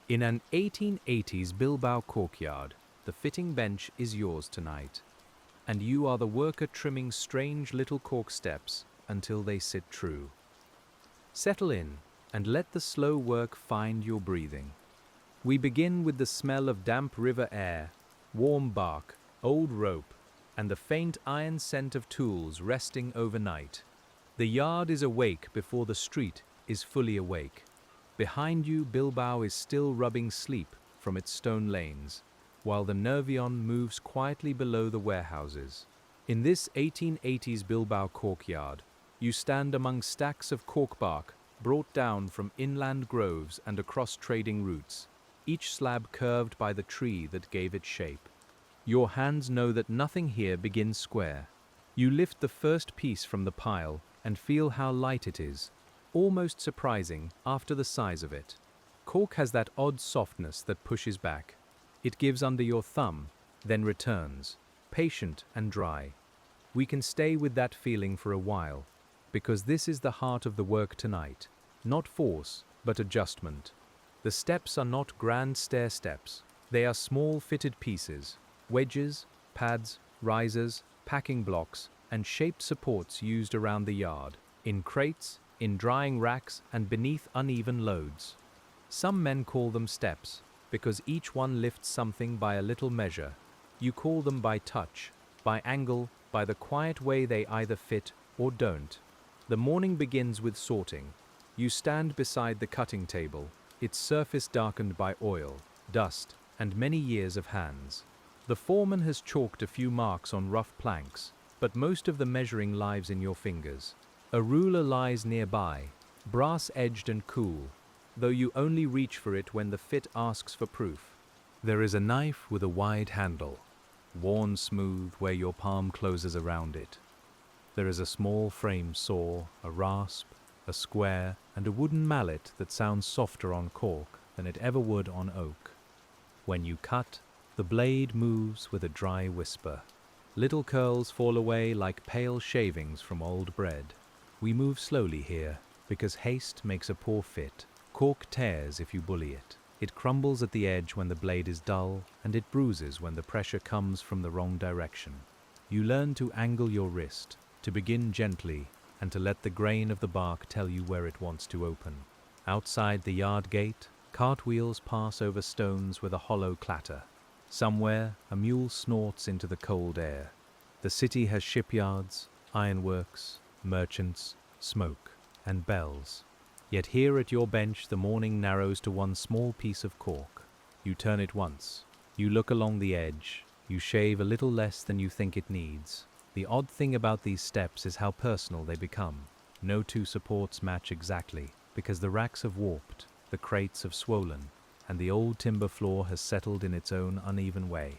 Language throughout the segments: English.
In an 1880s Bilbao courtyard, the fitting bench is yours tonight, and you are the worker trimming strange little cork steps until they sit true. Settle in and let the slow work find your breathing. We begin with the smell of damp river air, warm bark, old rope, and the faint iron scent of tools resting overnight. The yard is awake before the street is fully awake. Behind you, Bilbao is still rubbing sleep from its stone lanes, while the Nervion moves quietly below the warehouses. In this 1880s Bilbao courtyard, you stand among stacks of cork bark brought down from inland groves and across trading routes, each slab curved by the tree that gave it shape. Your hands know that nothing here begins square. You lift the first piece from the pile and feel how light it is, almost surprising after the size of it. Cork has that odd softness that pushes back. It gives under your thumb, then returns, patient and dry. We can stay with that feeling for a while, because this is the heart of the work tonight. Not force, but adjustment. The steps are not grand stair steps. They are small fitted pieces, wedges, pads, risers, packing blocks, and shaped supports used around the yard, in crates, in drying racks, and beneath uneven loads. Some men call them steps, because each one lifts something by a little measure. You call them by touch, by angle, by the quiet way they either fit or don't. The morning begins with sorting. You stand beside the cutting table, its surface darkened by oil, dust, and many years of hands. The foreman has chalked a few marks on rough planks, but most of the measuring lies in your fingers. A ruler lies nearby, brass-edged and cool, though you only reach for it when the fit asks for proof. There is a knife with a wide handle, worn smooth where your palm closes around it. There is a small frame saw, a rasp, a square, and a wooden mallet that sounds softer on cork than it ever would on oak. When you cut, the blade moves with a dry whisper. Little curls fall away like pale shavings from old bread. We move slowly here, because haste makes a poor fit. Cork tears if you bully it. It crumbles at the edge when the blade is dull, and it bruises when the pressure comes from the wrong direction. You learn to angle your wrist, to begin gently, and to let the grain of the bark tell you where it wants to open. Outside the yard gate, cartwheels pass over stones with a hollow clatter. Somewhere, a mule snorts into the cold air. The city has shipyards, ironworks, merchants, smoke, and bells. Yet here at your bench the morning narrows to one small piece of cork. You turn it once. You look along the edge. You shave a little less than you think it needs. The odd thing about these steps is how personal they become. No two supports match exactly, because the racks have warped, the crates have swollen, and the old timber floor has settled in its own uneven way.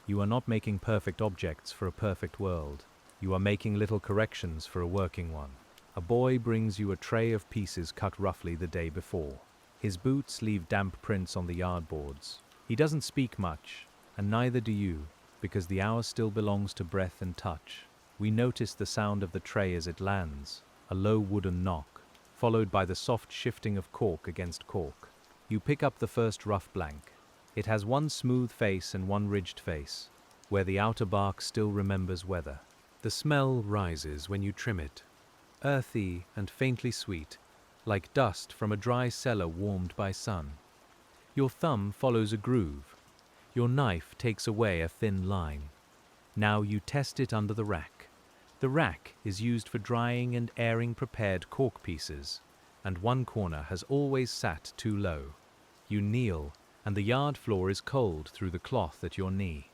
You are not making perfect objects for a perfect world. You are making little corrections for a working one. A boy brings you a tray of pieces cut roughly the day before. His boots leave damp prints on the yard boards. He doesn't speak much, and neither do you, because the hour still belongs to breath and touch. We notice the sound of the tray as it lands, a low wooden knock, followed by the soft shifting of cork against cork. You pick up the first rough blank. It has one smooth face and one ridged face, where the outer bark still remembers weather. The smell rises when you trim it, earthy and faintly sweet, like dust from a dry cellar warmed by sun. Your thumb follows a groove. Your knife takes away a thin line. Now you test it under the rack. The rack is used for drying and airing prepared cork pieces, and one corner has always sat too low. You kneel, and the yard floor is cold through the cloth at your knee.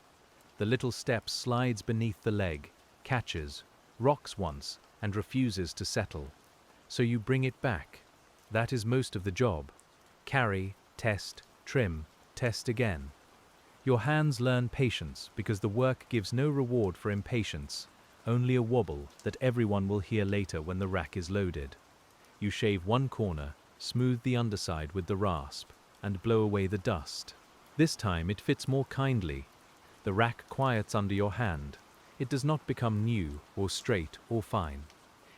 The little step slides beneath the leg, catches, rocks once, and refuses to settle. So you bring it back. That is most of the job. Carry, test, trim, test again. Your hands learn patience because the work gives no reward for impatience, only a wobble that everyone will hear later when the rack is loaded. You shave one corner, smooth the underside with the rasp, and blow away the dust. This time it fits more kindly. The rack quiets under your hand. It does not become new or straight or fine.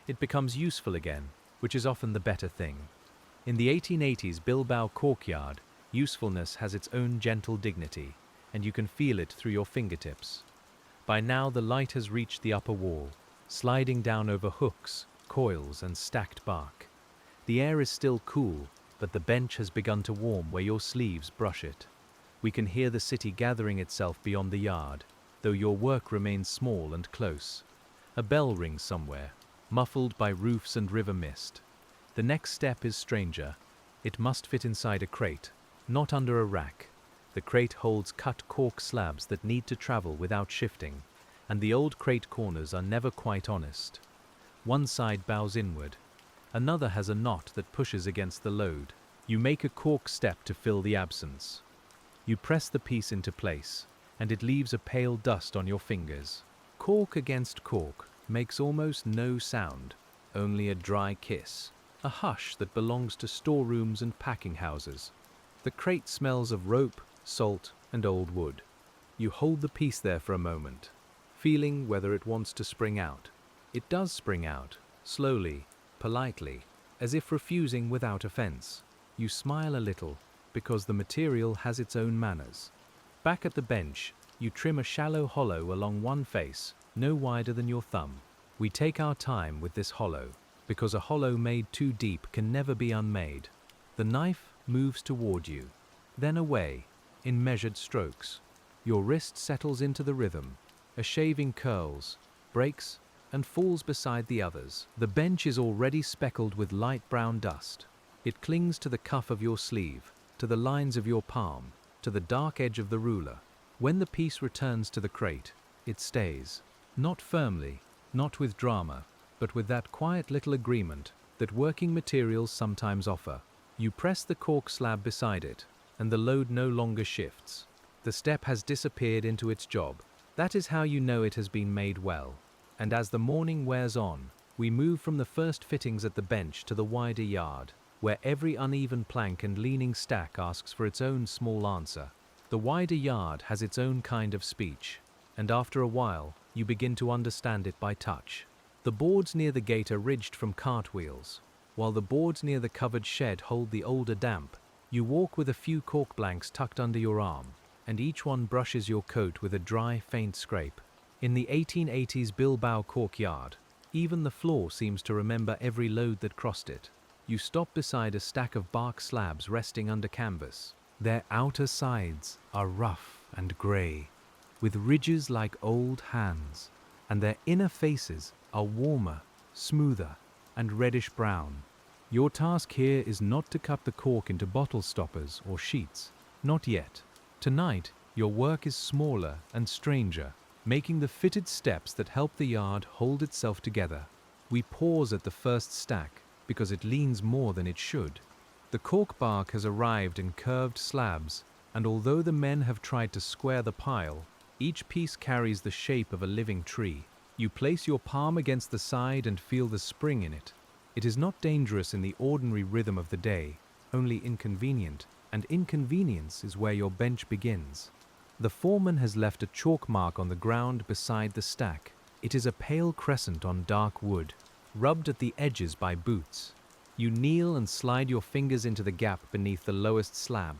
It becomes useful again, which is often the better thing. In the 1880s Bilbao courtyard, Usefulness has its own gentle dignity, and you can feel it through your fingertips. By now the light has reached the upper wall, sliding down over hooks, coils, and stacked bark. The air is still cool, but the bench has begun to warm where your sleeves brush it. We can hear the city gathering itself beyond the yard, though your work remains small and close. A bell rings somewhere, muffled by roofs and river mist. The next step is stranger. It must fit inside a crate, not under a rack. The crate holds cut cork slabs that need to travel without shifting, and the old crate corners are never quite honest. One side bows inward. Another has a knot that pushes against the load. You make a cork step to fill the absence. You press the piece into place, and it leaves a pale dust on your fingers. Cork against cork makes almost no sound, only a dry kiss, a hush that belongs to storerooms and packing houses. The crate smells of rope, salt, and old wood. You hold the piece there for a moment, feeling whether it wants to spring out. It does spring out, slowly, politely, as if refusing without offense. You smile a little, because the material has its own manners. Back at the bench, you trim a shallow hollow along one face, no wider than your thumb. We take our time with this hollow, because a hollow made too deep can never be unmade. The knife moves toward you, then away, in measured strokes. Your wrist settles into the rhythm. A shaving curls, breaks, and falls beside the others. The bench is already speckled with light brown dust. It clings to the cuff of your sleeve, to the lines of your palm, to the dark edge of the ruler. When the piece returns to the crate, it stays. Not firmly, not with drama, but with that quiet little agreement that working materials sometimes offer. You press the cork slab beside it, and the load no longer shifts. The step has disappeared into its job. That is how you know it has been made well. And as the morning wears on, we move from the first fittings at the bench to the wider yard, where every uneven plank and leaning stack asks for its own small answer. The wider yard has its own kind of speech, and after a while, you begin to understand it by touch. The boards near the gate are ridged from cartwheels, while the boards near the covered shed hold the older damp. You walk with a few cork blanks tucked under your arm, and each one brushes your coat with a dry, faint scrape. In the 1880s BILBAO Cork yard, even the floor seems to remember every load that crossed it. You stop beside a stack of bark slabs resting under canvas. Their outer sides are rough and grey, with ridges like old hands, and their inner faces are warmer, smoother, and reddish brown. Your task here is not to cut the cork into bottle stoppers or sheets. Not yet. Tonight, your work is smaller and stranger, making the fitted steps that help the yard hold itself together. We pause at the first stack because it leans more than it should. The cork bark has arrived in curved slabs, and although the men have tried to square the pile, each piece carries the shape of a living tree. You place your palm against the side and feel the spring in it. It is not dangerous in the ordinary rhythm of the day, only inconvenient, and inconvenience is where your bench begins. The foreman has left a chalk mark on the ground beside the stack. It is a pale crescent on dark wood, rubbed at the edges by boots. You kneel and slide your fingers into the gap beneath the lowest slab,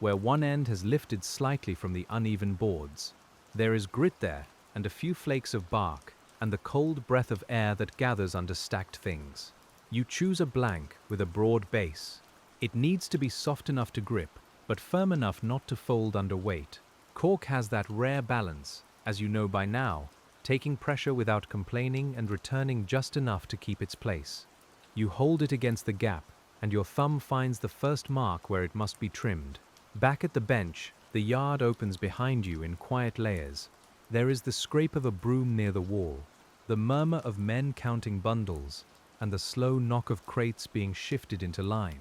where one end has lifted slightly from the uneven boards. There is grit there, and a few flakes of bark, and the cold breath of air that gathers under stacked things. You choose a blank with a broad base. It needs to be soft enough to grip, but firm enough not to fold under weight. Cork has that rare balance, as you know by now, taking pressure without complaining and returning just enough to keep its place. You hold it against the gap, and your thumb finds the first mark where it must be trimmed. Back at the bench, the yard opens behind you in quiet layers. There is the scrape of a broom near the wall, the murmur of men counting bundles, and the slow knock of crates being shifted into line.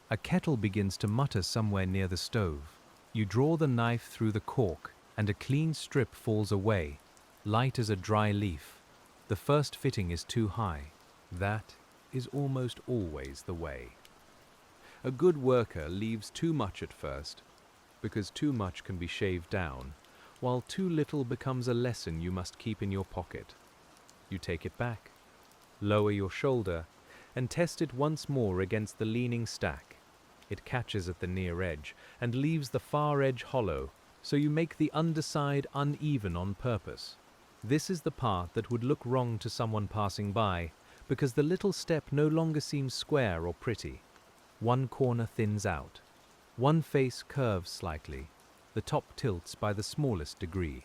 A kettle begins to mutter somewhere near the stove. You draw the knife through the cork, and a clean strip falls away, light as a dry leaf. The first fitting is too high. That is almost always the way. A good worker leaves too much at first, because too much can be shaved down, while too little becomes a lesson you must keep in your pocket. You take it back, lower your shoulder, and test it once more against the leaning stack. It catches at the near edge and leaves the far edge hollow, so you make the underside uneven on purpose. This is the part that would look wrong to someone passing by, because the little step no longer seems square or pretty. One corner thins out. One face curves slightly. The top tilts by the smallest degree.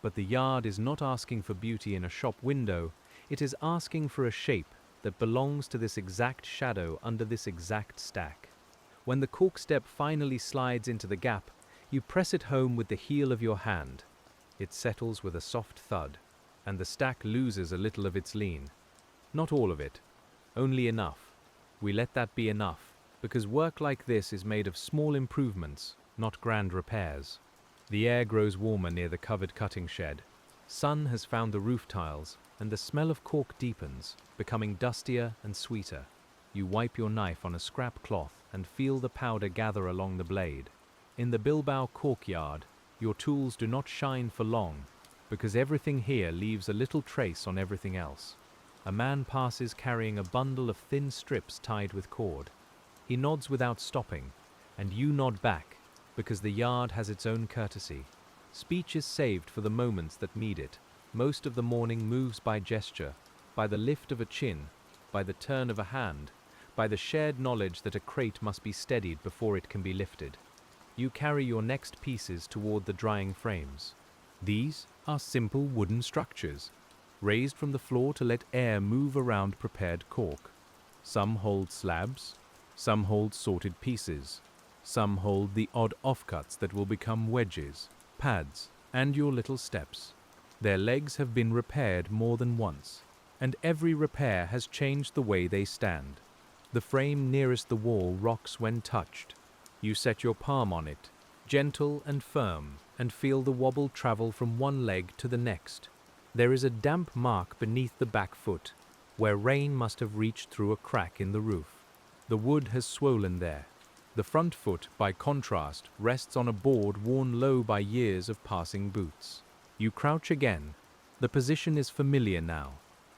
But the yard is not asking for beauty in a shop window, it is asking for a shape that belongs to this exact shadow under this exact stack. When the cork step finally slides into the gap, you press it home with the heel of your hand. It settles with a soft thud, and the stack loses a little of its lean. Not all of it, only enough. We let that be enough, because work like this is made of small improvements, not grand repairs. The air grows warmer near the covered cutting shed. Sun has found the roof tiles, and the smell of cork deepens, becoming dustier and sweeter. You wipe your knife on a scrap cloth and feel the powder gather along the blade. In the Bilbao Cork yard, your tools do not shine for long, because everything here leaves a little trace on everything else. A man passes carrying a bundle of thin strips tied with cord. He nods without stopping, and you nod back, because the yard has its own courtesy. Speech is saved for the moments that need it. Most of the morning moves by gesture, by the lift of a chin, by the turn of a hand, by the shared knowledge that a crate must be steadied before it can be lifted. You carry your next pieces toward the drying frames. These are simple wooden structures, raised from the floor to let air move around prepared cork. Some hold slabs, some hold sorted pieces, some hold the odd offcuts that will become wedges, pads, and your little steps. Their legs have been repaired more than once, and every repair has changed the way they stand. The frame nearest the wall rocks when touched. You set your palm on it, gentle and firm, and feel the wobble travel from one leg to the next. There is a damp mark beneath the back foot, where rain must have reached through a crack in the roof. The wood has swollen there. The front foot, by contrast, rests on a board worn low by years of passing boots. You crouch again. The position is familiar now.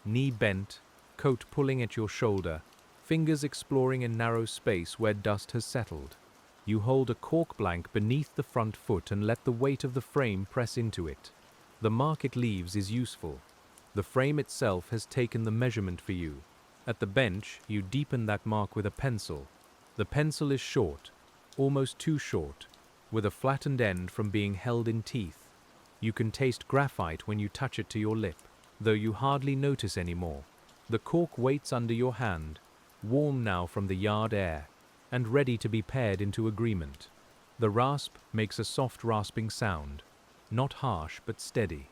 Knee bent, coat pulling at your shoulder, fingers exploring a narrow space where dust has settled. You hold a cork blank beneath the front foot and let the weight of the frame press into it. The mark it leaves is useful. The frame itself has taken the measurement for you. At the bench, you deepen that mark with a pencil. The pencil is short, almost too short, with a flattened end from being held in teeth. You can taste graphite when you touch it to your lip, though you hardly notice anymore. The cork waits under your hand, warm now from the yard air, and ready to be paired into agreement. The rasp makes a soft rasping sound, not harsh but steady.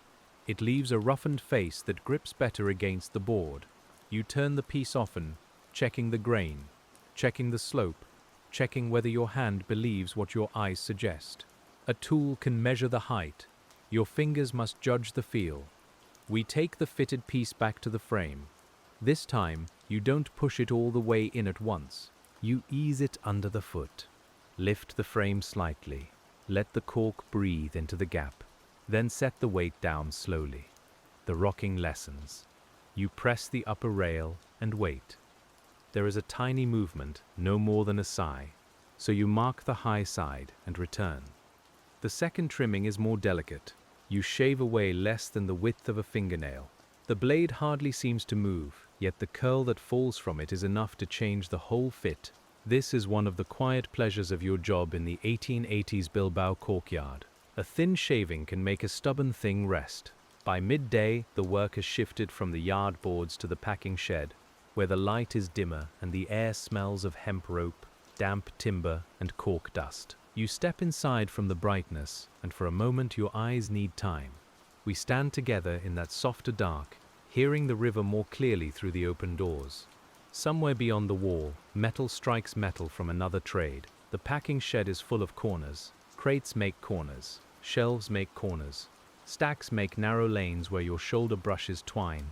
It leaves a roughened face that grips better against the board. You turn the piece often, checking the grain, checking the slope, checking whether your hand believes what your eyes suggest. A tool can measure the height. Your fingers must judge the feel. We take the fitted piece back to the frame. This time, you don't push it all the way in at once. You ease it under the foot. Lift the frame slightly. Let the cork breathe into the gap. Then set the weight down slowly. The rocking lessens. You press the upper rail and wait. There is a tiny movement, no more than a sigh, so you mark the high side and return. The second trimming is more delicate. You shave away less than the width of a fingernail. The blade hardly seems to move, yet the curl that falls from it is enough to change the whole fit. This is one of the quiet pleasures of your job in the 1880s Bilbao Cork yard. A thin shaving can make a stubborn thing rest. By midday, the work has shifted from the yard boards to the packing shed, where the light is dimmer and the air smells of hemp rope, damp timber, and cork dust. You step inside from the brightness, and for a moment your eyes need time. We stand together in that softer dark, hearing the river more clearly through the open doors. Somewhere beyond the wall, metal strikes metal from another trade. The packing shed is full of corners. Crates make corners. Shelves make corners. Stacks make narrow lanes where your shoulder brushes twine.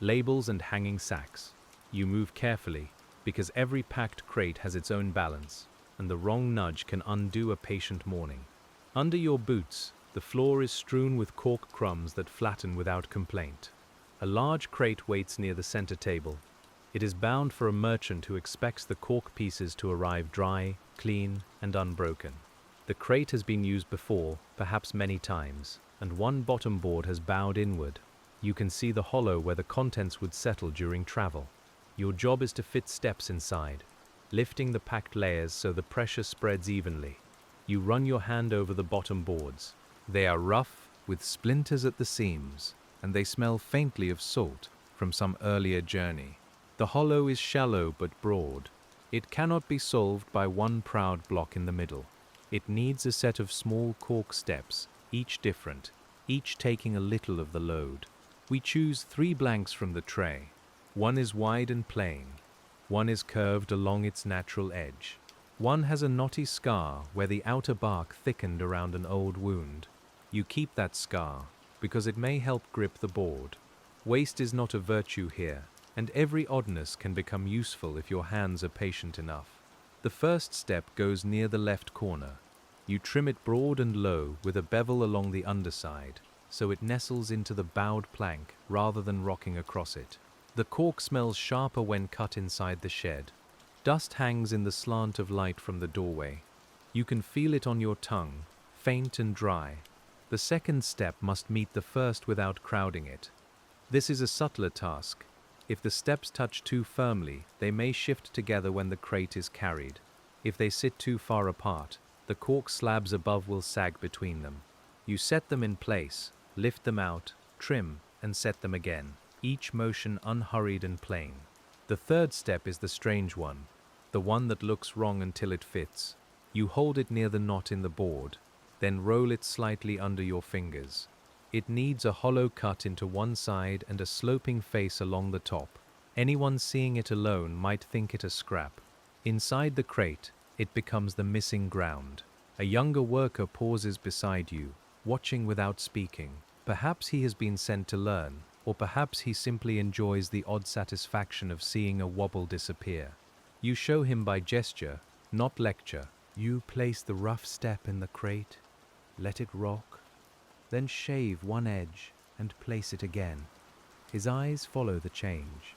Labels and hanging sacks. You move carefully, because every packed crate has its own balance, and the wrong nudge can undo a patient morning. Under your boots, the floor is strewn with cork crumbs that flatten without complaint. A large crate waits near the center table. It is bound for a merchant who expects the cork pieces to arrive dry, clean, and unbroken. The crate has been used before, perhaps many times, and one bottom board has bowed inward. You can see the hollow where the contents would settle during travel. Your job is to fit steps inside, lifting the packed layers so the pressure spreads evenly. You run your hand over the bottom boards. They are rough, with splinters at the seams, and they smell faintly of salt from some earlier journey. The hollow is shallow but broad. It cannot be solved by one proud block in the middle. It needs a set of small cork steps, each different, each taking a little of the load. We choose 3 blanks from the tray. One is wide and plain. One is curved along its natural edge. One has a knotty scar where the outer bark thickened around an old wound. You keep that scar because it may help grip the board. Waste is not a virtue here, and every oddness can become useful if your hands are patient enough. The first step goes near the left corner. You trim it broad and low with a bevel along the underside, so it nestles into the bowed plank rather than rocking across it. The cork smells sharper when cut inside the shed. Dust hangs in the slant of light from the doorway. You can feel it on your tongue, faint and dry. The second step must meet the first without crowding it. This is a subtler task. If the steps touch too firmly, they may shift together when the crate is carried. If they sit too far apart, the cork slabs above will sag between them. You set them in place, lift them out, trim, and set them again, each motion unhurried and plain. The third step is the strange one, the one that looks wrong until it fits. You hold it near the knot in the board, then roll it slightly under your fingers. It needs a hollow cut into one side and a sloping face along the top. Anyone seeing it alone might think it a scrap. Inside the crate, it becomes the missing ground. A younger worker pauses beside you, watching without speaking. Perhaps he has been sent to learn, or perhaps he simply enjoys the odd satisfaction of seeing a wobble disappear. You show him by gesture, not lecture. You place the rough step in the crate, let it rock, then shave one edge and place it again. His eyes follow the change.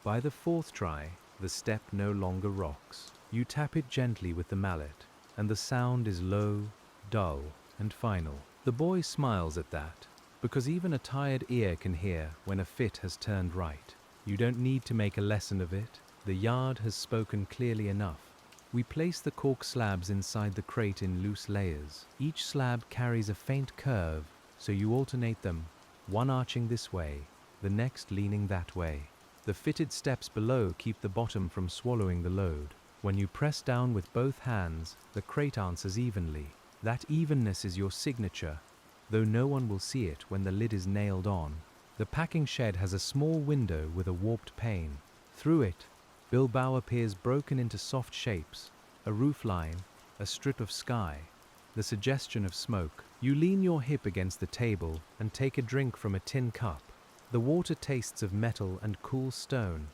By the 4th try, the step no longer rocks. You tap it gently with the mallet, and the sound is low, dull, and final. The boy smiles at that, because even a tired ear can hear when a fit has turned right. You don't need to make a lesson of it. The yard has spoken clearly enough. We place the cork slabs inside the crate in loose layers. Each slab carries a faint curve, so you alternate them, one arching this way, the next leaning that way. The fitted steps below keep the bottom from swallowing the load. When you press down with both hands, the crate answers evenly. That evenness is your signature, though no one will see it when the lid is nailed on. The packing shed has a small window with a warped pane. Through it, Bilbao appears broken into soft shapes, a roof line, a strip of sky, the suggestion of smoke. You lean your hip against the table and take a drink from a tin cup. The water tastes of metal and cool stone.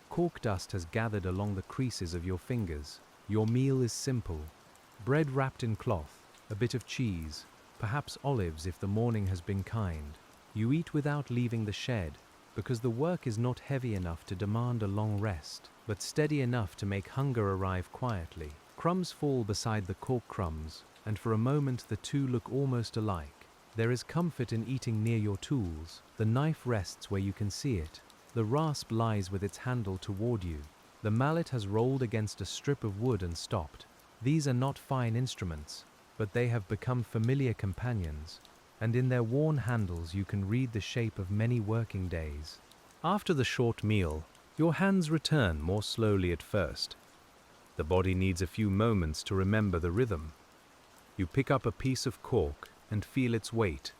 Cork dust has gathered along the creases of your fingers. Your meal is simple. Bread wrapped in cloth, a bit of cheese, perhaps olives if the morning has been kind. You eat without leaving the shed, because the work is not heavy enough to demand a long rest, but steady enough to make hunger arrive quietly. Crumbs fall beside the cork crumbs, and for a moment the two look almost alike. There is comfort in eating near your tools. The knife rests where you can see it. The rasp lies with its handle toward you. The mallet has rolled against a strip of wood and stopped. These are not fine instruments, but they have become familiar companions, and in their worn handles you can read the shape of many working days. After the short meal, your hands return more slowly at first. The body needs a few moments to remember the rhythm. You pick up a piece of cork and feel its weight,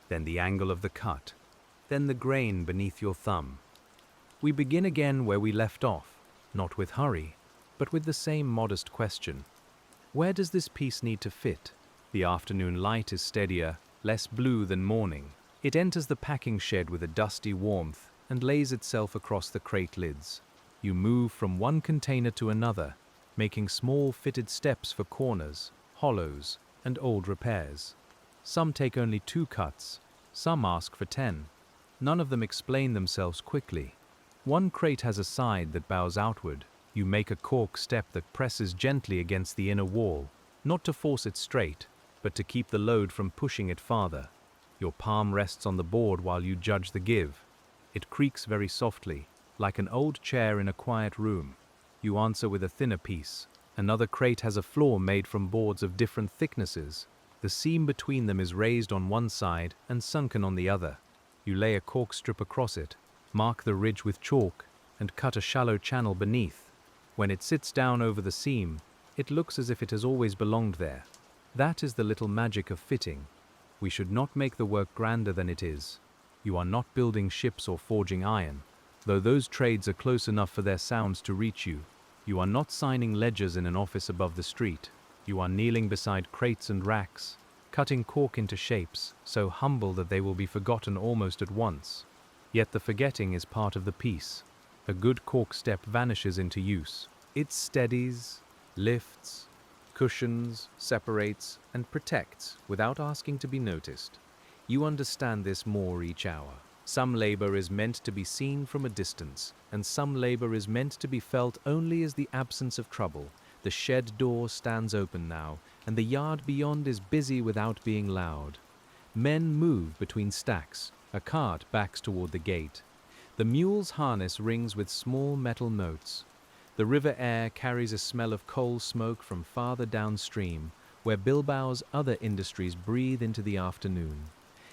then the angle of the cut, then the grain beneath your thumb. We begin again where we left off, not with hurry, but with the same modest question. Where does this piece need to fit? The afternoon light is steadier, less blue than morning. It enters the packing shed with a dusty warmth and lays itself across the crate lids. You move from one container to another, making small fitted steps for corners, hollows, and old repairs. Some take only 2 cuts, some ask for 10. None of them explain themselves quickly. One crate has a side that bows outward. You make a cork step that presses gently against the inner wall, not to force it straight, but to keep the load from pushing it farther. Your palm rests on the board while you judge the give. It creaks very softly, like an old chair in a quiet room. You answer with a thinner piece. Another crate has a floor made from boards of different thicknesses. The seam between them is raised on one side and sunken on the other. You lay a cork strip across it, mark the ridge with chalk, and cut a shallow channel beneath. When it sits down over the seam, it looks as if it has always belonged there. That is the little magic of fitting. We should not make the work grander than it is. You are not building ships or forging iron, though those trades are close enough for their sounds to reach you. You are not signing ledgers in an office above the street. You are kneeling beside crates and racks, cutting cork into shapes so humble that they will be forgotten almost at once. Yet the forgetting is part of the piece. A good cork step vanishes into use. It steadies, lifts, cushions, separates, and protects without asking to be noticed. You understand this more each hour. Some labor is meant to be seen from a distance, and some labor is meant to be felt only as the absence of trouble. The shed door stands open now, and the yard beyond is busy without being loud. Men move between stacks. A cart backs toward the gate. The mule's harness rings with small metal notes. The river air carries a smell of coal smoke from farther downstream, where Bilbao's other industries breathe into the afternoon.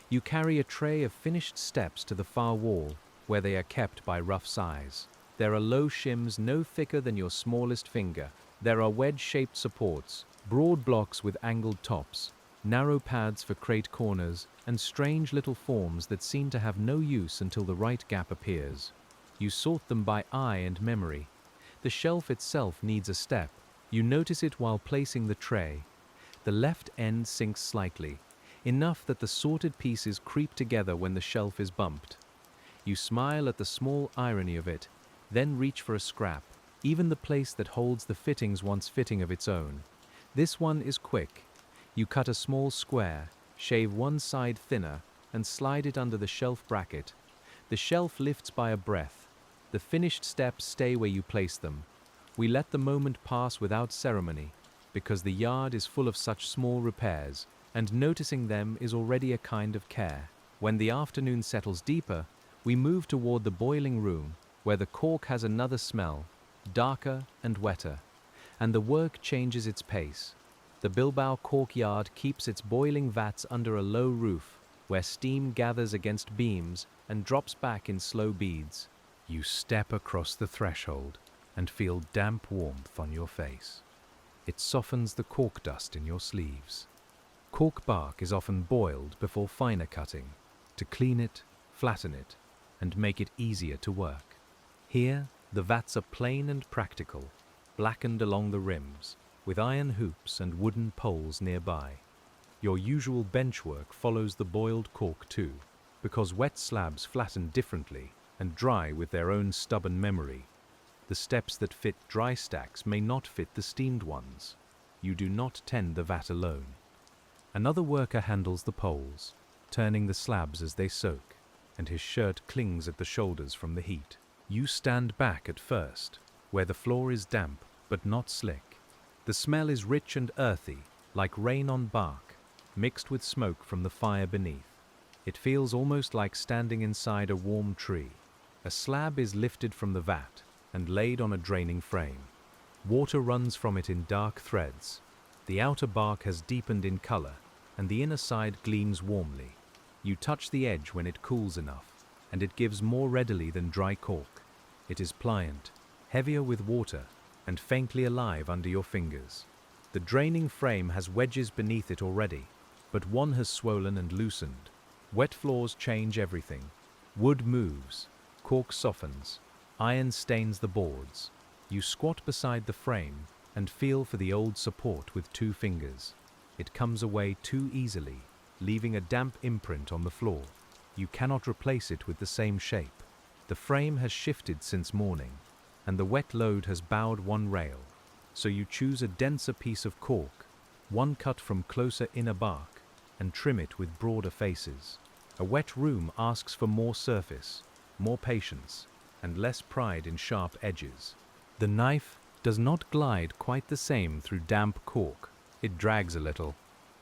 You carry a tray of finished steps to the far wall, where they are kept by rough size. There are low shims no thicker than your smallest finger. There are wedge-shaped supports, broad blocks with angled tops, narrow pads for crate corners, and strange little forms that seem to have no use until the right gap appears. You sort them by eye and memory. The shelf itself needs a step. You notice it while placing the tray. The left end sinks slightly, enough that the sorted pieces creep together when the shelf is bumped. You smile at the small irony of it, then reach for a scrap. Even the place that holds the fittings wants fitting of its own. This one is quick. You cut a small square, shave one side thinner, and slide it under the shelf bracket. The shelf lifts by a breath. The finished steps stay where you place them. We let the moment pass without ceremony, because the yard is full of such small repairs, and noticing them is already a kind of care. When the afternoon settles deeper, we move toward the boiling room, where the cork has another smell, darker and wetter, and the work changes its pace. The Bilbao Cork yard keeps its boiling vats under a low roof, where steam gathers against beams and drops back in slow beads. You step across the threshold and feel damp warmth on your face. It softens the cork dust in your sleeves. Cork bark is often boiled before finer cutting, to clean it, flatten it, and make it easier to work. Here, the vats are plain and practical, blackened along the rims, with iron hoops and wooden poles nearby. Your usual benchwork follows the boiled cork too, because wet slabs flatten differently and dry with their own stubborn memory. The steps that fit dry stacks may not fit the steamed ones. You do not tend the vat alone. Another worker handles the poles, turning the slabs as they soak, and his shirt clings at the shoulders from the heat. You stand back at first, where the floor is damp but not slick. The smell is rich and earthy, like rain on bark, mixed with smoke from the fire beneath. It feels almost like standing inside a warm tree. A slab is lifted from the vat and laid on a draining frame. Water runs from it in dark threads. The outer bark has deepened in color, and the inner side gleams warmly. You touch the edge when it cools enough, and it gives more readily than dry cork. It is pliant, heavier with water, and faintly alive under your fingers. The draining frame has wedges beneath it already, but one has swollen and loosened. Wet floors change everything. Wood moves, cork softens, iron stains the boards. You squat beside the frame and feel for the old support with 2 fingers. It comes away too easily, leaving a damp imprint on the floor. You cannot replace it with the same shape. The frame has shifted since morning, and the wet load has bowed one rail, so you choose a denser piece of cork, one cut from closer inner bark, and trim it with broader faces. A wet room asks for more surface, more patience, and less pride in sharp edges. The knife does not glide quite the same through damp cork. It drags a little.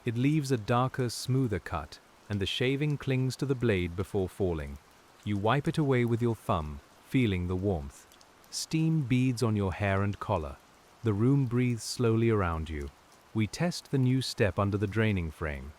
It leaves a darker, smoother cut, and the shaving clings to the blade before falling. You wipe it away with your thumb, feeling the warmth. Steam beads on your hair and collar. The room breathes slowly around you. We test the new step under the draining frame.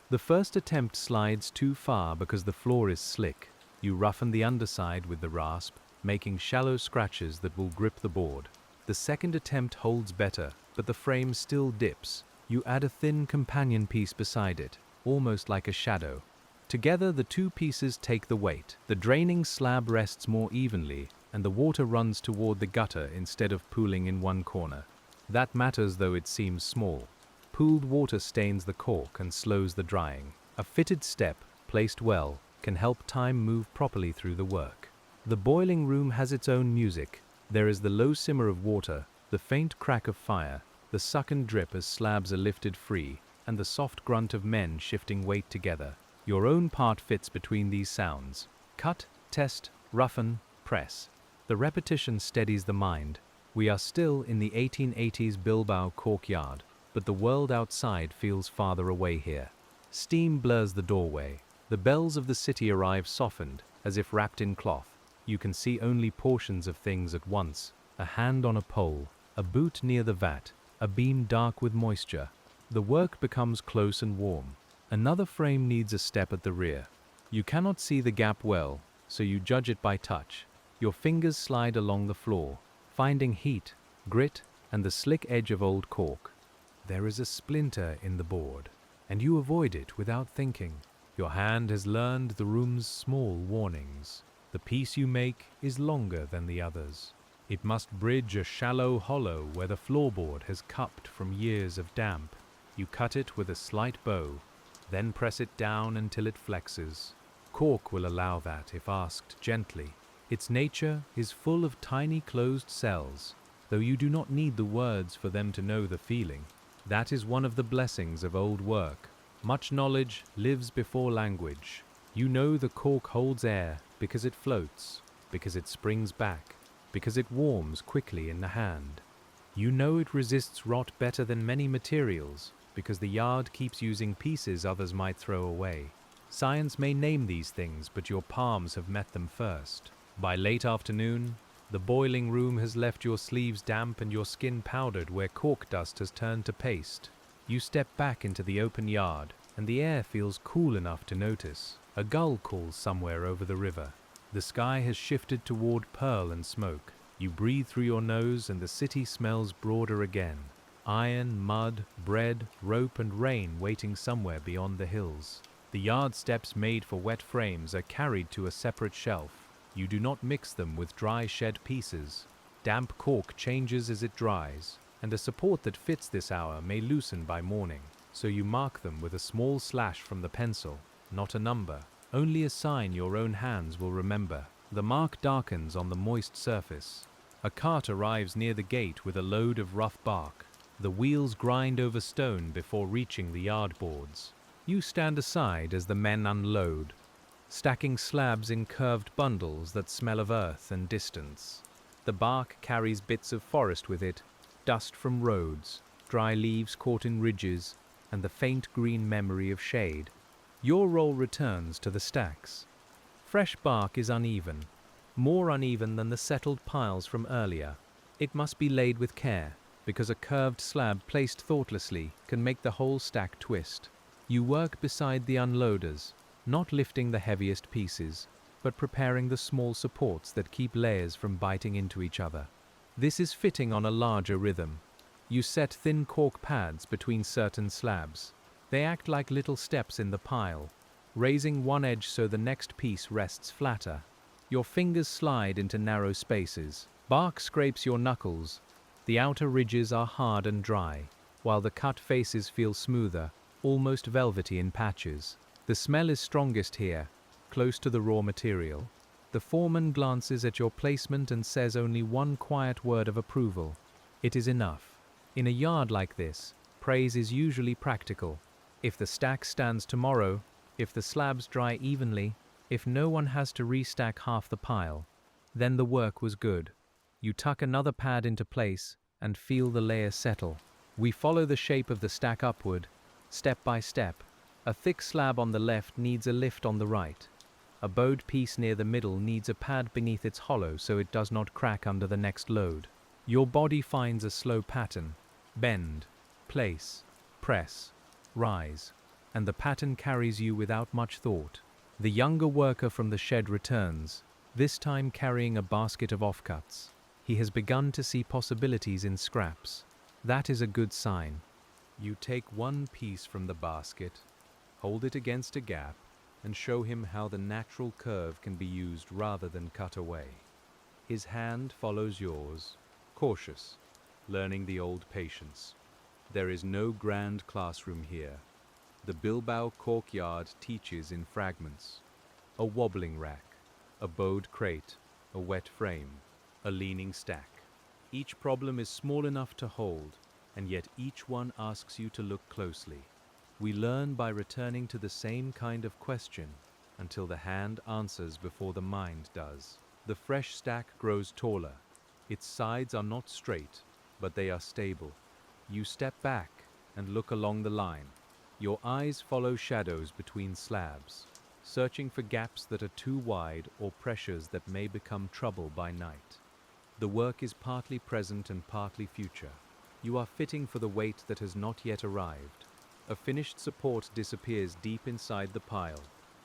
The first attempt slides too far because the floor is slick. You roughen the underside with the rasp, making shallow scratches that will grip the board. The second attempt holds better, but the frame still dips. You add a thin companion piece beside it, almost like a shadow. Together, the two pieces take the weight. The draining slab rests more evenly, and the water runs toward the gutter instead of pooling in one corner. That matters, though it seems small. Pooled water stains the cork and slows the drying. A fitted step, placed well, can help time move properly through the work. The boiling room has its own music. There is the low simmer of water, the faint crack of fire, the suck and drip as slabs are lifted free, and the soft grunt of men shifting weight together. Your own part fits between these sounds. Cut, test, roughen, press. The repetition steadies the mind. We are still in the 1880s Bilbao Cork yard, but the world outside feels farther away here. Steam blurs the doorway. The bells of the city arrive softened, as if wrapped in cloth. You can see only portions of things at once. A hand on a pole, a boot near the vat, a beam dark with moisture. The work becomes close and warm. Another frame needs a step at the rear. You cannot see the gap well, so you judge it by touch. Your fingers slide along the floor, finding heat, grit, and the slick edge of old cork. There is a splinter in the board, and you avoid it without thinking. Your hand has learned the room's small warnings. The piece you make is longer than the others. It must bridge a shallow hollow where the floorboard has cupped from years of damp. You cut it with a slight bow, then press it down until it flexes. Cork will allow that if asked gently. Its nature is full of tiny closed cells, though you do not need the words for them to know the feeling. That is one of the blessings of old work. Much knowledge lives before language. You know the cork holds air because it floats, because it springs back, because it warms quickly in the hand. You know it resists rot better than many materials, because the yard keeps using pieces others might throw away. Science may name these things, but your palms have met them first. By late afternoon, the boiling room has left your sleeves damp and your skin powdered where cork dust has turned to paste. You step back into the open yard, and the air feels cool enough to notice. A gull calls somewhere over the river. The sky has shifted toward pearl and smoke. You breathe through your nose and the city smells broader again. Iron, mud, bread, rope and rain waiting somewhere beyond the hills. The yard steps made for wet frames are carried to a separate shelf. You do not mix them with dry shed pieces. Damp cork changes as it dries, and a support that fits this hour may loosen by morning. So you mark them with a small slash from the pencil. Not a number, only a sign your own hands will remember. The mark darkens on the moist surface. A cart arrives near the gate with a load of rough bark. The wheels grind over stone before reaching the yard boards. You stand aside as the men unload, stacking slabs in curved bundles that smell of earth and distance. The bark carries bits of forest with it, dust from roads, dry leaves caught in ridges, and the faint green memory of shade. Your role returns to the stacks. Fresh bark is uneven, more uneven than the settled piles from earlier. It must be laid with care, because a curved slab placed thoughtlessly can make the whole stack twist. You work beside the unloaders, not lifting the heaviest pieces, but preparing the small supports that keep layers from biting into each other. This is fitting on a larger rhythm. You set thin cork pads between certain slabs. They act like little steps in the pile, raising one edge so the next piece rests flatter. Your fingers slide into narrow spaces. Bark scrapes your knuckles. The outer ridges are hard and dry, while the cut faces feel smoother, almost velvety in patches. The smell is strongest here, close to the raw material. The foreman glances at your placement and says only one quiet word of approval. It is enough. In a yard like this, praise is usually practical. If the stack stands tomorrow, if the slabs dry evenly, if no one has to restack half the pile, then the work was good. You tuck another pad into place and feel the layer settle. We follow the shape of the stack upward, step by step. A thick slab on the left needs a lift on the right. A bowed piece near the middle needs a pad beneath its hollow so it does not crack under the next load. Your body finds a slow pattern: bend, place, press, rise, and the pattern carries you without much thought. The younger worker from the shed returns, this time carrying a basket of offcuts. He has begun to see possibilities in scraps. That is a good sign. You take one piece from the basket, hold it against a gap, and show him how the natural curve can be used rather than cut away. His hand follows yours, cautious, learning the old patience. There is no grand classroom here. The Bilbao Cork yard teaches in fragments. A wobbling rack, a bowed crate, a wet frame, a leaning stack. Each problem is small enough to hold, and yet each one asks you to look closely. We learn by returning to the same kind of question until the hand answers before the mind does. The fresh stack grows taller. Its sides are not straight, but they are stable. You step back and look along the line. Your eyes follow shadows between slabs, searching for gaps that are too wide or pressures that may become trouble by night. The work is partly present and partly future. You are fitting for the weight that has not yet arrived. A finished support disappears deep inside the pile.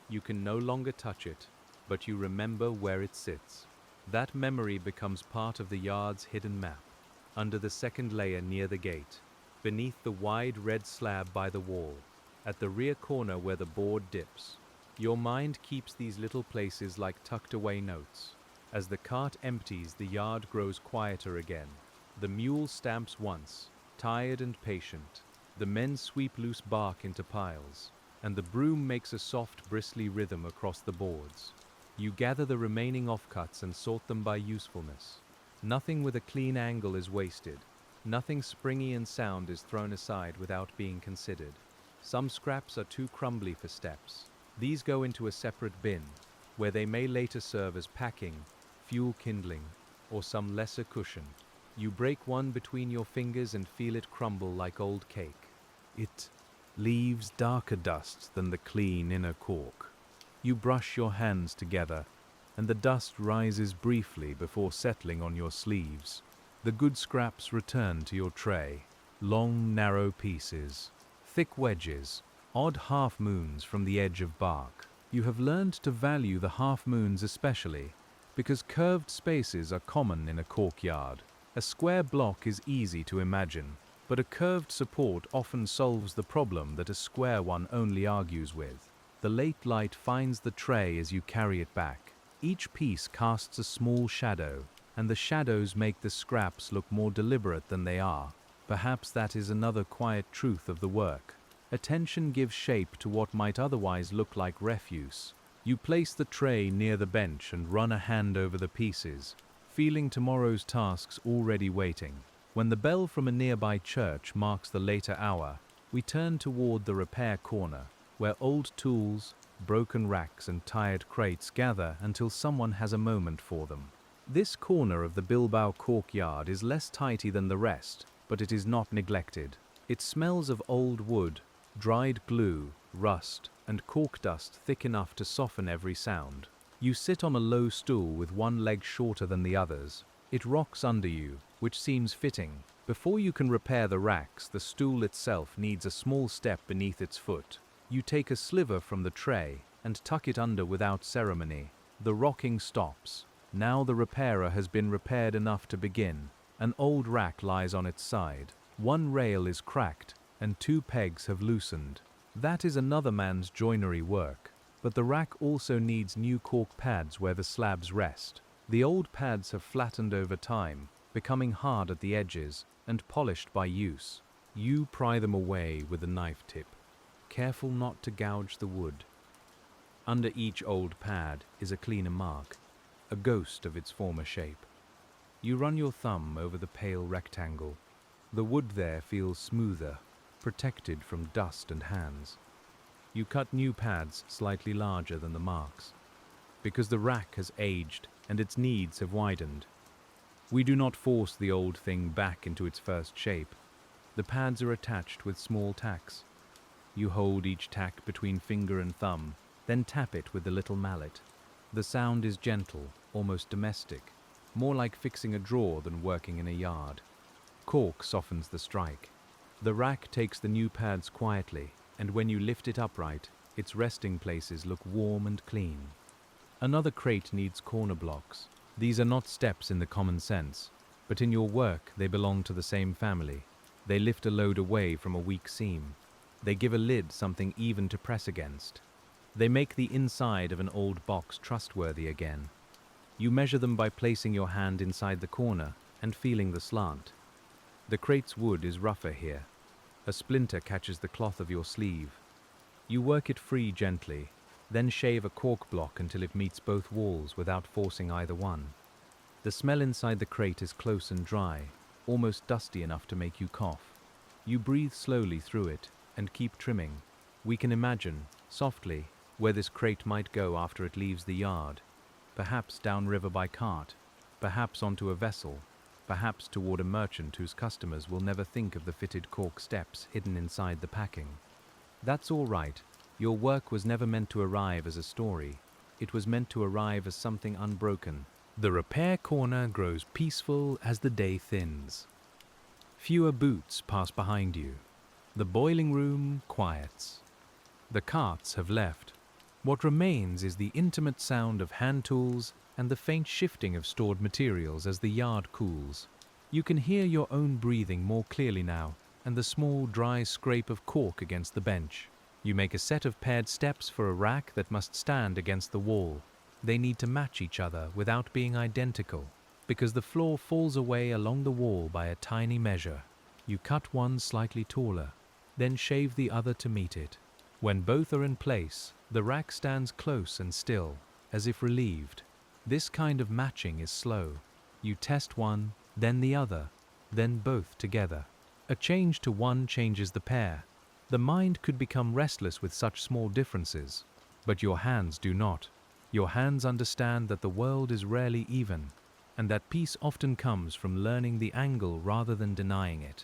You can no longer touch it, but you remember where it sits. That memory becomes part of the yard's hidden map, under the second layer near the gate, beneath the wide red slab by the wall, at the rear corner where the board dips. Your mind keeps these little places like tucked away notes. As the cart empties, the yard grows quieter again. The mule stamps once, tired and patient. The men sweep loose bark into piles, and the broom makes a soft, bristly rhythm across the boards. You gather the remaining offcuts and sort them by usefulness. Nothing with a clean angle is wasted. Nothing springy and sound is thrown aside without being considered. Some scraps are too crumbly for steps. These go into a separate bin, where they may later serve as packing, fuel kindling, or some lesser cushion. You break one between your fingers and feel it crumble like old cake. It leaves darker dust than the clean inner cork. You brush your hands together, and the dust rises briefly before settling on your sleeves. The good scraps return to your tray. Long, narrow pieces, thick wedges, odd half-moons from the edge of bark. You have learned to value the half-moons especially, because curved spaces are common in a cork yard. A square block is easy to imagine, but a curved support often solves the problem that a square one only argues with. The late light finds the tray as you carry it back. Each piece casts a small shadow, and the shadows make the scraps look more deliberate than they are. Perhaps that is another quiet truth of the work. Attention gives shape to what might otherwise look like refuse. You place the tray near the bench and run a hand over the pieces, feeling tomorrow's tasks already waiting. When the bell from a nearby church marks the later hour, we turn toward the repair corner, where old tools, broken racks and tired crates gather until someone has a moment for them. This corner of the Bilbao Cork yard is less tidy than the rest, but it is not neglected. It smells of old wood, dried glue, rust, and cork dust thick enough to soften every sound. You sit on a low stool with one leg shorter than the others. It rocks under you, which seems fitting. Before you can repair the racks, the stool itself needs a small step beneath its foot. You take a sliver from the tray and tuck it under without ceremony. The rocking stops. Now the repairer has been repaired enough to begin. An old rack lies on its side. One rail is cracked, and 2 pegs have loosened. That is another man's joinery work. But the rack also needs new cork pads where the slabs rest. The old pads have flattened over time, becoming hard at the edges and polished by use. You pry them away with a knife tip, careful not to gouge the wood. Under each old pad is a cleaner mark, a ghost of its former shape. You run your thumb over the pale rectangle. The wood there feels smoother, protected from dust and hands. You cut new pads slightly larger than the marks, because the rack has aged and its needs have widened. We do not force the old thing back into its first shape. The pads are attached with small tacks. You hold each tack between finger and thumb, then tap it with the little mallet. The sound is gentle, almost domestic, more like fixing a drawer than working in a yard. Cork softens the strike. The rack takes the new pads quietly, and when you lift it upright, its resting places look warm and clean. Another crate needs corner blocks. These are not steps in the common sense, but in your work they belong to the same family. They lift a load away from a weak seam. They give a lid something even to press against. They make the inside of an old box trustworthy again. You measure them by placing your hand inside the corner and feeling the slant. The crate's wood is rougher here. A splinter catches the cloth of your sleeve. You work it free gently, then shave a cork block until it meets both walls without forcing either one. The smell inside the crate is close and dry, almost dusty enough to make you cough. You breathe slowly through it and keep trimming. We can imagine, softly, where this crate might go after it leaves the yard. Perhaps downriver by cart, perhaps onto a vessel, perhaps toward a merchant whose customers will never think of the fitted cork steps hidden inside the packing. That's all right. Your work was never meant to arrive as a story. It was meant to arrive as something unbroken. The repair corner grows peaceful as the day thins. Fewer boots pass behind you. The boiling room quiets. The carts have left. What remains is the intimate sound of hand tools and the faint shifting of stored materials as the yard cools. You can hear your own breathing more clearly now, and the small dry scrape of cork against the bench. You make a set of paired steps for a rack that must stand against the wall. They need to match each other without being identical, because the floor falls away along the wall by a tiny measure. You cut one slightly taller, then shave the other to meet it. When both are in place, the rack stands close and still, as if relieved. This kind of matching is slow. You test one, then the other, then both together. A change to one changes the pair. The mind could become restless with such small differences, but your hands do not. Your hands understand that the world is rarely even, and that peace often comes from learning the angle rather than denying it.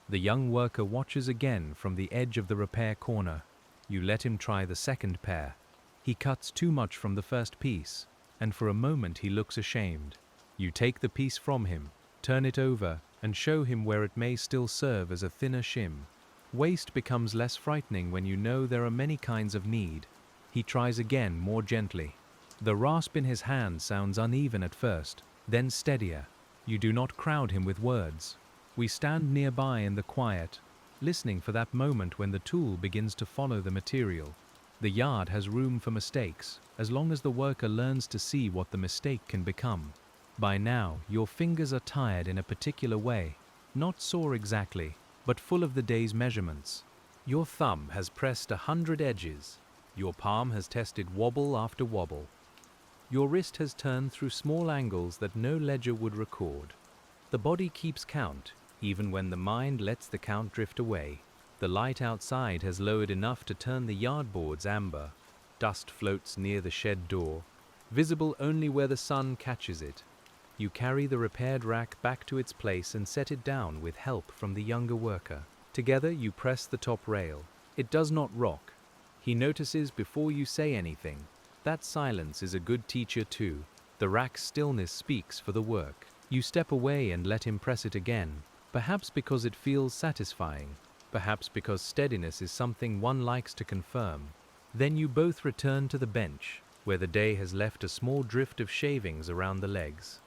The young worker watches again from the edge of the repair corner. You let him try the second pair. He cuts too much from the first piece, and for a moment he looks ashamed. You take the piece from him, turn it over, and show him where it may still serve as a thinner shim. Waste becomes less frightening when you know there are many kinds of need. He tries again more gently. The rasp in his hand sounds uneven at first, then steadier. You do not crowd him with words. We stand nearby in the quiet, listening for that moment when the tool begins to follow the material. The yard has room for mistakes, as long as the worker learns to see what the mistake can become. By now, your fingers are tired in a particular way, not sore exactly, but full of the day's measurements. Your thumb has pressed 100 edges. Your palm has tested wobble after wobble. Your wrist has turned through small angles that no ledger would record. The body keeps count, even when the mind lets the count drift away. The light outside has lowered enough to turn the yard boards amber. Dust floats near the shed door, visible only where the sun catches it. You carry the repaired rack back to its place and set it down with help from the younger worker. Together you press the top rail. It does not rock. He notices before you say anything. That silence is a good teacher too. The rack's stillness speaks for the work. You step away and let him press it again, perhaps because it feels satisfying, perhaps because steadiness is something one likes to confirm. Then you both return to the bench, where the day has left a small drift of shavings around the legs.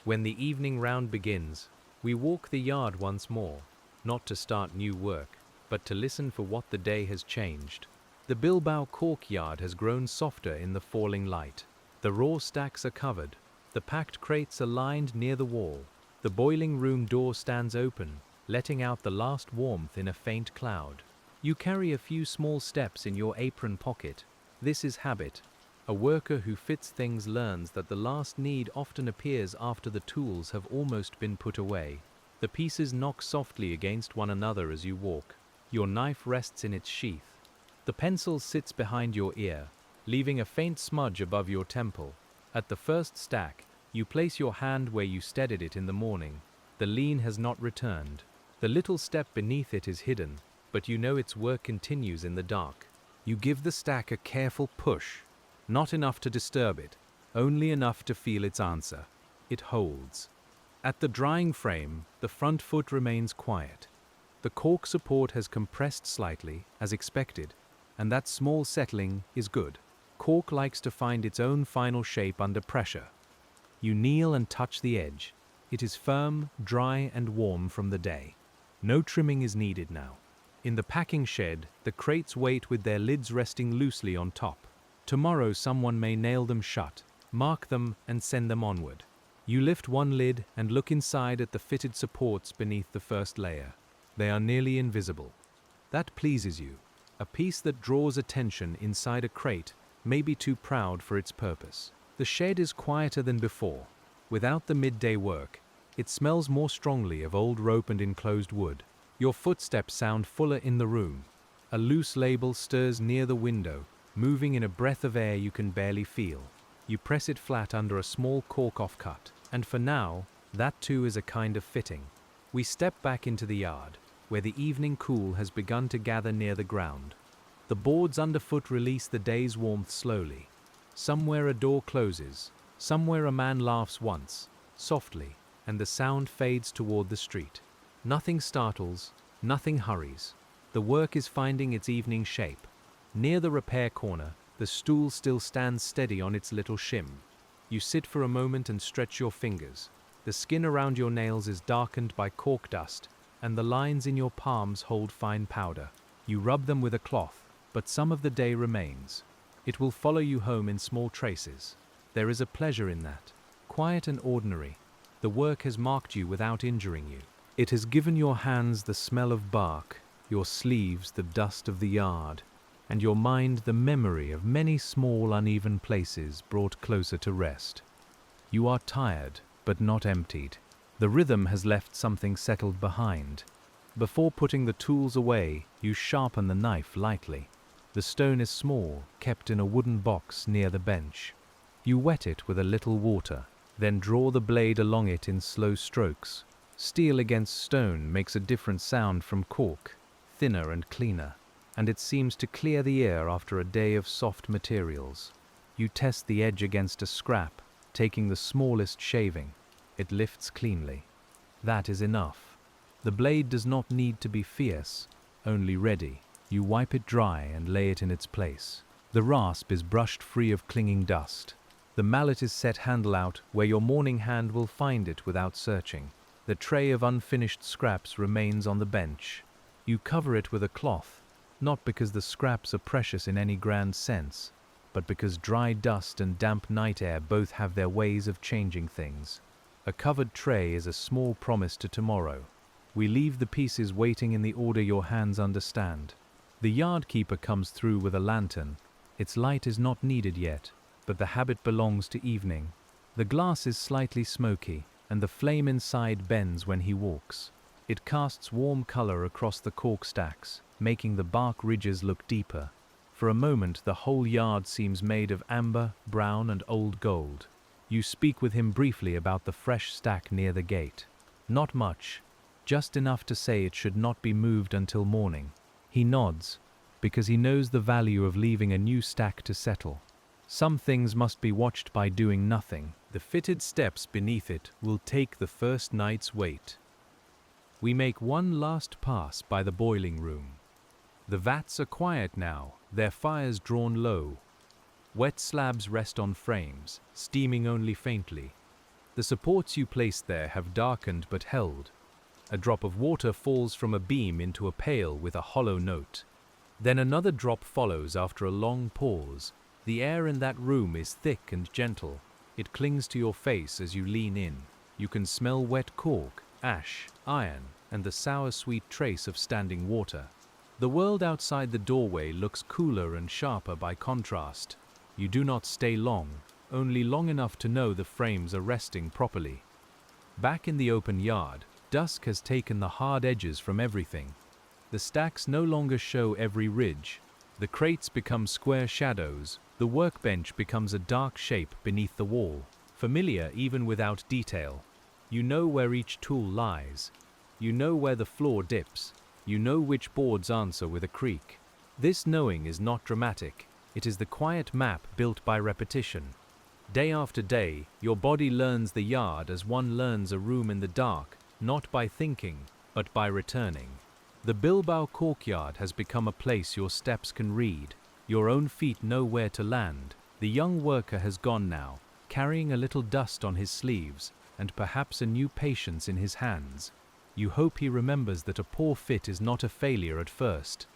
When the evening round begins, we walk the yard once more, not to start new work, but to listen for what the day has changed. The Bilbao Cork yard has grown softer in the falling light. The raw stacks are covered. The packed crates are lined near the wall. The boiling room door stands open, letting out the last warmth in a faint cloud. You carry a few small steps in your apron pocket. This is habit. A worker who fits things learns that the last need often appears after the tools have almost been put away. The pieces knock softly against one another as you walk. Your knife rests in its sheath. The pencil sits behind your ear, leaving a faint smudge above your temple. At the first stack, You place your hand where you steadied it in the morning. The lean has not returned. The little step beneath it is hidden, but you know its work continues in the dark. You give the stack a careful push, not enough to disturb it, only enough to feel its answer. It holds. At the drying frame, the front foot remains quiet. The cork support has compressed slightly, as expected, and that small settling is good. Cork likes to find its own final shape under pressure. You kneel and touch the edge. It is firm, dry, and warm from the day. No trimming is needed now. In the packing shed, the crates wait with their lids resting loosely on top. Tomorrow someone may nail them shut, mark them, and send them onward. You lift one lid and look inside at the fitted supports beneath the first layer. They are nearly invisible. That pleases you. A piece that draws attention inside a crate may be too proud for its purpose. The shed is quieter than before. Without the midday work, it smells more strongly of old rope and enclosed wood. Your footsteps sound fuller in the room. A loose label stirs near the window, moving in a breath of air you can barely feel. You press it flat under a small cork offcut, and for now, that too is a kind of fitting. We step back into the yard, where the evening cool has begun to gather near the ground. The boards underfoot release the day's warmth slowly. Somewhere a door closes, somewhere a man laughs once, softly, and the sound fades toward the street. Nothing startles, nothing hurries. The work is finding its evening shape. Near the repair corner, the stool still stands steady on its little shim. You sit for a moment and stretch your fingers. The skin around your nails is darkened by cork dust, and the lines in your palms hold fine powder. You rub them with a cloth, but some of the day remains. It will follow you home in small traces. There is a pleasure in that. Quiet and ordinary. The work has marked you without injuring you. It has given your hands the smell of bark, your sleeves the dust of the yard, and your mind the memory of many small uneven places brought closer to rest. You are tired, but not emptied. The rhythm has left something settled behind. Before putting the tools away, you sharpen the knife lightly. The stone is small, kept in a wooden box near the bench. You wet it with a little water, then draw the blade along it in slow strokes. Steel against stone makes a different sound from cork, thinner and cleaner, and it seems to clear the ear after a day of soft materials. You test the edge against a scrap, taking the smallest shaving. It lifts cleanly. That is enough. The blade does not need to be fierce, only ready. You wipe it dry and lay it in its place. The rasp is brushed free of clinging dust. The mallet is set handle out where your morning hand will find it without searching. The tray of unfinished scraps remains on the bench. You cover it with a cloth, not because the scraps are precious in any grand sense, but because dry dust and damp night air both have their ways of changing things. A covered tray is a small promise to tomorrow. We leave the pieces waiting in the order your hands understand. The yard keeper comes through with a lantern. Its light is not needed yet, but the habit belongs to evening. The glass is slightly smoky, and the flame inside bends when he walks. It casts warm color across the cork stacks, making the bark ridges look deeper. For a moment the whole yard seems made of amber, brown, and old gold. You speak with him briefly about the fresh stack near the gate. Not much, just enough to say it should not be moved until morning. He nods, because he knows the value of leaving a new stack to settle. Some things must be watched by doing nothing. The fitted steps beneath it will take the first night's weight. We make one last pass by the boiling room. The vats are quiet now, their fires drawn low. Wet slabs rest on frames, steaming only faintly. The supports you placed there have darkened but held. A drop of water falls from a beam into a pail with a hollow note. Then another drop follows after a long pause. The air in that room is thick and gentle. It clings to your face as you lean in. You can smell wet cork, ash, iron, and the sour-sweet trace of standing water. The world outside the doorway looks cooler and sharper by contrast. You do not stay long, only long enough to know the frames are resting properly. Back in the open yard, dusk has taken the hard edges from everything. The stacks no longer show every ridge. The crates become square shadows. The workbench becomes a dark shape beneath the wall. familiar even without detail. You know where each tool lies. You know where the floor dips. You know which boards answer with a creak. This knowing is not dramatic. It is the quiet map built by repetition. Day after day, your body learns the yard as one learns a room in the dark, not by thinking, but by returning. The Bilbao Corkyard has become a place your steps can read. Your own feet know where to land. The young worker has gone now, carrying a little dust on his sleeves, and perhaps a new patience in his hands. You hope he remembers that a poor fit is not a failure at first.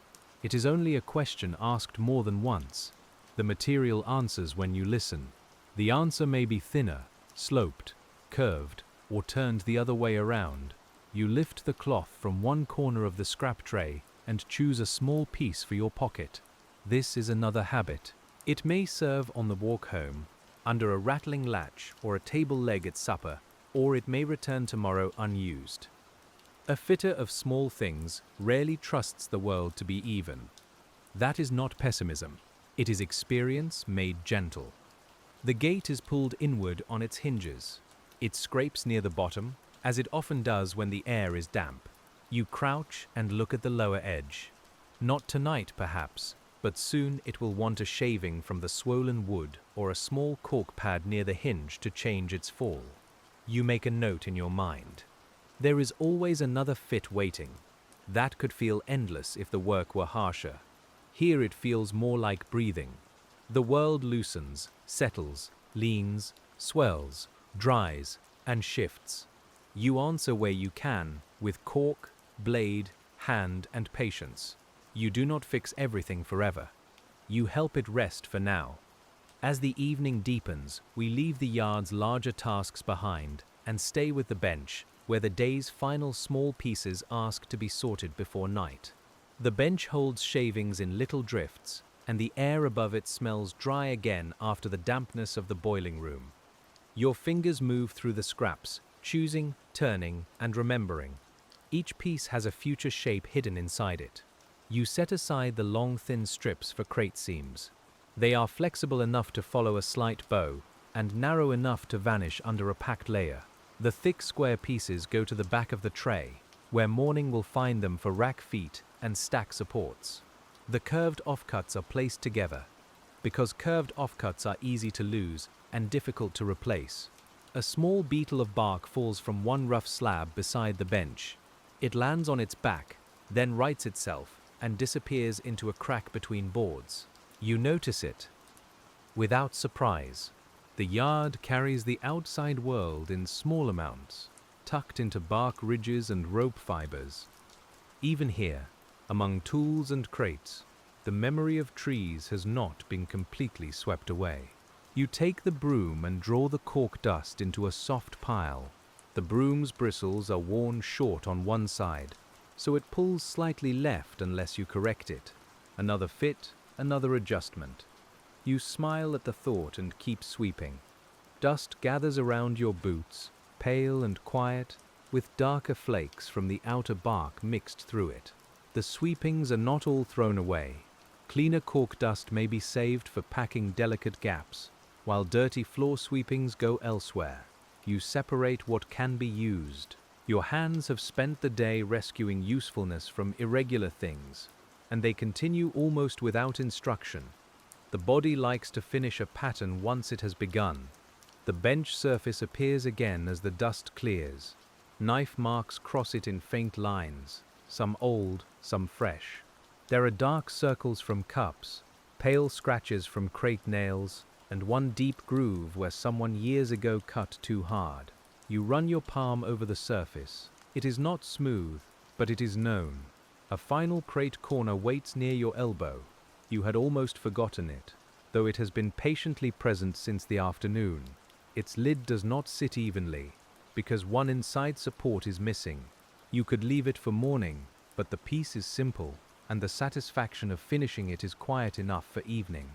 It is only a question asked more than once. The material answers when you listen. The answer may be thinner, sloped, curved, or turned the other way around. You lift the cloth from one corner of the scrap tray and choose a small piece for your pocket. This is another habit. It may serve on the walk home, under a rattling latch or a table leg at supper, or it may return tomorrow unused. A fitter of small things rarely trusts the world to be even. That is not pessimism. It is experience made gentle. The gate is pulled inward on its hinges. It scrapes near the bottom, as it often does when the air is damp. You crouch and look at the lower edge. Not tonight, perhaps, but soon it will want a shaving from the swollen wood or a small cork pad near the hinge to change its fall. You make a note in your mind. There is always another fit waiting. That could feel endless if the work were harsher. Here it feels more like breathing. The world loosens, settles, leans, swells, dries, and shifts. You answer where you can, with cork, blade, hand, and patience. You do not fix everything forever. You help it rest for now. As the evening deepens, we leave the yard's larger tasks behind and stay with the bench, where the day's final small pieces ask to be sorted before night. The bench holds shavings in little drifts, and the air above it smells dry again after the dampness of the boiling room. Your fingers move through the scraps, choosing, turning, and remembering. Each piece has a future shape hidden inside it. You set aside the long thin strips for crate seams. They are flexible enough to follow a slight bow, and narrow enough to vanish under a packed layer. The thick square pieces go to the back of the tray, where morning will find them for rack feet and stack supports. The curved offcuts are placed together, because curved offcuts are easy to lose and difficult to replace. A small beetle of bark falls from one rough slab beside the bench. It lands on its back, then rights itself, and disappears into a crack between boards. You notice it. Without surprise, the yard carries the outside world in small amounts, tucked into bark ridges and rope fibers. Even here, among tools and crates, the memory of trees has not been completely swept away. You take the broom and draw the cork dust into a soft pile. The broom's bristles are worn short on one side, so it pulls slightly left unless you correct it. Another fit, another adjustment. You smile at the thought and keep sweeping. Dust gathers around your boots, pale and quiet, with darker flakes from the outer bark mixed through it. The sweepings are not all thrown away. Cleaner cork dust may be saved for packing delicate gaps, while dirty floor sweepings go elsewhere. You separate what can be used. Your hands have spent the day rescuing usefulness from irregular things, and they continue almost without instruction. The body likes to finish a pattern once it has begun. The bench surface appears again as the dust clears. Knife marks cross it in faint lines, some old, some fresh. There are dark circles from cups, pale scratches from crate nails, and one deep groove where someone years ago cut too hard. You run your palm over the surface. It is not smooth, but it is known. A final crate corner waits near your elbow. You had almost forgotten it, though it has been patiently present since the afternoon. Its lid does not sit evenly, because one inside support is missing. You could leave it for morning, but the piece is simple, and the satisfaction of finishing it is quiet enough for evening.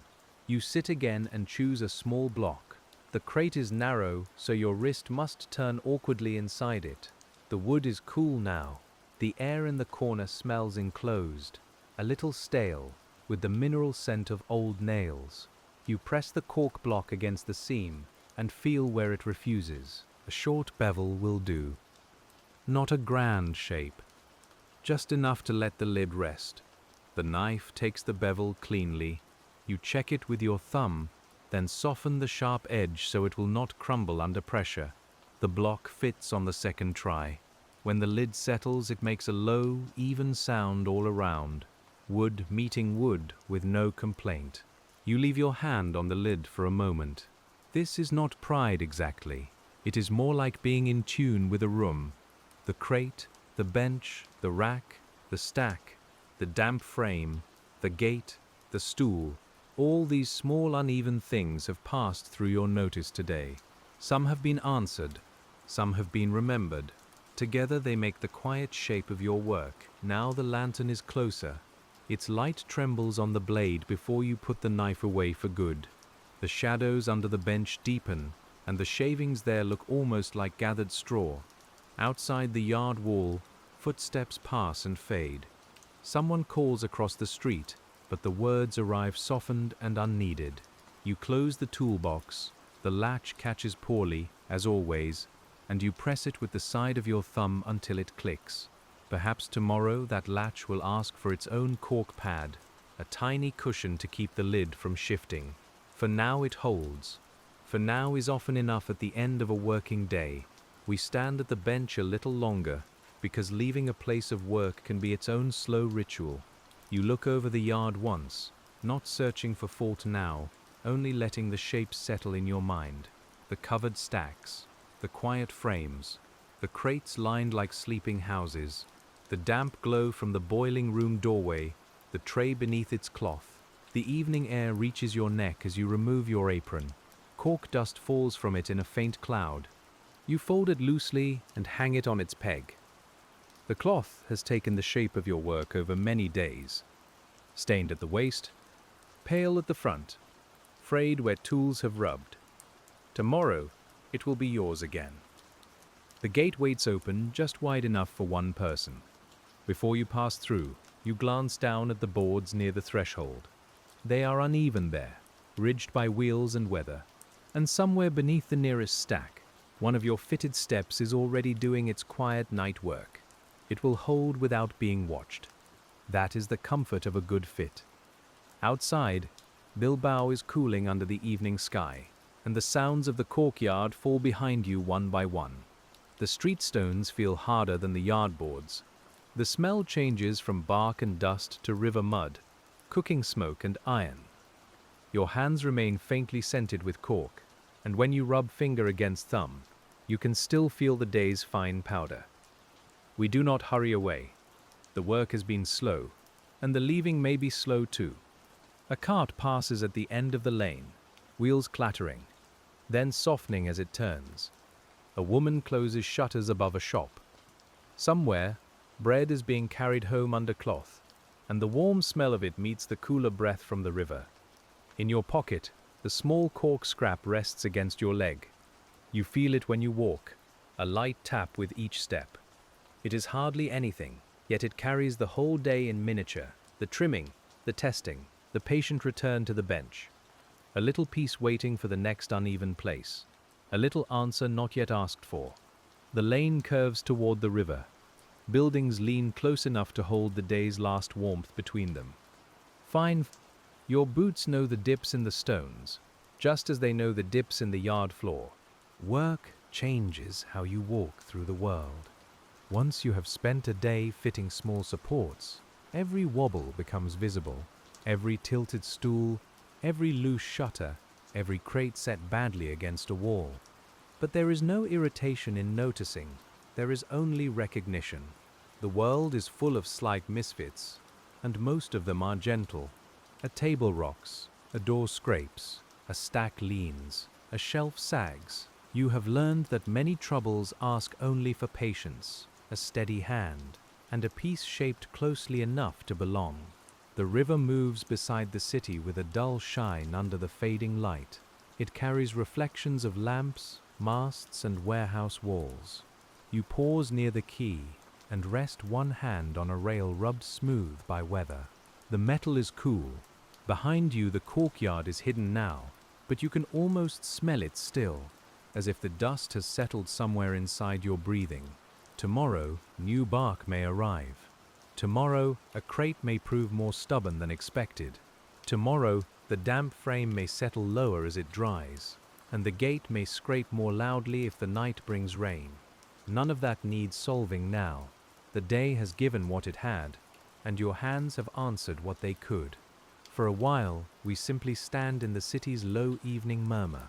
You sit again and choose a small block. The crate is narrow, so your wrist must turn awkwardly inside it. The wood is cool now. The air in the corner smells enclosed, a little stale, with the mineral scent of old nails. You press the cork block against the seam, and feel where it refuses. A short bevel will do. Not a grand shape, just enough to let the lid rest. The knife takes the bevel cleanly. You check it with your thumb, then soften the sharp edge so it will not crumble under pressure. The block fits on the second try. When the lid settles, it makes a low, even sound all around. Wood meeting wood with no complaint. You leave your hand on the lid for a moment. This is not pride exactly. It is more like being in tune with a room. The crate, the bench, the rack, the stack, the damp frame, the gate, the stool, all these small uneven things have passed through your notice today. Some have been answered, some have been remembered. Together they make the quiet shape of your work. Now the lantern is closer. Its light trembles on the blade before you put the knife away for good. The shadows under the bench deepen, and the shavings there look almost like gathered straw. Outside the yard wall, footsteps pass and fade. Someone calls across the street, but the words arrive softened and unneeded. You close the toolbox, the latch catches poorly, as always, and you press it with the side of your thumb until it clicks. Perhaps tomorrow that latch will ask for its own cork pad, a tiny cushion to keep the lid from shifting. For now it holds. For now is often enough at the end of a working day. We stand at the bench a little longer, because leaving a place of work can be its own slow ritual. You look over the yard once, not searching for fault now, only letting the shapes settle in your mind. The covered stacks, the quiet frames, the crates lined like sleeping houses, the damp glow from the boiling room doorway, the tray beneath its cloth. The evening air reaches your neck as you remove your apron. Cork dust falls from it in a faint cloud. You fold it loosely and hang it on its peg. The cloth has taken the shape of your work over many days. Stained at the waist, pale at the front, frayed where tools have rubbed. Tomorrow, it will be yours again. The gate waits open just wide enough for one person. Before you pass through, you glance down at the boards near the threshold. They are uneven there, ridged by wheels and weather. And somewhere beneath the nearest stack, one of your fitted steps is already doing its quiet night work. It will hold without being watched. That is the comfort of a good fit. Outside, Bilbao is cooling under the evening sky, and the sounds of the corkyard fall behind you one by one. The street stones feel harder than the yard boards. The smell changes from bark and dust to river mud, cooking smoke and iron. Your hands remain faintly scented with cork, and when you rub finger against thumb, you can still feel the day's fine powder. We do not hurry away. The work has been slow, and the leaving may be slow too. A cart passes at the end of the lane, wheels clattering, then softening as it turns. A woman closes shutters above a shop. Somewhere, bread is being carried home under cloth, and the warm smell of it meets the cooler breath from the river. In your pocket, the small cork scrap rests against your leg. You feel it when you walk, a light tap with each step. It is hardly anything, yet it carries the whole day in miniature, the trimming, the testing, the patient return to the bench. A little piece waiting for the next uneven place, a little answer not yet asked for. The lane curves toward the river. Buildings lean close enough to hold the day's last warmth between them. Fine. Your boots know the dips in the stones, just as they know the dips in the yard floor. Work changes how you walk through the world. Once you have spent a day fitting small supports, every wobble becomes visible. Every tilted stool, every loose shutter, every crate set badly against a wall. But there is no irritation in noticing. There is only recognition. The world is full of slight misfits, and most of them are gentle. A table rocks, a door scrapes, a stack leans, a shelf sags. You have learned that many troubles ask only for patience, a steady hand, and a piece shaped closely enough to belong. The river moves beside the city with a dull shine under the fading light. It carries reflections of lamps, masts, and warehouse walls. You pause near the quay and rest one hand on a rail rubbed smooth by weather. The metal is cool. Behind you the corkyard is hidden now, but you can almost smell it still, as if the dust has settled somewhere inside your breathing. Tomorrow, new bark may arrive. Tomorrow, a crate may prove more stubborn than expected. Tomorrow, the damp frame may settle lower as it dries, and the gate may scrape more loudly if the night brings rain. None of that needs solving now. The day has given what it had, and your hands have answered what they could. For a while, we simply stand in the city's low evening murmur.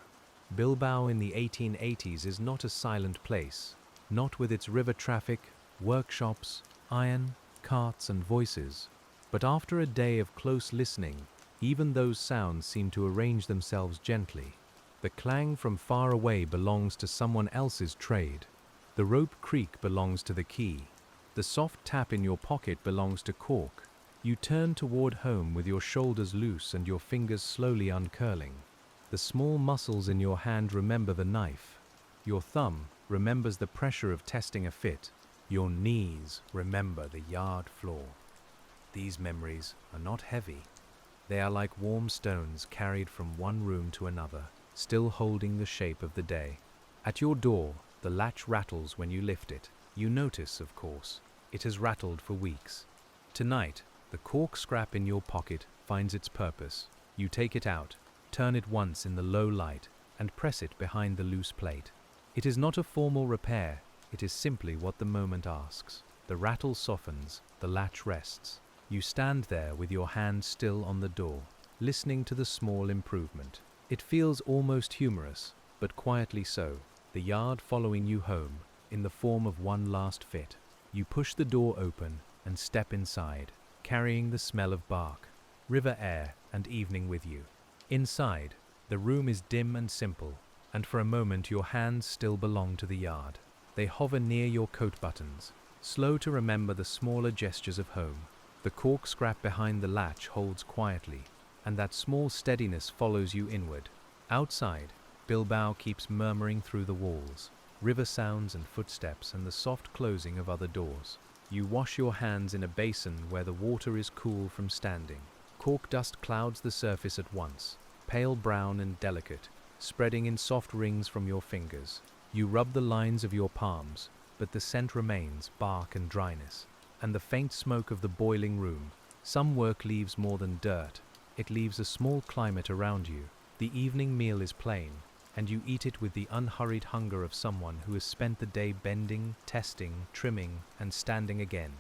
Bilbao in the 1880s is not a silent place, not with its river traffic, workshops, iron, carts and voices. But after a day of close listening, even those sounds seem to arrange themselves gently. The clang from far away belongs to someone else's trade. The rope creak belongs to the key. The soft tap in your pocket belongs to Cork. You turn toward home with your shoulders loose and your fingers slowly uncurling. The small muscles in your hand remember the knife. Your thumb remembers the pressure of testing a fit. Your knees remember the yard floor. These memories are not heavy. They are like warm stones carried from one room to another, still holding the shape of the day. At your door, the latch rattles when you lift it. You notice, of course, it has rattled for weeks. Tonight, the cork scrap in your pocket finds its purpose. You take it out, turn it once in the low light, and press it behind the loose plate. It is not a formal repair, it is simply what the moment asks. The rattle softens, the latch rests. You stand there with your hand still on the door, listening to the small improvement. It feels almost humorous, but quietly so, the yard following you home, in the form of one last fit. You push the door open and step inside, carrying the smell of bark, river air, and evening with you. Inside, the room is dim and simple, and for a moment your hands still belong to the yard. They hover near your coat buttons, slow to remember the smaller gestures of home. The cork scrap behind the latch holds quietly, and that small steadiness follows you inward. Outside, Bilbao keeps murmuring through the walls, river sounds and footsteps and the soft closing of other doors. You wash your hands in a basin where the water is cool from standing. Cork dust clouds the surface at once, pale brown and delicate, spreading in soft rings from your fingers. You rub the lines of your palms, but the scent remains, bark and dryness, and the faint smoke of the boiling room. Some work leaves more than dirt. It leaves a small climate around you. The evening meal is plain, and you eat it with the unhurried hunger of someone who has spent the day bending, testing, trimming, and standing again.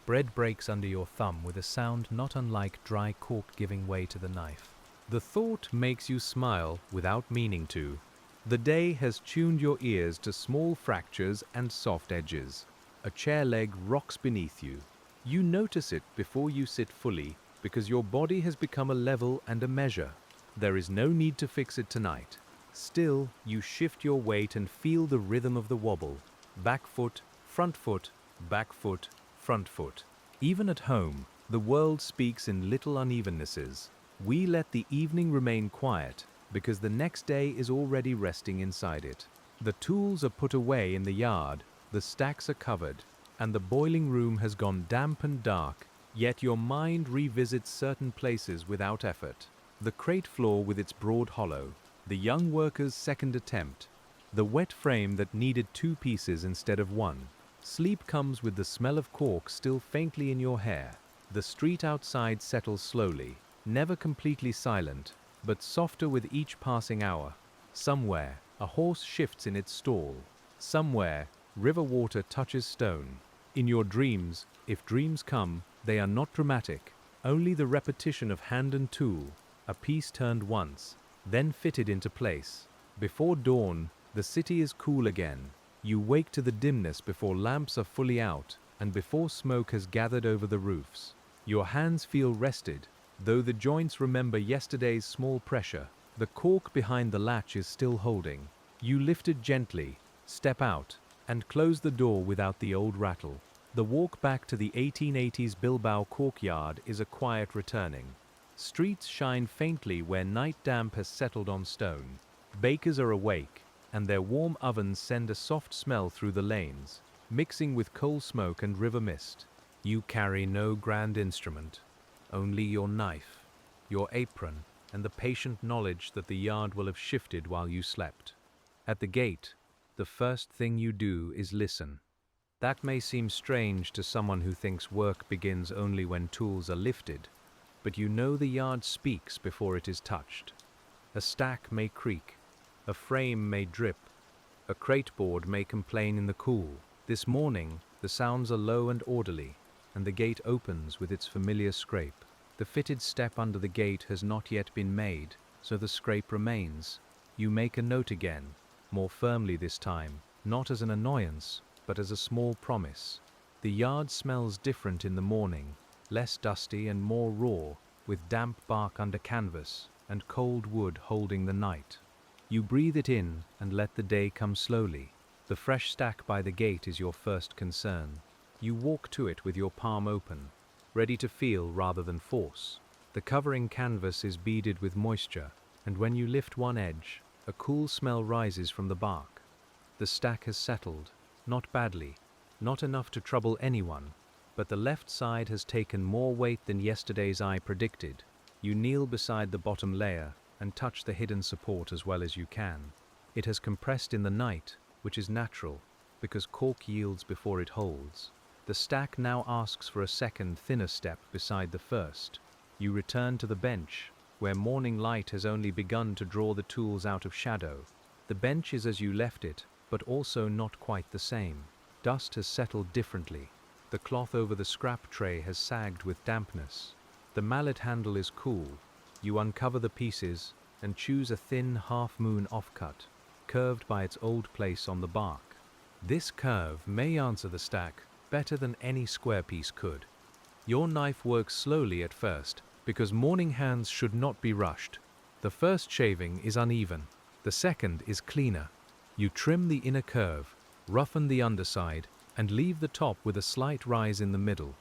Bread breaks under your thumb with a sound not unlike dry cork giving way to the knife. The thought makes you smile without meaning to. The day has tuned your ears to small fractures and soft edges. A chair leg rocks beneath you. You notice it before you sit fully because your body has become a level and a measure. There is no need to fix it tonight. Still, you shift your weight and feel the rhythm of the wobble. Back foot, front foot, back foot, front foot. Even at home, the world speaks in little unevennesses. We let the evening remain quiet because the next day is already resting inside it. The tools are put away in the yard, the stacks are covered, and the boiling room has gone damp and dark, yet your mind revisits certain places without effort. The crate floor with its broad hollow, the young worker's second attempt, the wet frame that needed two pieces instead of one. Sleep comes with the smell of cork still faintly in your hair. The street outside settles slowly, never completely silent, but softer with each passing hour. Somewhere, a horse shifts in its stall. Somewhere, river water touches stone. In your dreams, if dreams come, they are not dramatic, only the repetition of hand and tool, a piece turned once, then fitted into place. Before dawn, the city is cool again. You wake to the dimness before lamps are fully out and before smoke has gathered over the roofs. Your hands feel rested, though the joints remember yesterday's small pressure. The cork behind the latch is still holding. You lift it gently, step out, and close the door without the old rattle. The walk back to the 1880s BILBAO Cork yard is a quiet returning. Streets shine faintly where night damp has settled on stone. Bakers are awake, and their warm ovens send a soft smell through the lanes, mixing with coal smoke and river mist. You carry no grand instrument, only your knife, your apron, and the patient knowledge that the yard will have shifted while you slept. At the gate, the first thing you do is listen. That may seem strange to someone who thinks work begins only when tools are lifted, but you know the yard speaks before it is touched. A stack may creak, a frame may drip, a crate board may complain in the cool. This morning, the sounds are low and orderly, and the gate opens with its familiar scrape. The fitted step under the gate has not yet been made, so the scrape remains. You make a note again, more firmly this time, not as an annoyance, but as a small promise. The yard smells different in the morning, less dusty and more raw, with damp bark under canvas and cold wood holding the night. You breathe it in and let the day come slowly. The fresh stack by the gate is your first concern. You walk to it with your palm open, ready to feel rather than force. The covering canvas is beaded with moisture, and when you lift one edge, a cool smell rises from the bark. The stack has settled, not badly, not enough to trouble anyone, but the left side has taken more weight than yesterday's eye predicted. You kneel beside the bottom layer and touch the hidden support as well as you can. It has compressed in the night, which is natural, because cork yields before it holds. The stack now asks for a second, thinner step beside the first. You return to the bench, where morning light has only begun to draw the tools out of shadow. The bench is as you left it, but also not quite the same. Dust has settled differently. The cloth over the scrap tray has sagged with dampness. The mallet handle is cool. You uncover the pieces and choose a thin half-moon offcut, curved by its old place on the bark. This curve may answer the stack better than any square piece could. Your knife works slowly at first, because morning hands should not be rushed. The first shaving is uneven. The second is cleaner. You trim the inner curve, roughen the underside, and leave the top with a slight rise in the middle.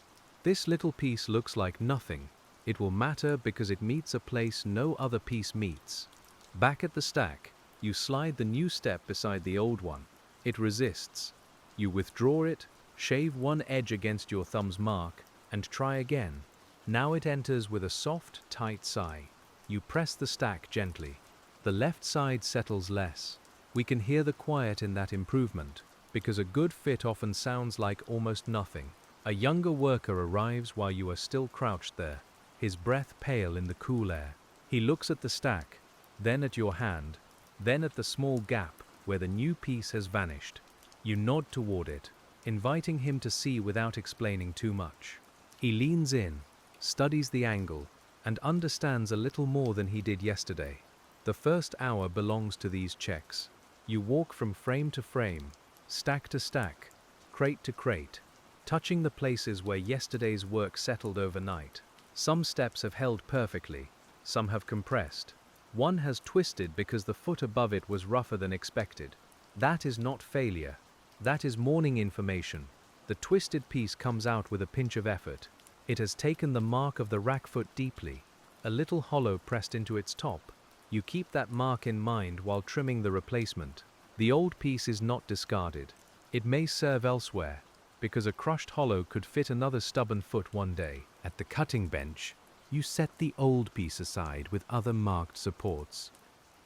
This little piece looks like nothing. It will matter because it meets a place no other piece meets. Back at the stack, you slide the new step beside the old one. It resists. You withdraw it, shave one edge against your thumb's mark, and try again. Now it enters with a soft, tight sigh. You press the stack gently. The left side settles less. We can hear the quiet in that improvement, because a good fit often sounds like almost nothing. A younger worker arrives while you are still crouched there, his breath pale in the cool air. He looks at the stack, then at your hand, then at the small gap where the new piece has vanished. You nod toward it, inviting him to see without explaining too much. He leans in, studies the angle, and understands a little more than he did yesterday. The first hour belongs to these checks. You walk from frame to frame, stack to stack, crate to crate, touching the places where yesterday's work settled overnight. Some steps have held perfectly, some have compressed. One has twisted because the foot above it was rougher than expected. That is not failure. That is morning information. The twisted piece comes out with a pinch of effort. It has taken the mark of the rack foot deeply, a little hollow pressed into its top. You keep that mark in mind while trimming the replacement. The old piece is not discarded. It may serve elsewhere, because a crushed hollow could fit another stubborn foot one day. At the cutting bench, you set the old piece aside with other marked supports.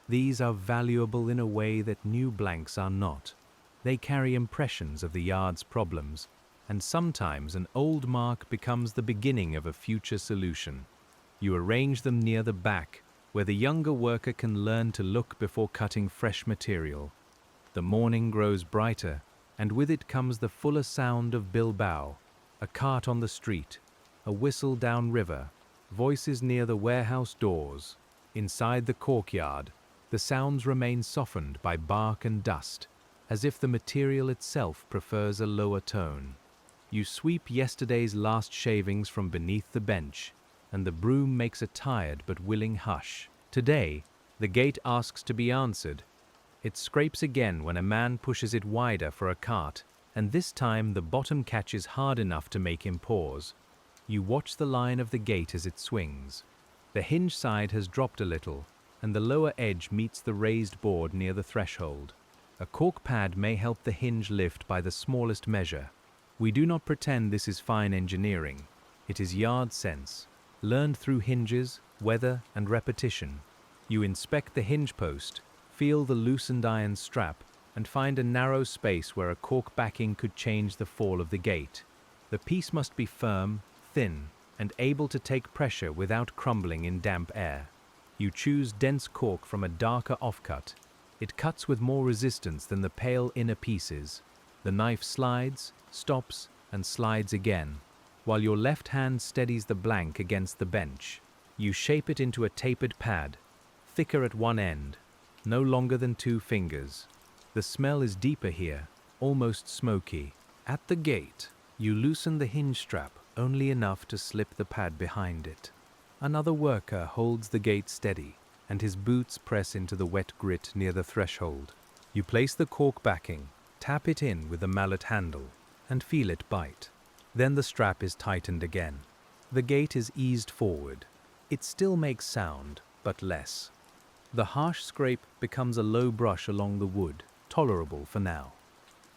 These are valuable in a way that new blanks are not. They carry impressions of the yard's problems, and sometimes an old mark becomes the beginning of a future solution. You arrange them near the back, where the younger worker can learn to look before cutting fresh material. The morning grows brighter, and with it comes the fuller sound of Bilbao, a cart on the street, a whistle downriver, voices near the warehouse doors. Inside the corkyard, the sounds remain softened by bark and dust, as if the material itself prefers a lower tone. You sweep yesterday's last shavings from beneath the bench, and the broom makes a tired but willing hush. Today, the gate asks to be answered. It scrapes again when a man pushes it wider for a cart, and this time the bottom catches hard enough to make him pause. You watch the line of the gate as it swings. The hinge side has dropped a little, and the lower edge meets the raised board near the threshold. A cork pad may help the hinge lift by the smallest measure. We do not pretend this is fine engineering. It is yard sense, learned through hinges, weather, and repetition. You inspect the hinge post, feel the loosened iron strap, and find a narrow space where a cork backing could change the fall of the gate. The piece must be firm, thin, and able to take pressure without crumbling in damp air. You choose dense cork from a darker offcut. It cuts with more resistance than the pale inner pieces. The knife slides, stops, and slides again, while your left hand steadies the blank against the bench. You shape it into a tapered pad, thicker at one end, no longer than 2 fingers. The smell is deeper here, almost smoky. At the gate, you loosen the hinge strap only enough to slip the pad behind it. Another worker holds the gate steady, and his boots press into the wet grit near the threshold. You place the cork backing, tap it in with the mallet handle, and feel it bite. Then the strap is tightened again. The gate is eased forward. It still makes sound, but less. The harsh scrape becomes a low brush along the wood, tolerable for now.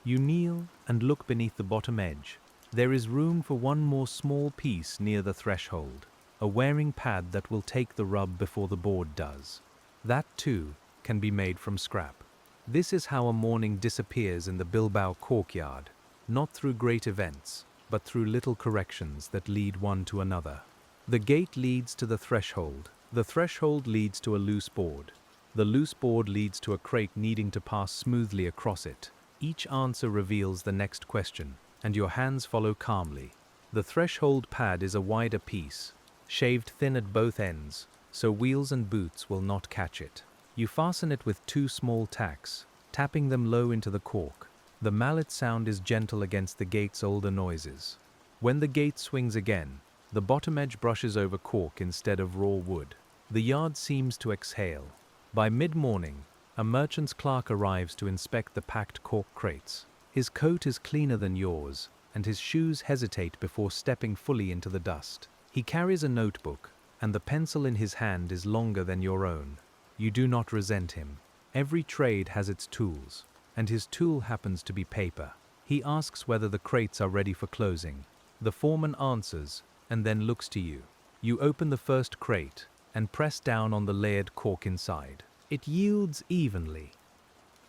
You kneel and look beneath the bottom edge. There is room for one more small piece near the threshold, a wearing pad that will take the rub before the board does. That, too, can be made from scrap. This is how a morning disappears in the Bilbao Corkyard, not through great events, but through little corrections that lead one to another. The gate leads to the threshold. The threshold leads to a loose board. The loose board leads to a crate needing to pass smoothly across it. Each answer reveals the next question, and your hands follow calmly. The threshold pad is a wider piece, shaved thin at both ends, so wheels and boots will not catch it. You fasten it with 2 small tacks, tapping them low into the cork. The mallet sound is gentle against the gate's older noises. When the gate swings again, the bottom edge brushes over cork instead of raw wood. The yard seems to exhale. By mid-morning, a merchant's clerk arrives to inspect the packed cork crates. His coat is cleaner than yours, and his shoes hesitate before stepping fully into the dust. He carries a notebook, and the pencil in his hand is longer than your own. You do not resent him. Every trade has its tools, and his tool happens to be paper. He asks whether the crates are ready for closing. The foreman answers, and then looks to you. You open the first crate and press down on the layered cork inside. It yields evenly.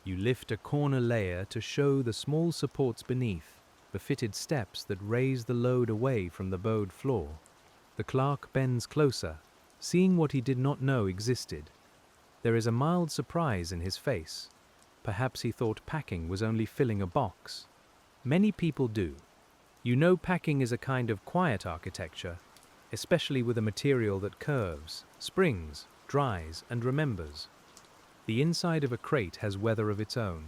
You lift a corner layer to show the small supports beneath, the fitted steps that raise the load away from the bowed floor. The clerk bends closer, seeing what he did not know existed. There is a mild surprise in his face. Perhaps he thought packing was only filling a box. Many people do. You know packing is a kind of quiet architecture, especially with a material that curves, springs, dries, and remembers. The inside of a crate has weather of its own.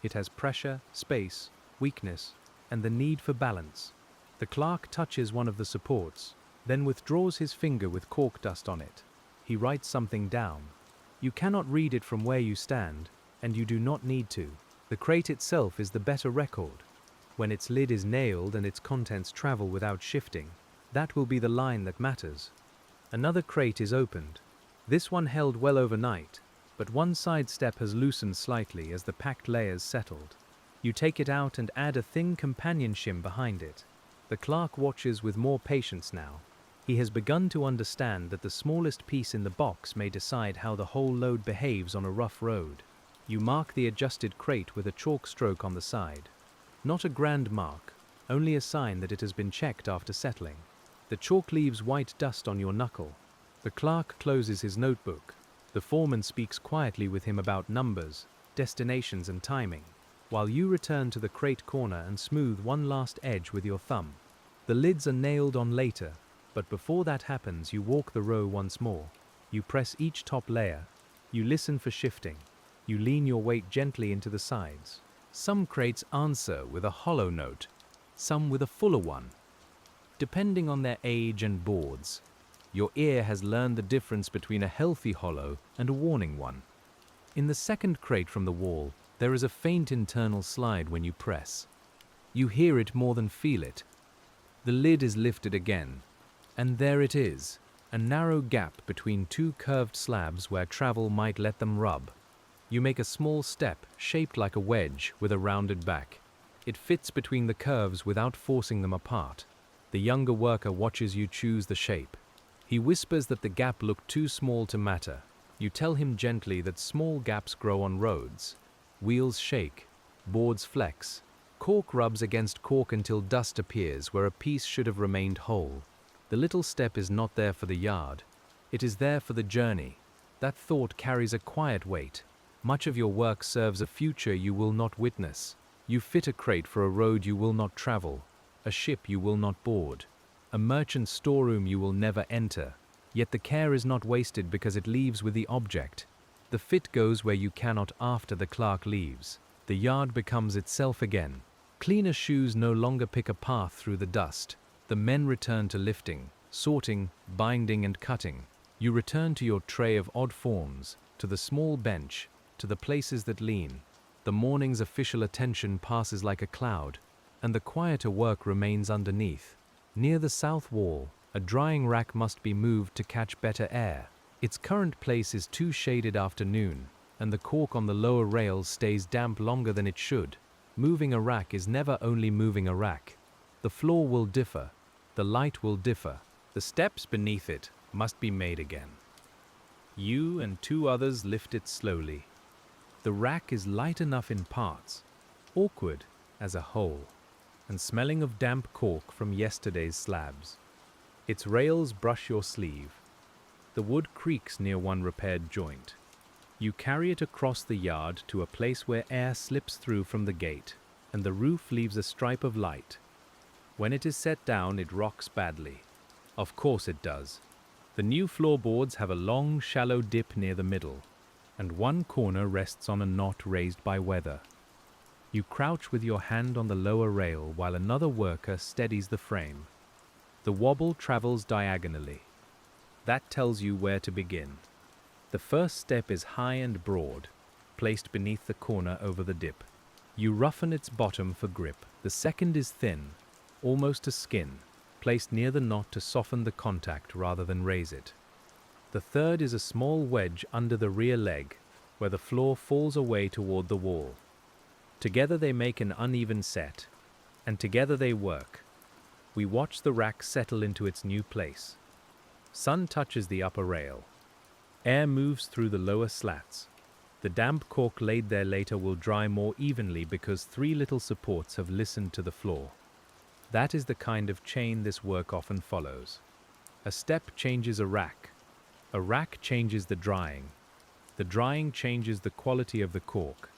It has pressure, space, weakness, and the need for balance. The clerk touches one of the supports, then withdraws his finger with cork dust on it. He writes something down. You cannot read it from where you stand, and you do not need to. The crate itself is the better record. When its lid is nailed and its contents travel without shifting, that will be the line that matters. Another crate is opened. This one held well overnight, but one side step has loosened slightly as the packed layers settled. You take it out and add a thin companion shim behind it. The clerk watches with more patience now. He has begun to understand that the smallest piece in the box may decide how the whole load behaves on a rough road. You mark the adjusted crate with a chalk stroke on the side. Not a grand mark, only a sign that it has been checked after settling. The chalk leaves white dust on your knuckle. The clerk closes his notebook. The foreman speaks quietly with him about numbers, destinations, and timing, while you return to the crate corner and smooth one last edge with your thumb. The lids are nailed on later, but before that happens, you walk the row once more. You press each top layer. You listen for shifting. You lean your weight gently into the sides. Some crates answer with a hollow note, some with a fuller one, depending on their age and boards. Your ear has learned the difference between a healthy hollow and a warning one. In the second crate from the wall, there is a faint internal slide when you press. You hear it more than feel it. The lid is lifted again, and there it is, a narrow gap between 2 curved slabs where travel might let them rub. You make a small step shaped like a wedge with a rounded back. It fits between the curves without forcing them apart. The younger worker watches you choose the shape. He whispers that the gap looked too small to matter. You tell him gently that small gaps grow on roads. Wheels shake, boards flex. Cork rubs against cork until dust appears where a piece should have remained whole. The little step is not there for the yard. It is there for the journey. That thought carries a quiet weight. Much of your work serves a future you will not witness. You fit a crate for a road you will not travel, a ship you will not board, a merchant's storeroom you will never enter. Yet the care is not wasted because it leaves with the object. The fit goes where you cannot after the clerk leaves. The yard becomes itself again. Cleaner shoes no longer pick a path through the dust. The men return to lifting, sorting, binding and cutting. You return to your tray of odd forms, to the small bench, to the places that lean. The morning's official attention passes like a cloud, and the quieter work remains underneath. Near the south wall, a drying rack must be moved to catch better air. Its current place is too shaded afternoon, and the cork on the lower rails stays damp longer than it should. Moving a rack is never only moving a rack. The floor will differ, the light will differ, the steps beneath it must be made again. You and two others lift it slowly. The rack is light enough in parts, awkward as a whole, and smelling of damp cork from yesterday's slabs. Its rails brush your sleeve. The wood creaks near one repaired joint. You carry it across the yard to a place where air slips through from the gate, and the roof leaves a stripe of light. When it is set down, it rocks badly. Of course it does. The new floorboards have a long, shallow dip near the middle, and one corner rests on a knot raised by weather. You crouch with your hand on the lower rail while another worker steadies the frame. The wobble travels diagonally. That tells you where to begin. The first step is high and broad, placed beneath the corner over the dip. You roughen its bottom for grip. The second is thin, almost a skin, placed near the knot to soften the contact rather than raise it. The third is a small wedge under the rear leg, where the floor falls away toward the wall. Together they make an uneven set, and together they work. We watch the rack settle into its new place. Sun touches the upper rail. Air moves through the lower slats. The damp cork laid there later will dry more evenly because three little supports have listened to the floor. That is the kind of chain this work often follows. A step changes a rack. A rack changes the drying. The drying changes the quality of the cork.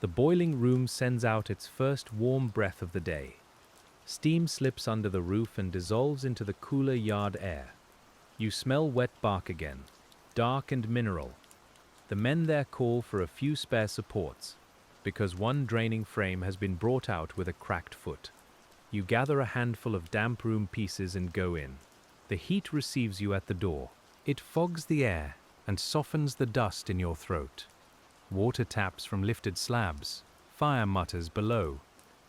The boiling room sends out its first warm breath of the day. Steam slips under the roof and dissolves into the cooler yard air. You smell wet bark again, dark and mineral. The men there call for a few spare supports, because one draining frame has been brought out with a cracked foot. You gather a handful of damp room pieces and go in. The heat receives you at the door. It fogs the air and softens the dust in your throat. Water taps from lifted slabs, fire mutters below,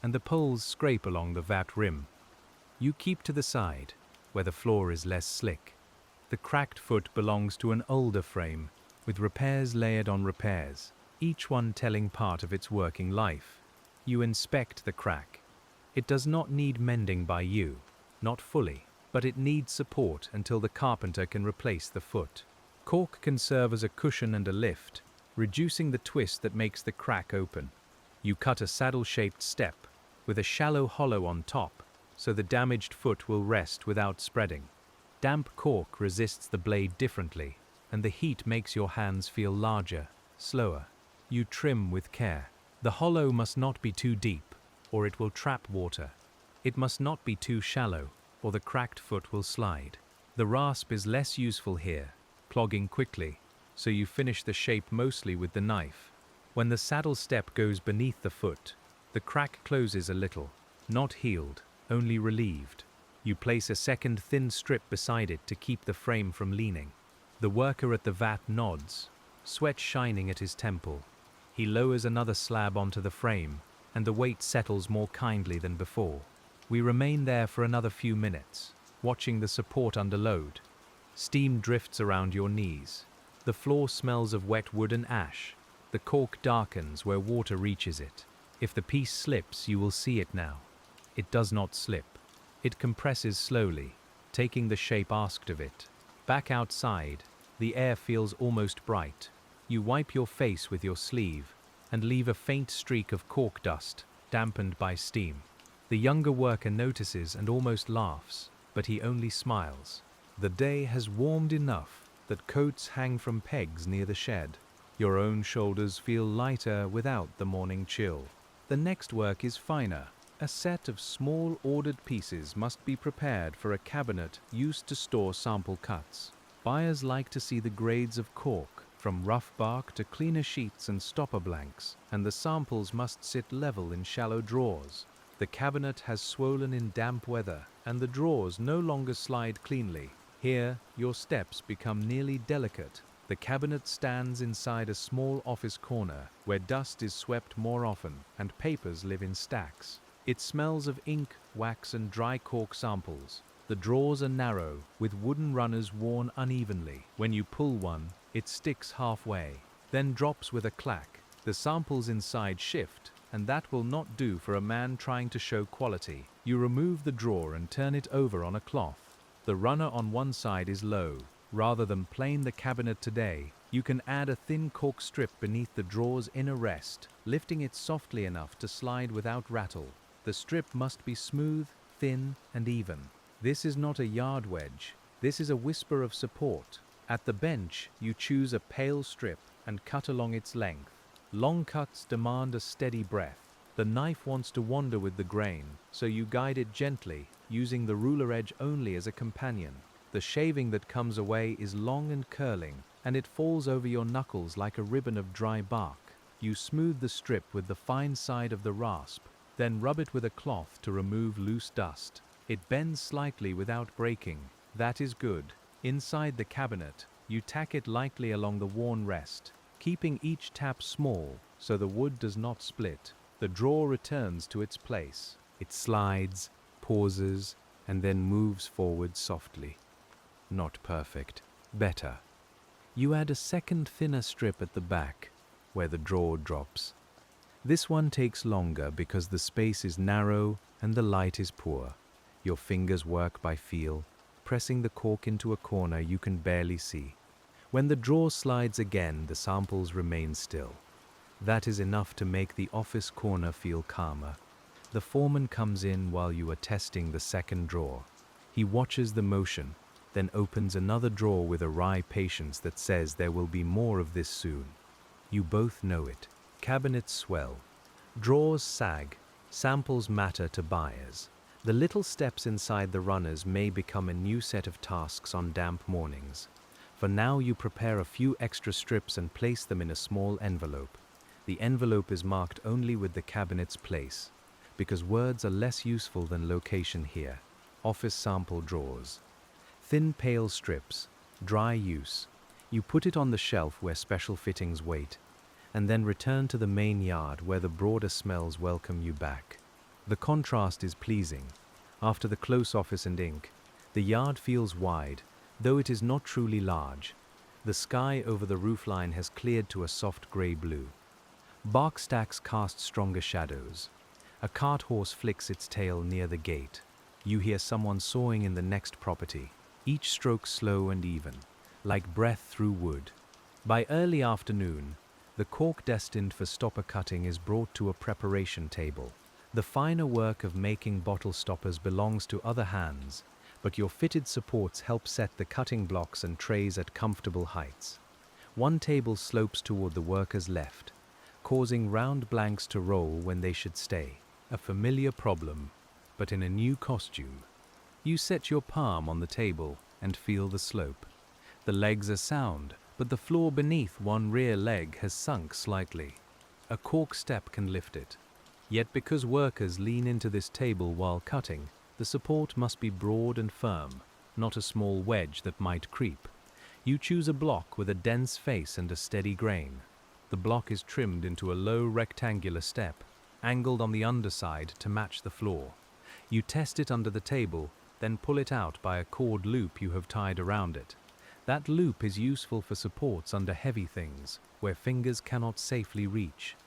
and the poles scrape along the vat rim. You keep to the side, where the floor is less slick. The cracked foot belongs to an older frame, with repairs layered on repairs, each one telling part of its working life. You inspect the crack. It does not need mending by you, not fully, but it needs support until the carpenter can replace the foot. Cork can serve as a cushion and a lift, reducing the twist that makes the crack open. You cut a saddle-shaped step, with a shallow hollow on top, so the damaged foot will rest without spreading. Damp cork resists the blade differently, and the heat makes your hands feel larger, slower. You trim with care. The hollow must not be too deep, or it will trap water. It must not be too shallow, or the cracked foot will slide. The rasp is less useful here, clogging quickly, so you finish the shape mostly with the knife. When the saddle step goes beneath the foot, the crack closes a little, not healed, only relieved. You place a second thin strip beside it to keep the frame from leaning. The worker at the vat nods, sweat shining at his temple. He lowers another slab onto the frame, and the weight settles more kindly than before. We remain there for another few minutes, watching the support under load. Steam drifts around your knees. The floor smells of wet wood and ash. The cork darkens where water reaches it. If the piece slips, you will see it now. It does not slip. It compresses slowly, taking the shape asked of it. Back outside, the air feels almost bright. You wipe your face with your sleeve and leave a faint streak of cork dust, dampened by steam. The younger worker notices and almost laughs, but he only smiles. The day has warmed enough that coats hang from pegs near the shed. Your own shoulders feel lighter without the morning chill. The next work is finer. A set of small ordered pieces must be prepared for a cabinet used to store sample cuts. Buyers like to see the grades of cork, from rough bark to cleaner sheets and stopper blanks, and the samples must sit level in shallow drawers. The cabinet has swollen in damp weather, and the drawers no longer slide cleanly. Here, your steps become nearly delicate. The cabinet stands inside a small office corner where dust is swept more often and papers live in stacks. It smells of ink, wax, and dry cork samples. The drawers are narrow, with wooden runners worn unevenly. When you pull one, it sticks halfway, then drops with a clack. The samples inside shift, and that will not do for a man trying to show quality. You remove the drawer and turn it over on a cloth. The runner on one side is low. Rather than plane the cabinet today, you can add a thin cork strip beneath the drawer's inner rest, lifting it softly enough to slide without rattle. The strip must be smooth, thin, and even. This is not a yard wedge. This is a whisper of support. At the bench, you choose a pale strip and cut along its length. Long cuts demand a steady breath. The knife wants to wander with the grain, so you guide it gently, using the ruler edge only as a companion. The shaving that comes away is long and curling, and it falls over your knuckles like a ribbon of dry bark. You smooth the strip with the fine side of the rasp, then rub it with a cloth to remove loose dust. It bends slightly without breaking. That is good. Inside the cabinet, you tack it lightly along the worn rest, keeping each tap small so the wood does not split. The drawer returns to its place. It slides, pauses, and then moves forward softly. Not perfect. Better. You add a second thinner strip at the back, where the drawer drops. This one takes longer because the space is narrow and the light is poor. Your fingers work by feel, pressing the cork into a corner you can barely see. When the drawer slides again, the samples remain still. That is enough to make the office corner feel calmer. The foreman comes in while you are testing the second drawer. He watches the motion, then opens another drawer with a wry patience that says there will be more of this soon. You both know it. Cabinets swell. Drawers sag. Samples matter to buyers. The little steps inside the runners may become a new set of tasks on damp mornings. For now, you prepare a few extra strips and place them in a small envelope. The envelope is marked only with the cabinet's place, because words are less useful than location here. Office sample drawers. Thin pale strips, dry use. You put it on the shelf where special fittings wait, and then return to the main yard where the broader smells welcome you back. The contrast is pleasing. After the close office and ink, the yard feels wide, though it is not truly large. The sky over the roofline has cleared to a soft grey blue. Bark stacks cast stronger shadows. A cart horse flicks its tail near the gate. You hear someone sawing in the next property, each stroke slow and even, like breath through wood. By early afternoon, the cork destined for stopper cutting is brought to a preparation table. The finer work of making bottle stoppers belongs to other hands, but your fitted supports help set the cutting blocks and trays at comfortable heights. One table slopes toward the worker's left, causing round blanks to roll when they should stay. A familiar problem, but in a new costume. You set your palm on the table and feel the slope. The legs are sound, but the floor beneath one rear leg has sunk slightly. A cork step can lift it. Yet because workers lean into this table while cutting, the support must be broad and firm, not a small wedge that might creep. You choose a block with a dense face and a steady grain. The block is trimmed into a low rectangular step, angled on the underside to match the floor. You test it under the table, then pull it out by a cord loop you have tied around it. That loop is useful for supports under heavy things, where fingers cannot safely reach.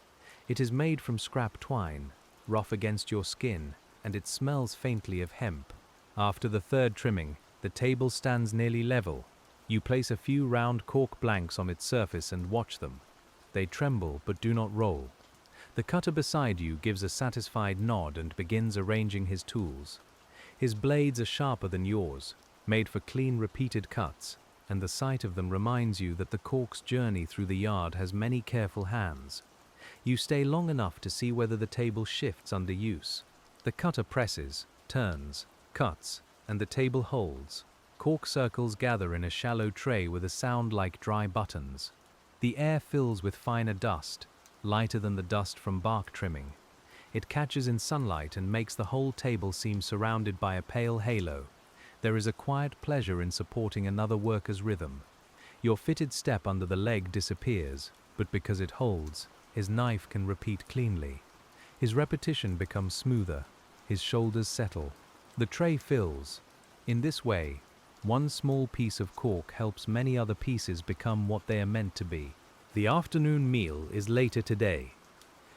It is made from scrap twine, rough against your skin, and it smells faintly of hemp. After the third trimming, the table stands nearly level. You place a few round cork blanks on its surface and watch them. They tremble but do not roll. The cutter beside you gives a satisfied nod and begins arranging his tools. His blades are sharper than yours, made for clean repeated cuts, and the sight of them reminds you that the cork's journey through the yard has many careful hands. You stay long enough to see whether the table shifts under use. The cutter presses, turns, cuts, and the table holds. Cork circles gather in a shallow tray with a sound like dry buttons. The air fills with finer dust, lighter than the dust from bark trimming. It catches in sunlight and makes the whole table seem surrounded by a pale halo. There is a quiet pleasure in supporting another worker's rhythm. Your fitted step under the leg disappears, but because it holds, his knife can repeat cleanly. His repetition becomes smoother, his shoulders settle. The tray fills. In this way, one small piece of cork helps many other pieces become what they are meant to be. The afternoon meal is later today.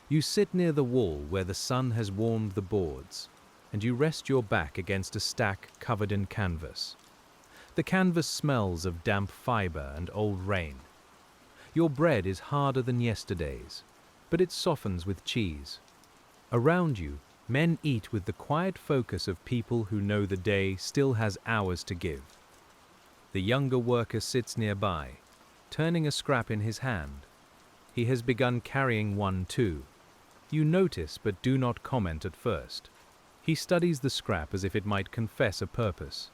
You sit near the wall where the sun has warmed the boards, and you rest your back against a stack covered in canvas. The canvas smells of damp fiber and old rain. Your bread is harder than yesterday's, but it softens with cheese. Around you, men eat with the quiet focus of people who know the day still has hours to give. The younger worker sits nearby, turning a scrap in his hand. He has begun carrying one too. You notice but do not comment at first. He studies the scrap as if it might confess a purpose.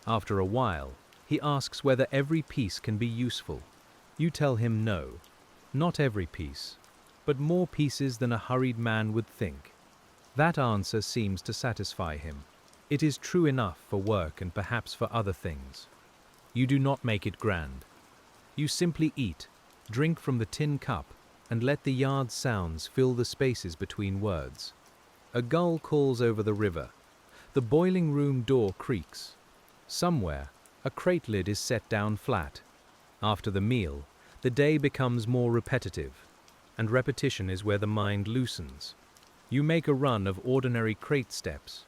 After a while, he asks whether every piece can be useful. You tell him no, not every piece, but more pieces than a hurried man would think. That answer seems to satisfy him. It is true enough for work and perhaps for other things. You do not make it grand. You simply eat, drink from the tin cup, and let the yard sounds fill the spaces between words. A gull calls over the river. The boiling room door creaks. Somewhere, a crate lid is set down flat. After the meal, the day becomes more repetitive, and repetition is where the mind loosens. You make a run of ordinary crate steps,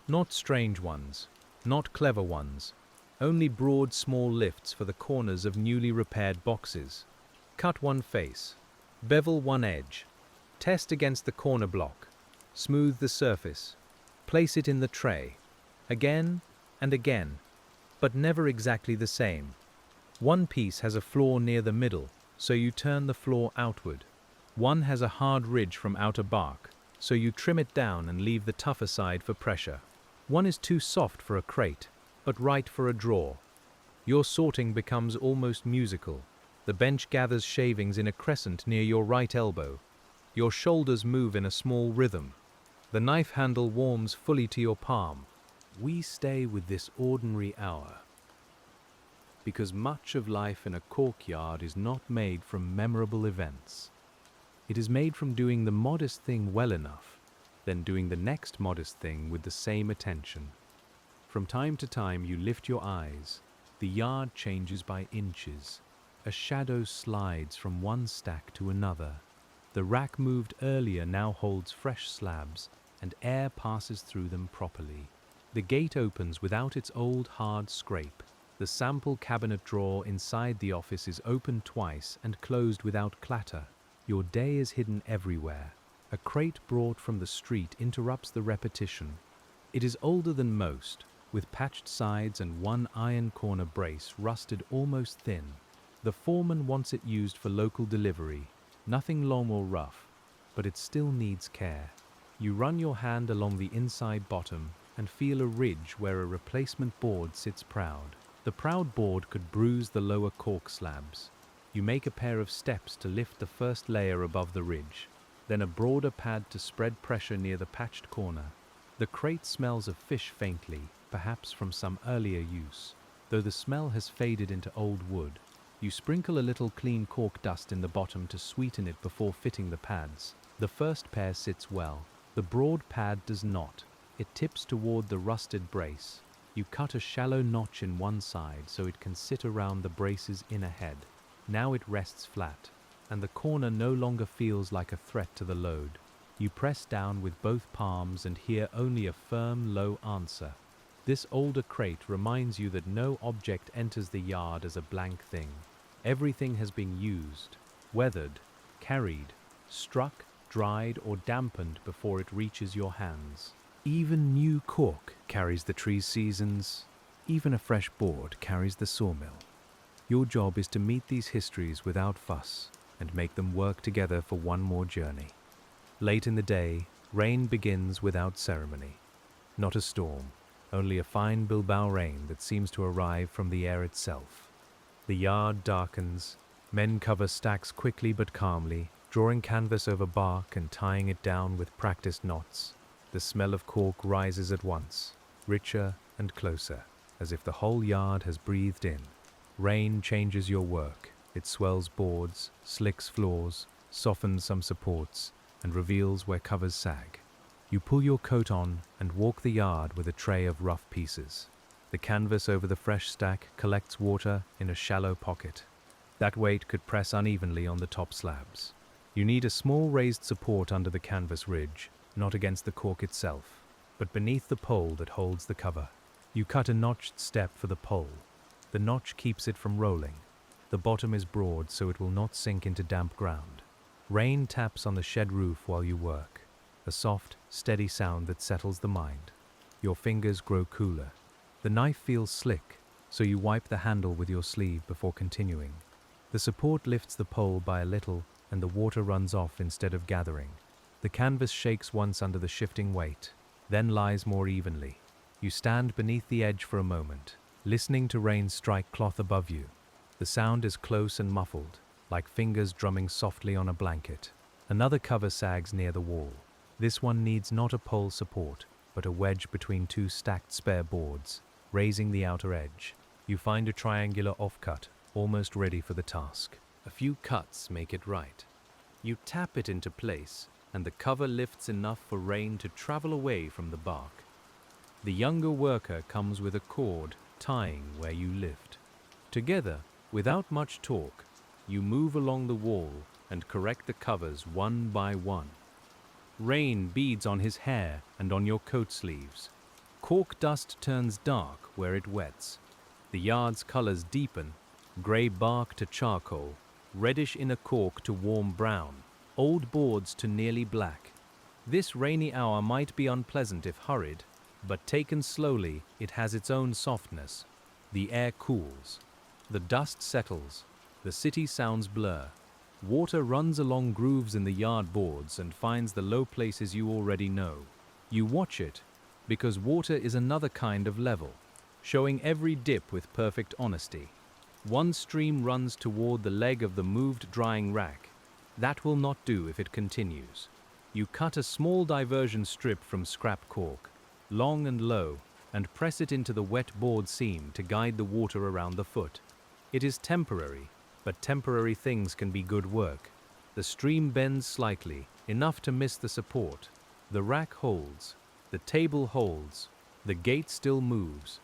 not strange ones, not clever ones, only broad small lifts for the corners of newly repaired boxes. Cut one face, bevel one edge, test against the corner block, smooth the surface, place it in the tray, again and again, but never exactly the same. One piece has a flaw near the middle, so you turn the flaw outward. One has a hard ridge from outer bark, so you trim it down and leave the tougher side for pressure. One is too soft for a crate, but right for a drawer. Your sorting becomes almost musical. The bench gathers shavings in a crescent near your right elbow. Your shoulders move in a small rhythm. The knife handle warms fully to your palm. We stay with this ordinary hour, because much of life in a cork yard is not made from memorable events. It is made from doing the modest thing well enough, then doing the next modest thing with the same attention. From time to time you lift your eyes. The yard changes by inches. A shadow slides from one stack to another. The rack moved earlier now holds fresh slabs, and air passes through them properly. The gate opens without its old hard scrape. The sample cabinet drawer inside the office is opened twice and closed without clatter. Your day is hidden everywhere. A crate brought from the street interrupts the repetition. It is older than most, with patched sides and one iron corner brace rusted almost thin. The foreman wants it used for local delivery. Nothing long or rough, but it still needs care. You run your hand along the inside bottom and feel a ridge where a replacement board sits proud. The proud board could bruise the lower cork slabs. You make a pair of steps to lift the first layer above the ridge, then a broader pad to spread pressure near the patched corner. The crate smells of fish faintly, perhaps from some earlier use, though the smell has faded into old wood. You sprinkle a little clean cork dust in the bottom to sweeten it before fitting the pads. The first pair sits well. The broad pad does not. It tips toward the rusted brace. You cut a shallow notch in one side so it can sit around the brace's inner head. Now it rests flat, and the corner no longer feels like a threat to the load. You press down with both palms and hear only a firm, low answer. This older crate reminds you that no object enters the yard as a blank thing. Everything has been used, weathered, carried, struck, dried, or dampened before it reaches your hands. Even new cork carries the tree's seasons. Even a fresh board carries the sawmill. Your job is to meet these histories without fuss and make them work together for one more journey. Late in the day, rain begins without ceremony. Not a storm, only a fine Bilbao rain that seems to arrive from the air itself. The yard darkens. Men cover stacks quickly but calmly, drawing canvas over bark and tying it down with practiced knots. The smell of cork rises at once, richer and closer, as if the whole yard has breathed in. Rain changes your work. It swells boards, slicks floors, softens some supports, and reveals where covers sag. You pull your coat on and walk the yard with a tray of rough pieces. The canvas over the fresh stack collects water in a shallow pocket. That weight could press unevenly on the top slabs. You need a small raised support under the canvas ridge, not against the cork itself, but beneath the pole that holds the cover. You cut a notched step for the pole. The notch keeps it from rolling. The bottom is broad so it will not sink into damp ground. Rain taps on the shed roof while you work, a soft, steady sound that settles the mind. Your fingers grow cooler. The knife feels slick, so you wipe the handle with your sleeve before continuing. The support lifts the pole by a little and the water runs off instead of gathering. The canvas shakes once under the shifting weight, then lies more evenly. You stand beneath the edge for a moment, listening to rain strike cloth above you. The sound is close and muffled, like fingers drumming softly on a blanket. Another cover sags near the wall. This one needs not a pole support, but a wedge between two stacked spare boards, raising the outer edge. You find a triangular offcut, almost ready for the task. A few cuts make it right. You tap it into place, and the cover lifts enough for rain to travel away from the bark. The younger worker comes with a cord, tying where you lift. Together, without much talk, you move along the wall and correct the covers one by one. Rain beads on his hair and on your coat sleeves. Cork dust turns dark where it wets. The yard's colors deepen, gray bark to charcoal, reddish inner cork to warm brown, old boards to nearly black. This rainy hour might be unpleasant if hurried, but taken slowly, it has its own softness. The air cools. The dust settles. The city sounds blur. Water runs along grooves in the yard boards and finds the low places you already know. You watch it, because water is another kind of level, showing every dip with perfect honesty. One stream runs toward the leg of the moved drying rack. That will not do if it continues. You cut a small diversion strip from scrap cork, long and low, and press it into the wet board seam to guide the water around the foot. It is temporary, but temporary things can be good work. The stream bends slightly, enough to miss the support. The rack holds. The table holds. The gate still moves.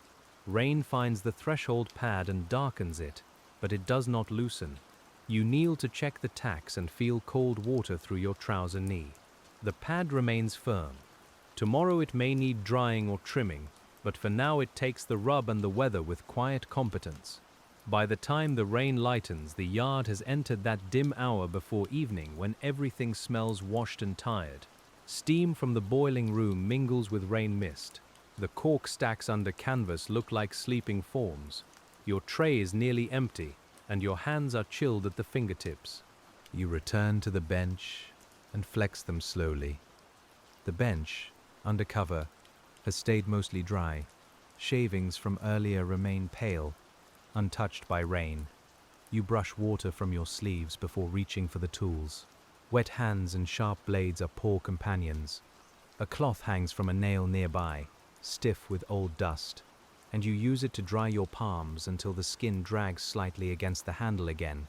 Rain finds the threshold pad and darkens it, but it does not loosen. You kneel to check the tacks and feel cold water through your trouser knee. The pad remains firm. Tomorrow it may need drying or trimming, but for now it takes the rub and the weather with quiet competence. By the time the rain lightens, the yard has entered that dim hour before evening when everything smells washed and tired. Steam from the boiling room mingles with rain mist. The cork stacks under canvas look like sleeping forms. Your tray is nearly empty, and your hands are chilled at the fingertips. You return to the bench and flex them slowly. The bench, under cover, has stayed mostly dry. Shavings from earlier remain pale, untouched by rain. You brush water from your sleeves before reaching for the tools. Wet hands and sharp blades are poor companions. A cloth hangs from a nail nearby, stiff with old dust, and you use it to dry your palms until the skin drags slightly against the handle again.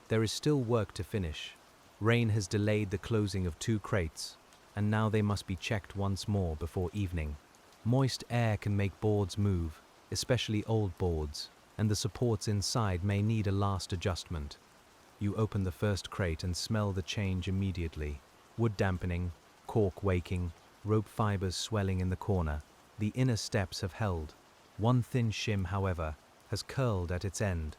There is still work to finish. Rain has delayed the closing of 2 crates, and now they must be checked once more before evening. Moist air can make boards move, especially old boards, and the supports inside may need a last adjustment. You open the first crate and smell the change immediately. Wood dampening, cork waking, rope fibers swelling in the corner. the inner steps have held. One thin shim, however, has curled at its end.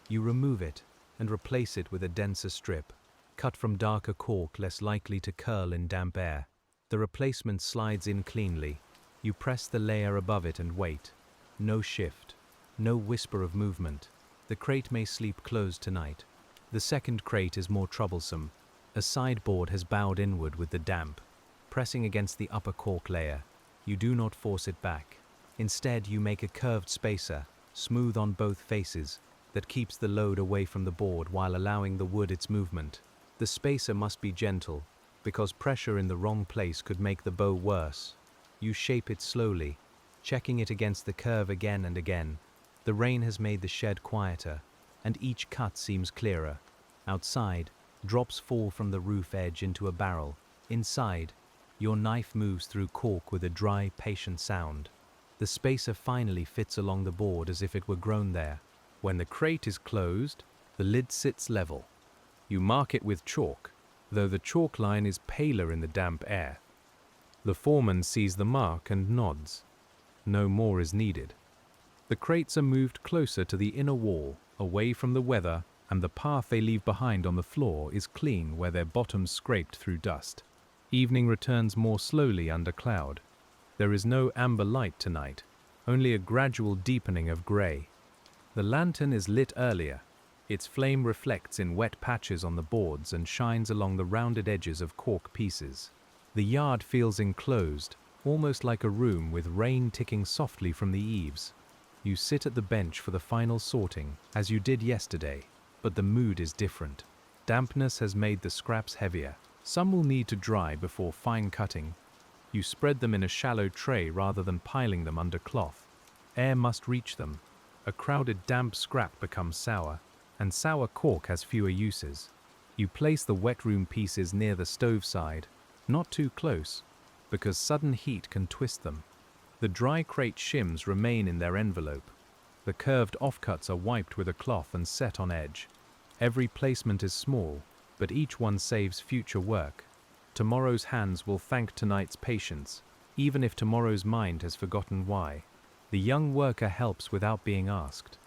You remove it and replace it with a denser strip, cut from darker cork less likely to curl in damp air. The replacement slides in cleanly. You press the layer above it and wait. No shift, no whisper of movement. The crate may sleep closed tonight. The second crate is more troublesome. A sideboard has bowed inward with the damp, pressing against the upper cork layer. You do not force it back. Instead, you make a curved spacer, smooth on both faces, that keeps the load away from the board while allowing the wood its movement. The spacer must be gentle, because pressure in the wrong place could make the bow worse. You shape it slowly, checking it against the curve again and again. The rain has made the shed quieter, and each cut seems clearer. Outside, drops fall from the roof edge into a barrel. Inside, your knife moves through cork with a dry, patient sound. The spacer finally fits along the board as if it were grown there. When the crate is closed, the lid sits level. You mark it with chalk, though the chalk line is paler in the damp air. The foreman sees the mark and nods. No more is needed. The crates are moved closer to the inner wall, away from the weather, and the path they leave behind on the floor is clean where their bottoms scraped through dust. Evening returns more slowly under cloud. There is no amber light tonight, only a gradual deepening of grey. The lantern is lit earlier. Its flame reflects in wet patches on the boards and shines along the rounded edges of cork pieces. The yard feels enclosed, almost like a room with rain ticking softly from the eaves. You sit at the bench for the final sorting, as you did yesterday, but the mood is different. Dampness has made the scraps heavier. Some will need to dry before fine cutting. You spread them in a shallow tray rather than piling them under cloth. Air must reach them. A crowded damp scrap becomes sour, and sour cork has fewer uses. You place the wet room pieces near the stove side, not too close, because sudden heat can twist them. The dry crate shims remain in their envelope. The curved offcuts are wiped with a cloth and set on edge. Every placement is small, but each one saves future work. Tomorrow's hands will thank tonight's patience, even if tomorrow's mind has forgotten why. The young worker helps without being asked.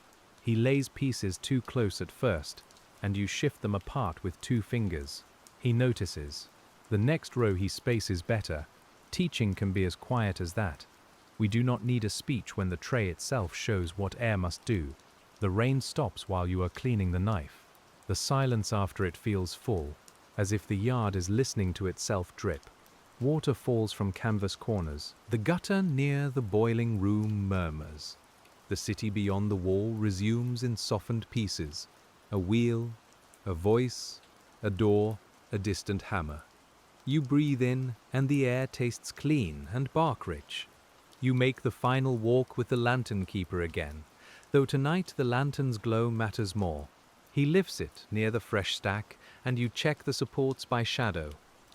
He lays pieces too close at first, and you shift them apart with 2 fingers. He notices. The next row he spaces better. Teaching can be as quiet as that. We do not need a speech when the tray itself shows what air must do. The rain stops while you are cleaning the knife. The silence after it feels full, as if the yard is listening to itself drip. Water falls from canvas corners. The gutter near the boiling room murmurs. The city beyond the wall resumes in softened pieces. A wheel, a voice, a door, a distant hammer. You breathe in, and the air tastes clean and bark-rich. You make the final walk with the lantern keeper again, though tonight the lantern's glow matters more. He lifts it near the fresh stack, and you check the supports by shadow.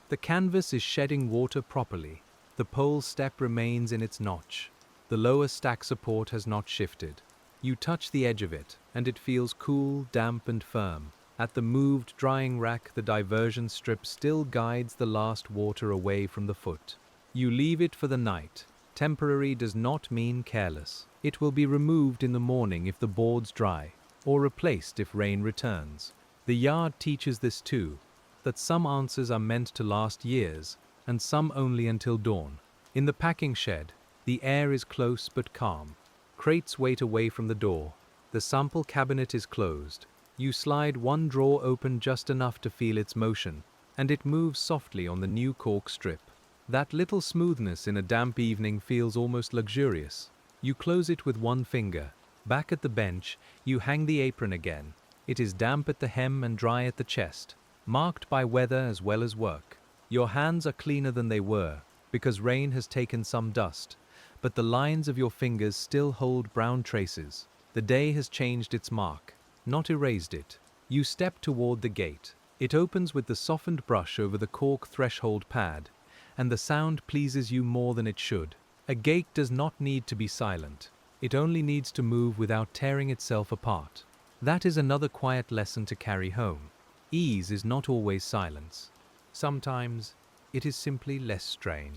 The canvas is shedding water properly. The pole step remains in its notch. The lower stack support has not shifted. You touch the edge of it, and it feels cool, damp, and firm. At the moved drying rack, the diversion strip still guides the last water away from the foot. You leave it for the night. Temporary does not mean careless. It will be removed in the morning if the boards dry, or replaced if rain returns. The yard teaches this too, that some answers are meant to last years, and some only until dawn. In the packing shed, the air is close but calm. Crates wait away from the door. The sample cabinet is closed. You slide one drawer open just enough to feel its motion, and it moves softly on the new cork strip. That little smoothness in a damp evening feels almost luxurious. You close it with one finger. Back at the bench, you hang the apron again. It is damp at the hem and dry at the chest, marked by weather as well as work. Your hands are cleaner than they were, because rain has taken some dust, but the lines of your fingers still hold brown traces. The day has changed its mark, not erased it. You step toward the gate. It opens with the softened brush over the cork threshold pad, and the sound pleases you more than it should. A gate does not need to be silent. It only needs to move without tearing itself apart. That is another quiet lesson to carry home. Ease is not always silence. Sometimes it is simply less strain.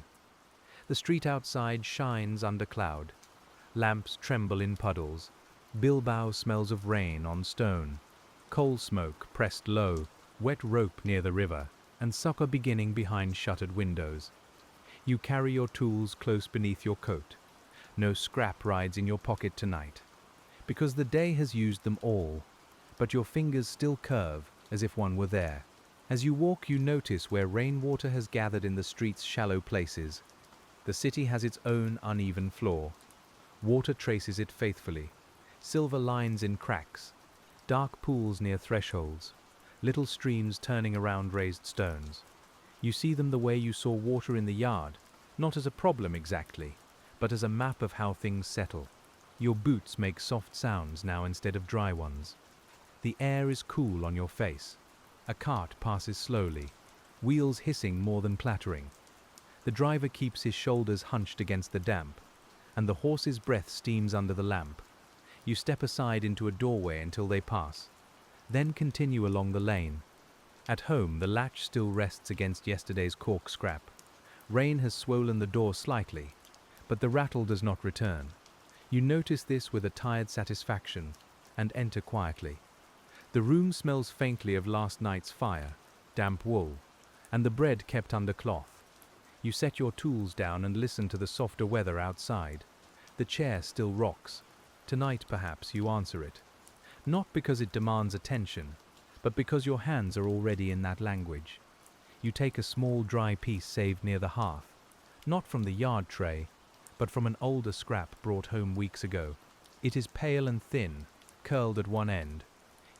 The street outside shines under cloud. Lamps tremble in puddles. Bilbao smells of rain on stone. Coal smoke pressed low, wet rope near the river, and supper beginning behind shuttered windows. You carry your tools close beneath your coat. No scrap rides in your pocket tonight, because the day has used them all, but your fingers still curve as if one were there. As you walk, you notice where rainwater has gathered in the street's shallow places. The city has its own uneven floor. Water traces it faithfully. Silver lines in cracks. Dark pools near thresholds. Little streams turning around raised stones. You see them the way you saw water in the yard, not as a problem exactly, but as a map of how things settle. Your boots make soft sounds now instead of dry ones. The air is cool on your face. A cart passes slowly, wheels hissing more than clattering. The driver keeps his shoulders hunched against the damp, and the horse's breath steams under the lamp. You step aside into a doorway until they pass, then continue along the lane. At home, the latch still rests against yesterday's cork scrap. Rain has swollen the door slightly, but the rattle does not return. You notice this with a tired satisfaction and enter quietly. The room smells faintly of last night's fire, damp wool, and the bread kept under cloth. You set your tools down and listen to the softer weather outside. The chair still rocks. Tonight, perhaps, you answer it. Not because it demands attention, but because your hands are already in that language. You take a small dry piece saved near the hearth, not from the yard tray, but from an older scrap brought home weeks ago. It is pale and thin, curled at one end.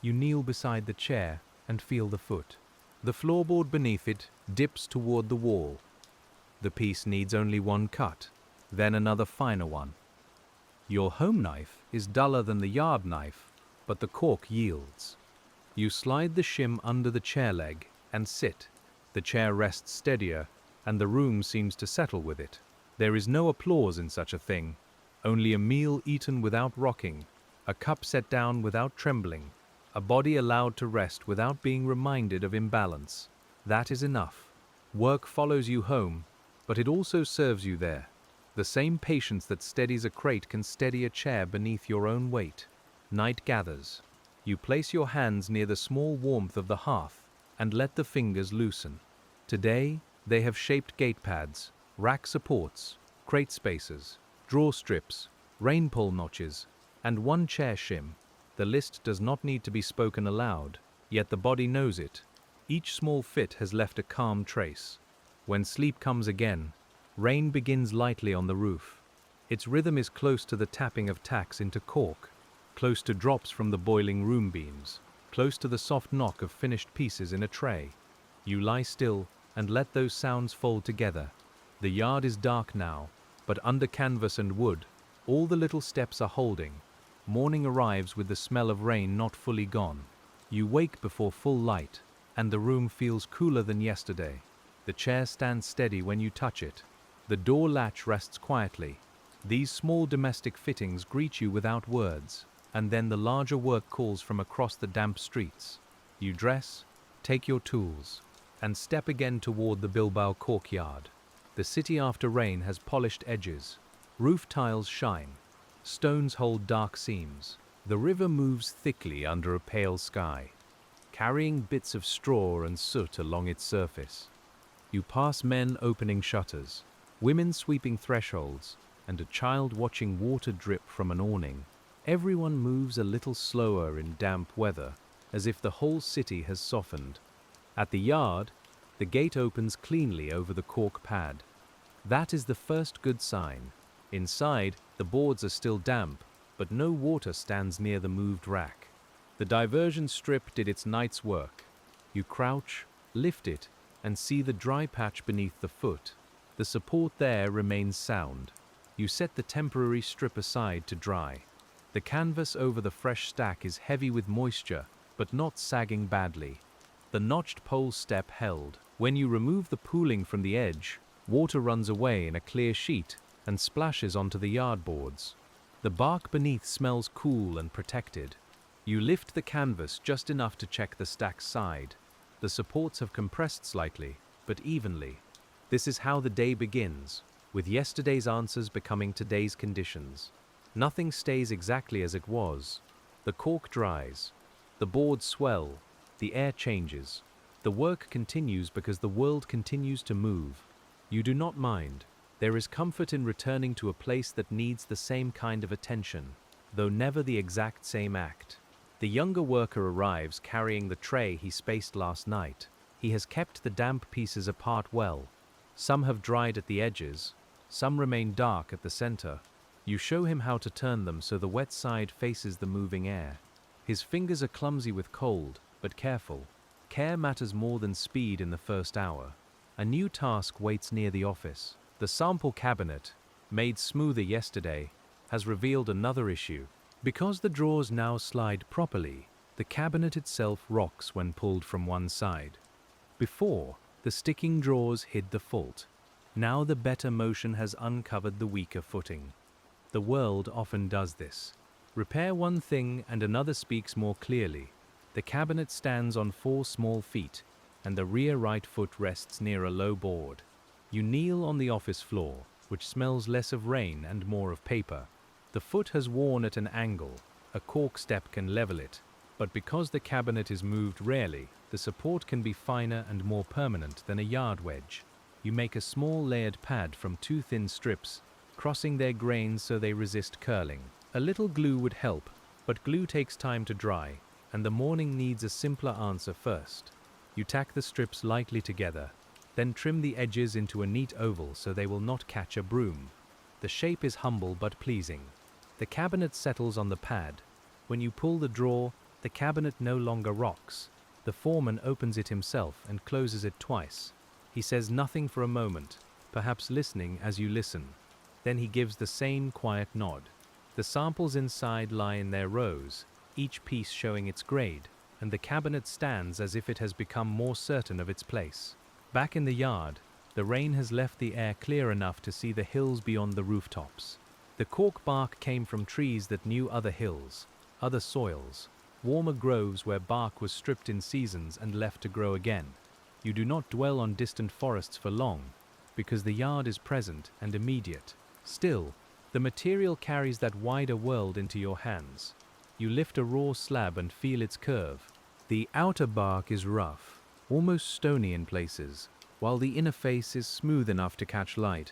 You kneel beside the chair and feel the foot. The floorboard beneath it dips toward the wall. The piece needs only one cut, then another finer one. Your home knife is duller than the yard knife, but the cork yields. You slide the shim under the chair leg and sit. The chair rests steadier, and the room seems to settle with it. There is no applause in such a thing, only a meal eaten without rocking, a cup set down without trembling, a body allowed to rest without being reminded of imbalance. That is enough. Work follows you home, but it also serves you there. The same patience that steadies a crate can steady a chair beneath your own weight. Night gathers. You place your hands near the small warmth of the hearth and let the fingers loosen. Today, they have shaped gate pads, rack supports, crate spacers, drawer strips, rain pole notches, and one chair shim. The list does not need to be spoken aloud, yet the body knows it. Each small fit has left a calm trace. When sleep comes again, rain begins lightly on the roof. Its rhythm is close to the tapping of tacks into cork, close to drops from the boiling room beams, close to the soft knock of finished pieces in a tray. You lie still and let those sounds fold together. The yard is dark now, but under canvas and wood, all the little steps are holding. Morning arrives with the smell of rain not fully gone. You wake before full light, and the room feels cooler than yesterday. The chair stands steady when you touch it. The door latch rests quietly. These small domestic fittings greet you without words, and then the larger work calls from across the damp streets. You dress, take your tools, and step again toward the Bilbao Cork yard. The city after rain has polished edges. Roof tiles shine. Stones hold dark seams. The river moves thickly under a pale sky, carrying bits of straw and soot along its surface. You pass men opening shutters, women sweeping thresholds, and a child watching water drip from an awning. Everyone moves a little slower in damp weather, as if the whole city has softened. At the yard, the gate opens cleanly over the cork pad. That is the first good sign. Inside, the boards are still damp, but no water stands near the moved rack. The diversion strip did its night's work. You crouch, lift it, and see the dry patch beneath the foot. The support there remains sound. You set the temporary strip aside to dry. The canvas over the fresh stack is heavy with moisture, but not sagging badly. The notched pole step held. When you remove the pooling from the edge, water runs away in a clear sheet and splashes onto the yard boards. The bark beneath smells cool and protected. You lift the canvas just enough to check the stack's side. The supports have compressed slightly, but evenly. This is how the day begins, with yesterday's answers becoming today's conditions. Nothing stays exactly as it was. The cork dries, the boards swell, the air changes. The work continues because the world continues to move. You do not mind. There is comfort in returning to a place that needs the same kind of attention, though never the exact same act. The younger worker arrives carrying the tray he spaced last night. He has kept the damp pieces apart well. Some have dried at the edges, some remain dark at the center. You show him how to turn them so the wet side faces the moving air. His fingers are clumsy with cold, but careful. Care matters more than speed in the first hour. A new task waits near the office. The sample cabinet, made smoother yesterday, has revealed another issue. Because the drawers now slide properly, the cabinet itself rocks when pulled from one side. Before, the sticking drawers hid the fault. Now the better motion has uncovered the weaker footing. The world often does this. Repair one thing and another speaks more clearly. The cabinet stands on 4 small feet, and the rear right foot rests near a low board. You kneel on the office floor, which smells less of rain and more of paper. The foot has worn at an angle. A cork step can level it, but because the cabinet is moved rarely, the support can be finer and more permanent than a yard wedge. You make a small layered pad from 2 thin strips, crossing their grains so they resist curling. A little glue would help, but glue takes time to dry, and the morning needs a simpler answer first. You tack the strips lightly together, then trim the edges into a neat oval so they will not catch a broom. The shape is humble but pleasing. The cabinet settles on the pad. When you pull the drawer, the cabinet no longer rocks. The foreman opens it himself and closes it twice. He says nothing for a moment, perhaps listening as you listen. Then he gives the same quiet nod. The samples inside lie in their rows, each piece showing its grade, and the cabinet stands as if it has become more certain of its place. Back in the yard, the rain has left the air clear enough to see the hills beyond the rooftops. The cork bark came from trees that knew other hills, other soils, warmer groves where bark was stripped in seasons and left to grow again. You do not dwell on distant forests for long, because the yard is present and immediate. Still, the material carries that wider world into your hands. You lift a raw slab and feel its curve. The outer bark is rough, almost stony in places, while the inner face is smooth enough to catch light.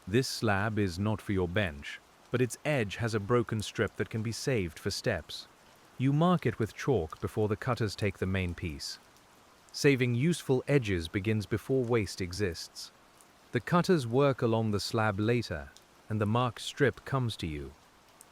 This slab is not for your bench, but its edge has a broken strip that can be saved for steps. You mark it with chalk before the cutters take the main piece. Saving useful edges begins before waste exists. The cutters work along the slab later, and the marked strip comes to you.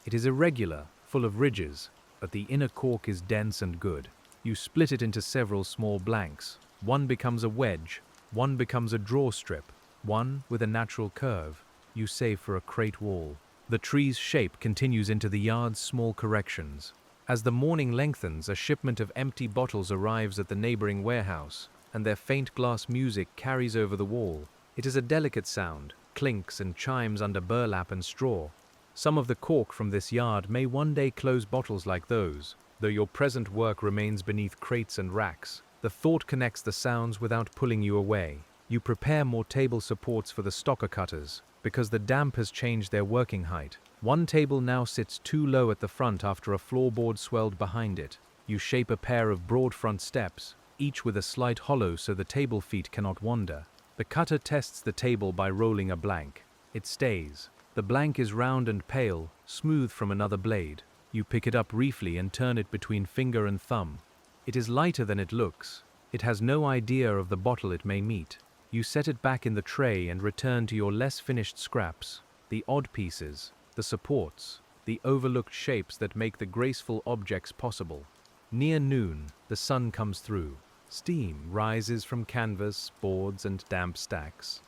It is irregular, full of ridges, but the inner cork is dense and good. You split it into several small blanks. One becomes a wedge, one becomes a draw strip, one with a natural curve. You save for a crate wall. The tree's shape continues into the yard's small corrections. As the morning lengthens, a shipment of empty bottles arrives at the neighboring warehouse, and their faint glass music carries over the wall. It is a delicate sound, clinks and chimes under burlap and straw. Some of the cork from this yard may one day close bottles like those, though your present work remains beneath crates and racks. The thought connects the sounds without pulling you away. You prepare more table supports for the stocker cutters, because the damp has changed their working height. One table now sits too low at the front after a floorboard swelled behind it. You shape a pair of broad front steps, each with a slight hollow so the table feet cannot wander. The cutter tests the table by rolling a blank. It stays. The blank is round and pale, smooth from another blade. You pick it up briefly and turn it between finger and thumb. It is lighter than it looks. It has no idea of the bottle it may meet. You set it back in the tray and return to your less finished scraps, the odd pieces, the supports, the overlooked shapes that make the graceful objects possible. Near noon, the sun comes through. Steam rises from canvas, boards, and damp stacks.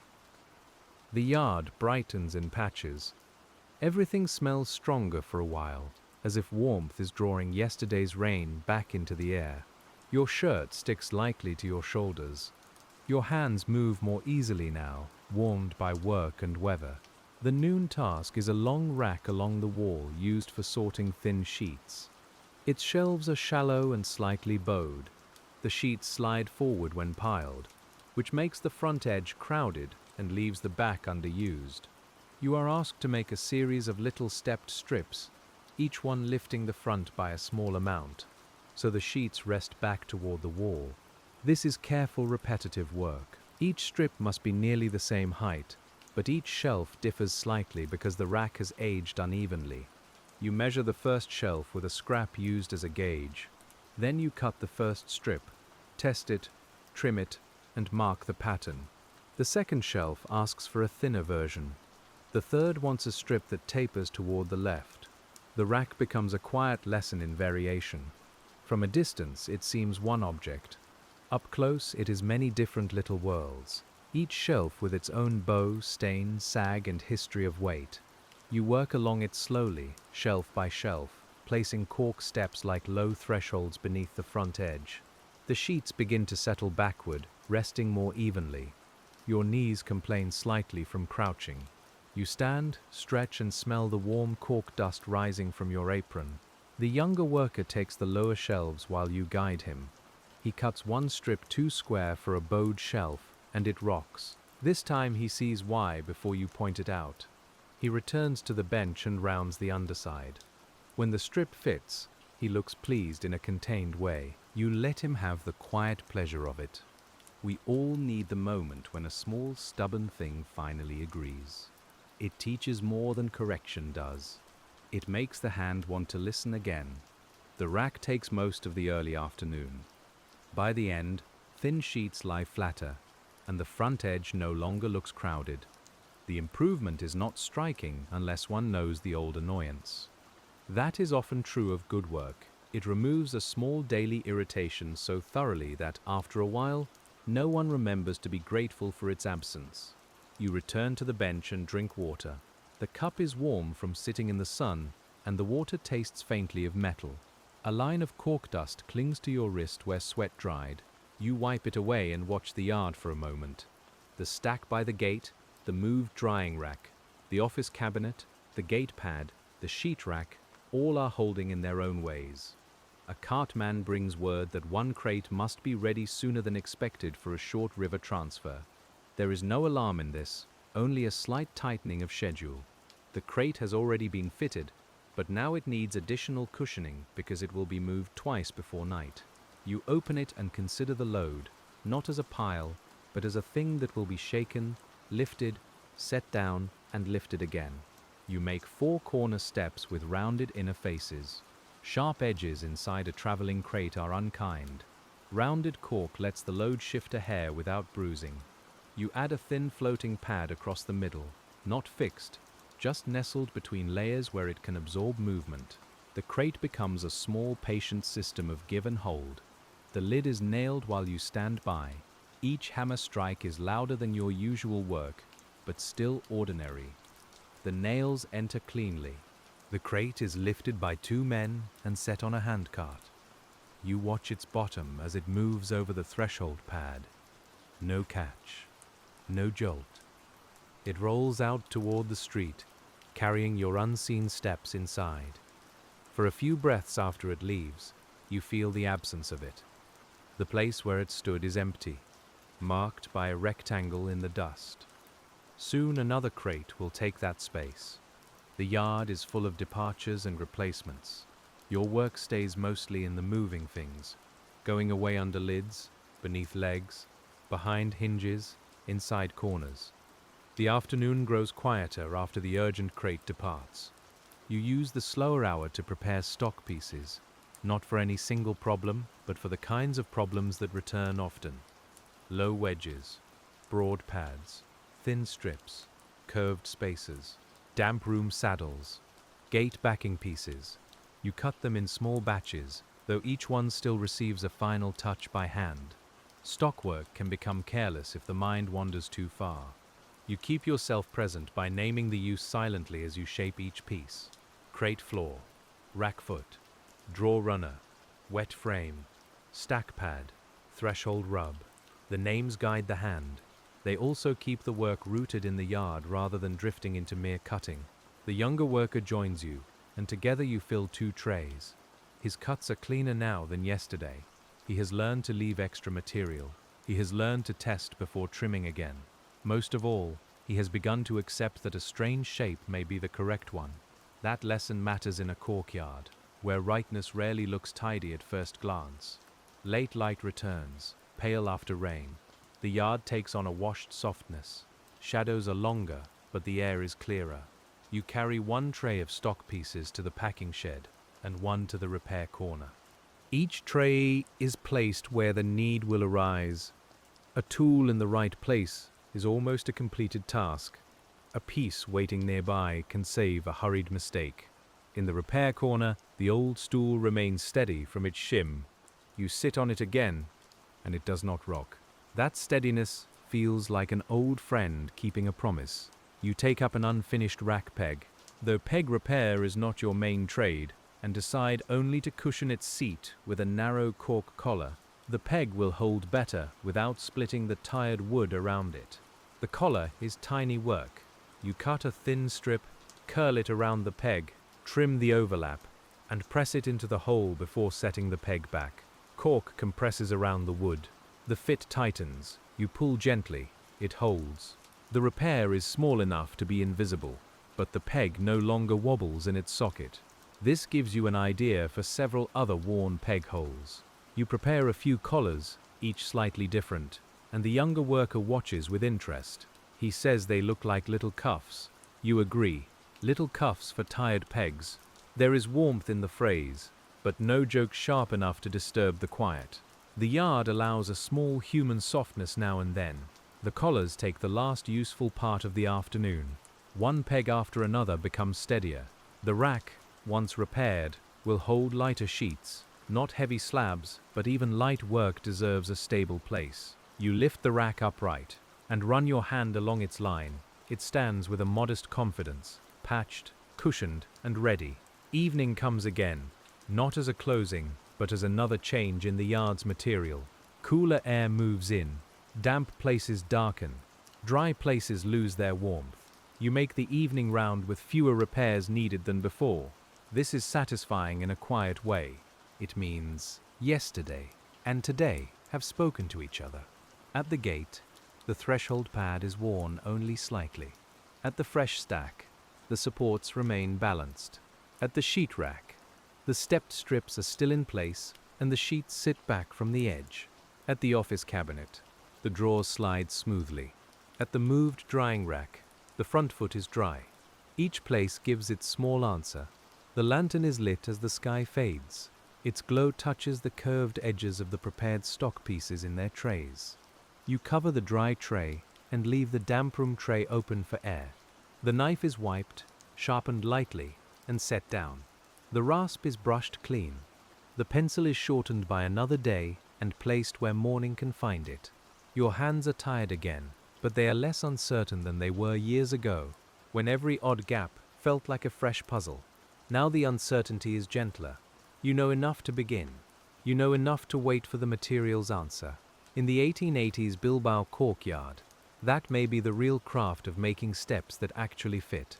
The yard brightens in patches. Everything smells stronger for a while, as if warmth is drawing yesterday's rain back into the air. Your shirt sticks lightly to your shoulders. Your hands move more easily now, warmed by work and weather. The noon task is a long rack along the wall used for sorting thin sheets. Its shelves are shallow and slightly bowed. The sheets slide forward when piled. which makes the front edge crowded and leaves the back underused. You are asked to make a series of little stepped strips, each one lifting the front by a small amount, so the sheets rest back toward the wall. This is careful, repetitive work. Each strip must be nearly the same height, but each shelf differs slightly because the rack has aged unevenly. You measure the first shelf with a scrap used as a gauge. Then you cut the first strip, test it, trim it, and mark the pattern. The second shelf asks for a thinner version. The third wants a strip that tapers toward the left. The rack becomes a quiet lesson in variation. From a distance, it seems one object. Up close, it is many different little worlds, each shelf with its own bow, stain, sag, and history of weight. You work along it slowly, shelf by shelf, placing cork steps like low thresholds beneath the front edge. The sheets begin to settle backward, resting more evenly. Your knees complain slightly from crouching. You stand, stretch, and smell the warm cork dust rising from your apron. The younger worker takes the lower shelves while you guide him. He cuts one strip too square for a bowed shelf, and it rocks. This time he sees why before you point it out. He returns to the bench and rounds the underside. When the strip fits, he looks pleased in a contained way. You let him have the quiet pleasure of it. We all need the moment when a small, stubborn thing finally agrees. It teaches more than correction does. It makes the hand want to listen again. The rack takes most of the early afternoon. By the end, thin sheets lie flatter, and the front edge no longer looks crowded. The improvement is not striking unless one knows the old annoyance. That is often true of good work. It removes a small daily irritation so thoroughly that, after a while, no one remembers to be grateful for its absence. You return to the bench and drink water. The cup is warm from sitting in the sun, and the water tastes faintly of metal. A line of cork dust clings to your wrist where sweat dried. You wipe it away and watch the yard for a moment. The stack by the gate, the moved drying rack, the office cabinet, the gate pad, the sheet rack, all are holding in their own ways. A cartman brings word that one crate must be ready sooner than expected for a short river transfer. There is no alarm in this, only a slight tightening of schedule. The crate has already been fitted, but now it needs additional cushioning because it will be moved twice before night. You open it and consider the load, not as a pile, but as a thing that will be shaken, lifted, set down, and lifted again. You make 4 corner steps with rounded inner faces. Sharp edges inside a traveling crate are unkind. Rounded cork lets the load shift a hair without bruising. You add a thin floating pad across the middle, not fixed, just nestled between layers where it can absorb movement. The crate becomes a small, patient system of give and hold. The lid is nailed while you stand by. Each hammer strike is louder than your usual work, but still ordinary. The nails enter cleanly. The crate is lifted by 2 men and set on a handcart. You watch its bottom as it moves over the threshold pad. No catch. No jolt. It rolls out toward the street, carrying your unseen steps inside. For a few breaths after it leaves, you feel the absence of it. The place where it stood is empty, marked by a rectangle in the dust. Soon another crate will take that space. The yard is full of departures and replacements. Your work stays mostly in the moving things, going away under lids, beneath legs, behind hinges, inside corners. The afternoon grows quieter after the urgent crate departs. You use the slower hour to prepare stock pieces, not for any single problem, but for the kinds of problems that return often. Low wedges, broad pads, thin strips, curved spaces, damp room saddles, gate backing pieces. You cut them in small batches, though each one still receives a final touch by hand. Stock work can become careless if the mind wanders too far. You keep yourself present by naming the use silently as you shape each piece. Crate floor, rack foot, drawer runner, wet frame, stack pad, threshold rub. The names guide the hand. They also keep the work rooted in the yard rather than drifting into mere cutting. The younger worker joins you, and together you fill 2 trays. His cuts are cleaner now than yesterday. He has learned to leave extra material. He has learned to test before trimming again. Most of all, he has begun to accept that a strange shape may be the correct one. That lesson matters in a cork yard, where rightness rarely looks tidy at first glance. Late light returns, pale after rain. The yard takes on a washed softness. Shadows are longer, but the air is clearer. You carry one tray of stock pieces to the packing shed and one to the repair corner. Each tray is placed where the need will arise. A tool in the right place is almost a completed task. A piece waiting nearby can save a hurried mistake. In the repair corner, the old stool remains steady from its shim. You sit on it again, and it does not rock. That steadiness feels like an old friend keeping a promise. You take up an unfinished rack peg, though peg repair is not your main trade, and decide only to cushion its seat with a narrow cork collar. The peg will hold better without splitting the tired wood around it. The collar is tiny work. You cut a thin strip, curl it around the peg, trim the overlap, and press it into the hole before setting the peg back. Cork compresses around the wood. The fit tightens. You pull gently. It holds. The repair is small enough to be invisible, but the peg no longer wobbles in its socket. This gives you an idea for several other worn peg holes. You prepare a few collars, each slightly different, and the younger worker watches with interest. He says they look like little cuffs. You agree. Little cuffs for tired pegs. There is warmth in the phrase, but no joke sharp enough to disturb the quiet. The yard allows a small human softness now and then. The collars take the last useful part of the afternoon. One peg after another becomes steadier. The rack, once repaired, will hold lighter sheets. Not heavy slabs, but even light work deserves a stable place. You lift the rack upright and run your hand along its line. It stands with a modest confidence, patched, cushioned, and ready. Evening comes again, not as a closing, but as another change in the yard's material. Cooler air moves in. Damp places darken. Dry places lose their warmth. You make the evening round with fewer repairs needed than before. This is satisfying in a quiet way. It means yesterday and today have spoken to each other. At the gate, the threshold pad is worn only slightly. At the fresh stack, the supports remain balanced. At the sheet rack, the stepped strips are still in place and the sheets sit back from the edge. At the office cabinet, the drawers slide smoothly. At the moved drying rack, the front foot is dry. Each place gives its small answer. The lantern is lit as the sky fades. Its glow touches the curved edges of the prepared stock pieces in their trays. You cover the dry tray and leave the damp room tray open for air. The knife is wiped, sharpened lightly, and set down. The rasp is brushed clean. The pencil is shortened by another day and placed where morning can find it. Your hands are tired again, but they are less uncertain than they were years ago, when every odd gap felt like a fresh puzzle. Now the uncertainty is gentler. You know enough to begin. You know enough to wait for the material's answer. In the 1880s Bilbao Cork yard, that may be the real craft of making steps that actually fit.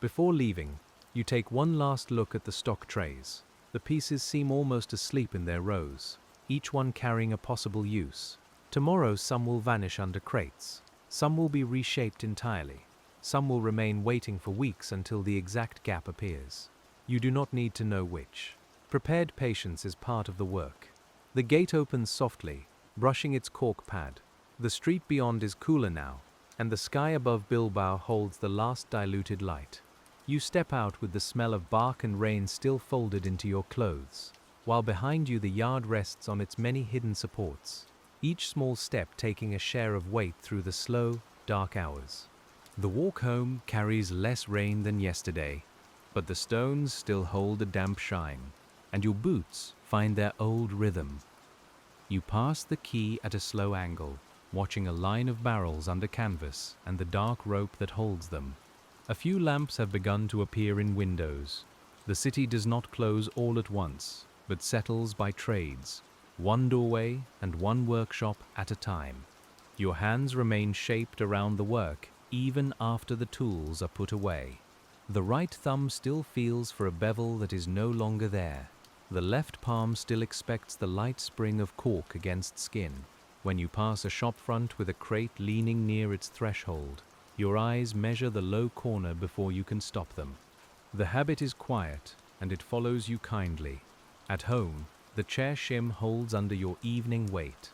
Before leaving, you take one last look at the stock trays. The pieces seem almost asleep in their rows, each one carrying a possible use. Tomorrow some will vanish under crates. Some will be reshaped entirely. Some will remain waiting for weeks until the exact gap appears. You do not need to know which. Prepared patience is part of the work. The gate opens softly, brushing its cork pad. The street beyond is cooler now, and the sky above Bilbao holds the last diluted light. You step out with the smell of bark and rain still folded into your clothes, while behind you the yard rests on its many hidden supports, each small step taking a share of weight through the slow, dark hours. The walk home carries less rain than yesterday, but the stones still hold a damp shine, and your boots find their old rhythm. You pass the quay at a slow angle, watching a line of barrels under canvas and the dark rope that holds them. A few lamps have begun to appear in windows. The city does not close all at once, but settles by trades, one doorway and one workshop at a time. Your hands remain shaped around the work even after the tools are put away. The right thumb still feels for a bevel that is no longer there. The left palm still expects the light spring of cork against skin. When you pass a shop front with a crate leaning near its threshold, your eyes measure the low corner before you can stop them. The habit is quiet, and it follows you kindly. At home, the chair shim holds under your evening weight.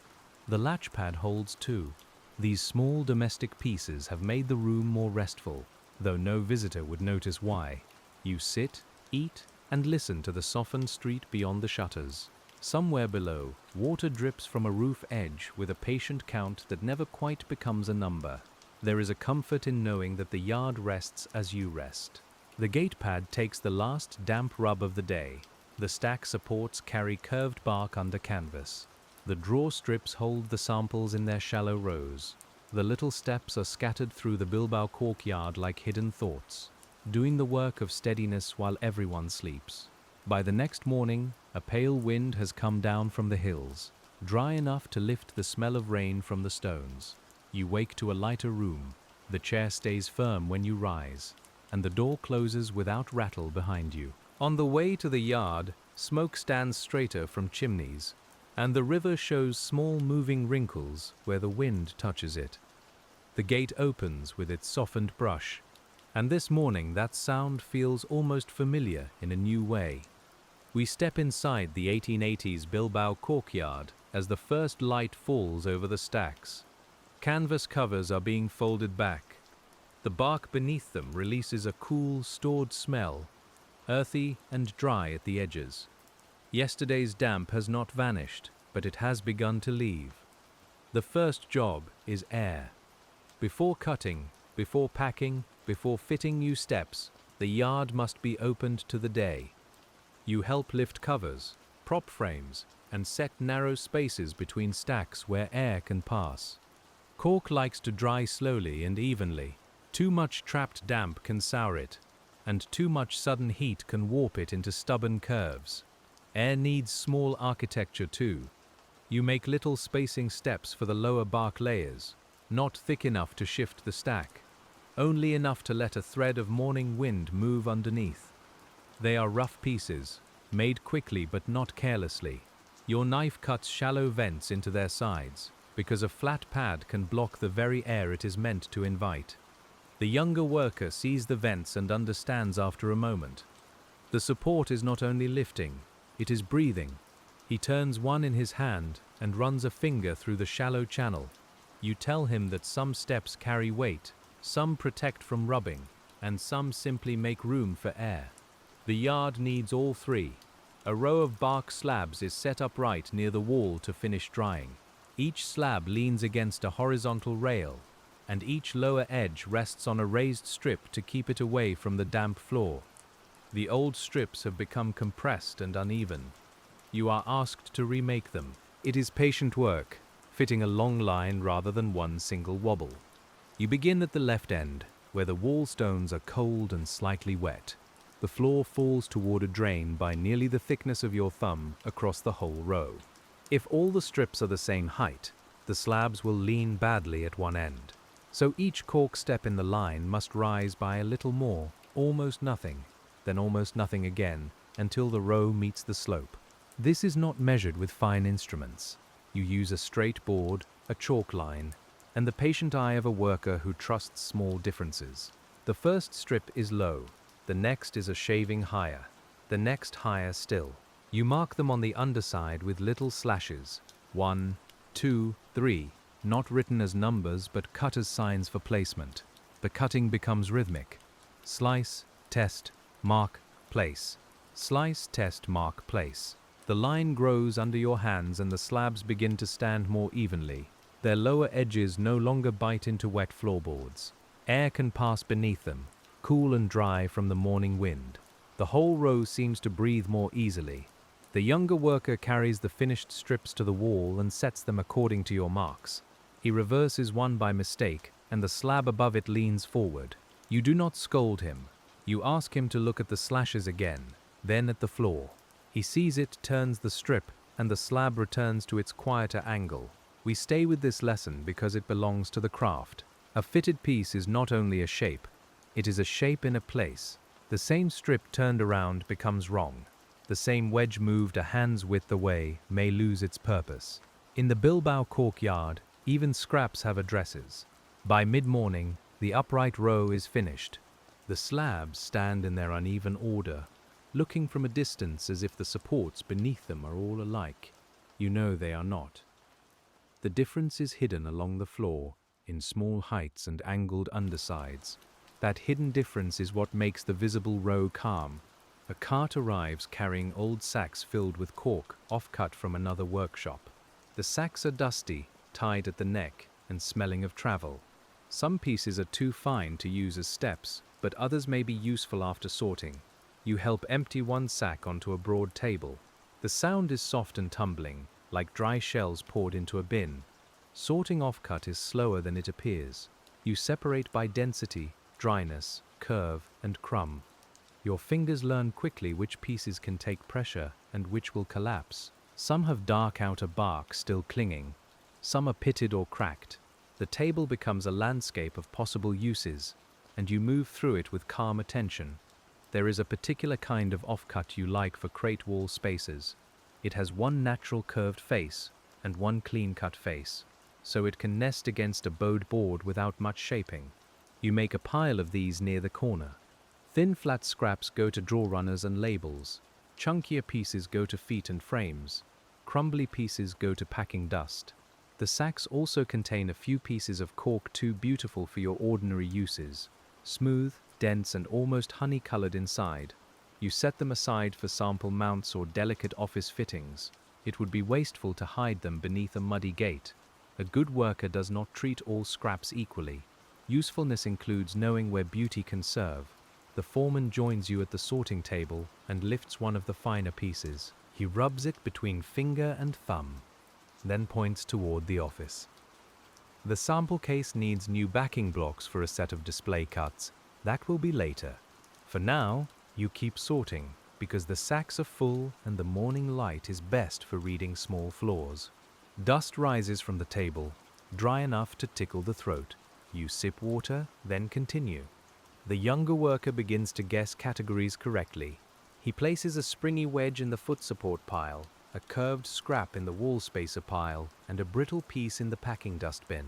The latch pad holds too. These small domestic pieces have made the room more restful, though no visitor would notice why. You sit, eat, and listen to the softened street beyond the shutters. Somewhere below, water drips from a roof edge with a patient count that never quite becomes a number. There is a comfort in knowing that the yard rests as you rest. The gate pad takes the last damp rub of the day. The stack supports carry curved bark under canvas. The drawer strips hold the samples in their shallow rows. The little steps are scattered through the Bilbao Cork yard like hidden thoughts, doing the work of steadiness while everyone sleeps. By the next morning, a pale wind has come down from the hills, dry enough to lift the smell of rain from the stones. You wake to a lighter room. The chair stays firm when you rise, and the door closes without rattle behind you. On the way to the yard, smoke stands straighter from chimneys, and the river shows small moving wrinkles where the wind touches it. The gate opens with its softened brush, and this morning that sound feels almost familiar in a new way. We step inside the 1880s Bilbao Cork yard as the first light falls over the stacks. Canvas covers are being folded back. The bark beneath them releases a cool, stored smell, earthy and dry at the edges. Yesterday's damp has not vanished, but it has begun to leave. The first job is air. Before cutting, before packing, before fitting new steps, the yard must be opened to the day. You help lift covers, prop frames, and set narrow spaces between stacks where air can pass. Cork likes to dry slowly and evenly. Too much trapped damp can sour it, and too much sudden heat can warp it into stubborn curves. Air needs small architecture too. You make little spacing steps for the lower bark layers, not thick enough to shift the stack, only enough to let a thread of morning wind move underneath. They are rough pieces, made quickly but not carelessly. Your knife cuts shallow vents into their sides, because a flat pad can block the very air it is meant to invite. The younger worker sees the vents and understands after a moment. The support is not only lifting, it is breathing. He turns one in his hand and runs a finger through the shallow channel. You tell him that some steps carry weight, some protect from rubbing, and some simply make room for air. The yard needs all three. A row of bark slabs is set upright near the wall to finish drying. Each slab leans against a horizontal rail, and each lower edge rests on a raised strip to keep it away from the damp floor. The old strips have become compressed and uneven. You are asked to remake them. It is patient work, fitting a long line rather than one single wobble. You begin at the left end, where the wall stones are cold and slightly wet. The floor falls toward a drain by nearly the thickness of your thumb across the whole row. If all the strips are the same height, the slabs will lean badly at one end. So each cork step in the line must rise by a little more, almost nothing, then almost nothing again, until the row meets the slope. This is not measured with fine instruments. You use a straight board, a chalk line, and the patient eye of a worker who trusts small differences. The first strip is low, the next is a shaving higher, the next higher still. You mark them on the underside with little slashes, 1, 2, 3, not written as numbers but cut as signs for placement. The cutting becomes rhythmic. Slice, test, mark, place. Slice, test, mark, place. The line grows under your hands and the slabs begin to stand more evenly. Their lower edges no longer bite into wet floorboards. Air can pass beneath them, cool and dry from the morning wind. The whole row seems to breathe more easily. The younger worker carries the finished strips to the wall and sets them according to your marks. He reverses one by mistake, and the slab above it leans forward. You do not scold him. You ask him to look at the slashes again, then at the floor. He sees it, turns the strip, and the slab returns to its quieter angle. We stay with this lesson because it belongs to the craft. A fitted piece is not only a shape, it is a shape in a place. The same strip turned around becomes wrong. The same wedge moved a hand's width away may lose its purpose. In the Bilbao Cork yard, even scraps have addresses. By mid-morning, the upright row is finished. The slabs stand in their uneven order, looking from a distance as if the supports beneath them are all alike. You know they are not. The difference is hidden along the floor, in small heights and angled undersides. That hidden difference is what makes the visible row calm. A cart arrives carrying old sacks filled with cork, off-cut from another workshop. The sacks are dusty, tied at the neck, and smelling of travel. Some pieces are too fine to use as steps, but others may be useful after sorting. You help empty one sack onto a broad table. The sound is soft and tumbling, like dry shells poured into a bin. Sorting off-cut is slower than it appears. You separate by density, dryness, curve, and crumb. Your fingers learn quickly which pieces can take pressure and which will collapse. Some have dark outer bark still clinging. Some are pitted or cracked. The table becomes a landscape of possible uses, and you move through it with calm attention. There is a particular kind of off-cut you like for crate wall spaces. It has one natural curved face and one clean-cut face, so it can nest against a bowed board without much shaping. You make a pile of these near the corner. Thin flat scraps go to draw runners and labels. Chunkier pieces go to feet and frames. Crumbly pieces go to packing dust. The sacks also contain a few pieces of cork too beautiful for your ordinary uses. Smooth, dense, and almost honey-colored inside. You set them aside for sample mounts or delicate office fittings. It would be wasteful to hide them beneath a muddy gate. A good worker does not treat all scraps equally. Usefulness includes knowing where beauty can serve. The foreman joins you at the sorting table and lifts one of the finer pieces. He rubs it between finger and thumb, then points toward the office. The sample case needs new backing blocks for a set of display cuts. That will be later. For now, you keep sorting, because the sacks are full and the morning light is best for reading small floors. Dust rises from the table, dry enough to tickle the throat. You sip water, then continue. The younger worker begins to guess categories correctly. He places a springy wedge in the foot support pile, a curved scrap in the wall spacer pile, and a brittle piece in the packing dust bin.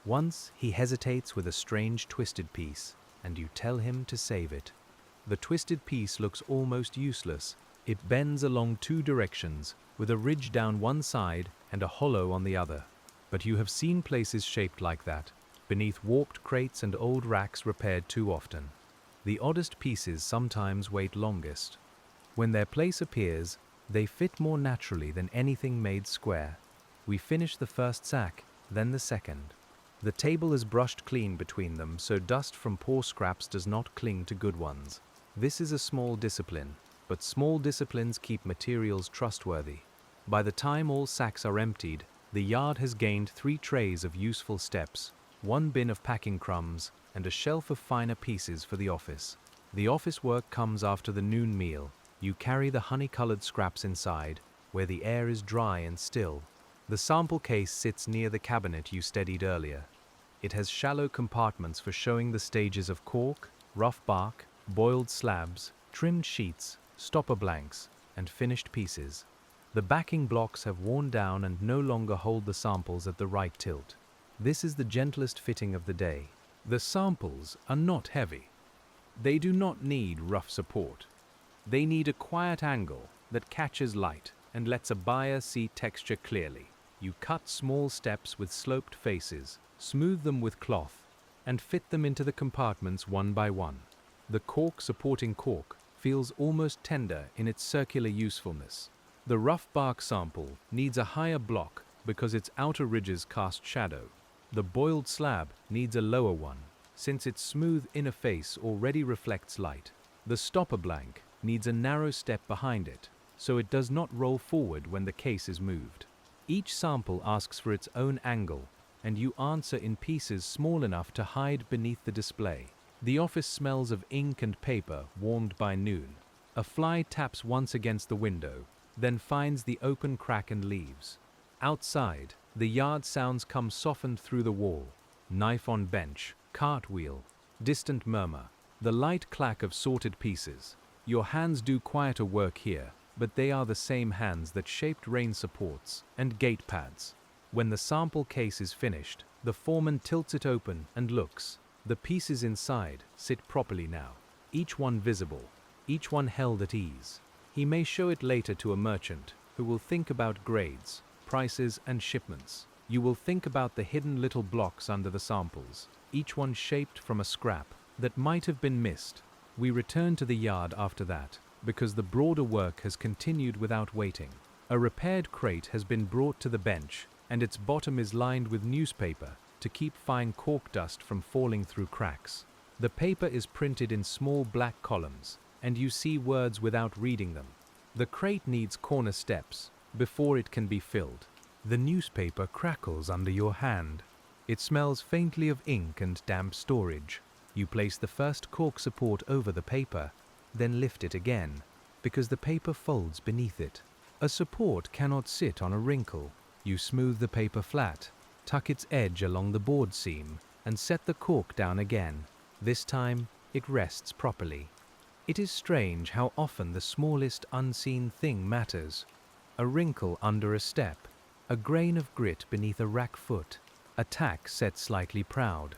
Once he hesitates with a strange twisted piece, and you tell him to save it. The twisted piece looks almost useless. It bends along two directions, with a ridge down one side and a hollow on the other. But you have seen places shaped like that, beneath warped crates and old racks repaired too often. The oddest pieces sometimes wait longest. When their place appears, they fit more naturally than anything made square. We finish the first sack, then the second. The table is brushed clean between them so dust from poor scraps does not cling to good ones. This is a small discipline, but small disciplines keep materials trustworthy. By the time all sacks are emptied, the yard has gained 3 trays of useful steps, 1 bin of packing crumbs, and a shelf of finer pieces for the office. The office work comes after the noon meal. You carry the honey-colored scraps inside, where the air is dry and still. The sample case sits near the cabinet you steadied earlier. It has shallow compartments for showing the stages of cork, rough bark, boiled slabs, trimmed sheets, stopper blanks, and finished pieces. The backing blocks have worn down and no longer hold the samples at the right tilt. This is the gentlest fitting of the day. The samples are not heavy. They do not need rough support. They need a quiet angle that catches light and lets a buyer see texture clearly. You cut small steps with sloped faces, smooth them with cloth, and fit them into the compartments one by one. The cork supporting cork feels almost tender in its circular usefulness. The rough bark sample needs a higher block because its outer ridges cast shadow. The boiled slab needs a lower one, since its smooth inner face already reflects light. The stopper blank needs a narrow step behind it, so it does not roll forward when the case is moved. Each sample asks for its own angle, and you answer in pieces small enough to hide beneath the display. The office smells of ink and paper warmed by noon. A fly taps once against the window, then finds the open crack and leaves. Outside, the yard sounds come softened through the wall. Knife on bench, cartwheel, distant murmur, the light clack of sorted pieces. Your hands do quieter work here, but they are the same hands that shaped rain supports and gate pads. When the sample case is finished, the foreman tilts it open and looks. The pieces inside sit properly now, each one visible, each one held at ease. He may show it later to a merchant who will think about grades, prices, and shipments. You will think about the hidden little blocks under the samples, each one shaped from a scrap that might have been missed. We return to the yard after that, because the broader work has continued without waiting. A repaired crate has been brought to the bench, and its bottom is lined with newspaper to keep fine cork dust from falling through cracks. The paper is printed in small black columns, and you see words without reading them. The crate needs corner steps before it can be filled. The newspaper crackles under your hand. It smells faintly of ink and damp storage. You place the first cork support over the paper, then lift it again, because the paper folds beneath it. A support cannot sit on a wrinkle. You smooth the paper flat, tuck its edge along the board seam, and set the cork down again. This time, it rests properly. It is strange how often the smallest unseen thing matters. A wrinkle under a step, a grain of grit beneath a rack foot, a tack set slightly proud.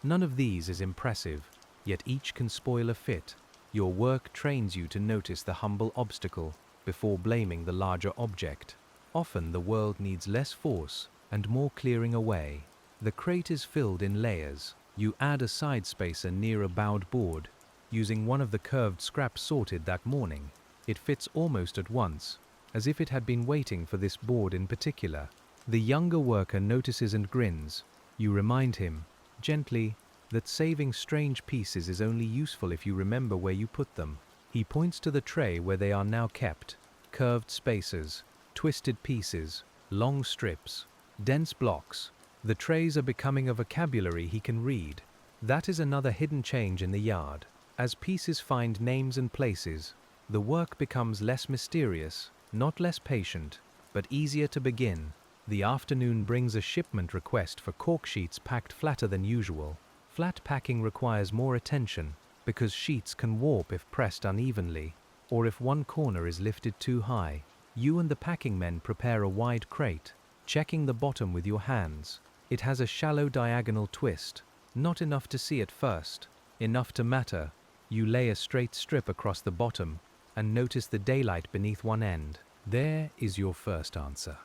None of these is impressive, yet each can spoil a fit. Your work trains you to notice the humble obstacle before blaming the larger object. Often the world needs less force and more clearing away. The crate is filled in layers. You add a side spacer near a bowed board, using one of the curved scraps sorted that morning. It fits almost at once, as if it had been waiting for this board in particular. The younger worker notices and grins. You remind him, gently, that saving strange pieces is only useful if you remember where you put them. He points to the tray where they are now kept. Curved spacers, twisted pieces, long strips, dense blocks. The trays are becoming a vocabulary he can read. That is another hidden change in the yard. As pieces find names and places, the work becomes less mysterious, not less patient, but easier to begin. The afternoon brings a shipment request for cork sheets packed flatter than usual. Flat packing requires more attention because sheets can warp if pressed unevenly, or if one corner is lifted too high. You and the packing men prepare a wide crate, checking the bottom with your hands. It has a shallow diagonal twist, not enough to see at first, enough to matter. You lay a straight strip across the bottom and notice the daylight beneath one end. There is your first answer.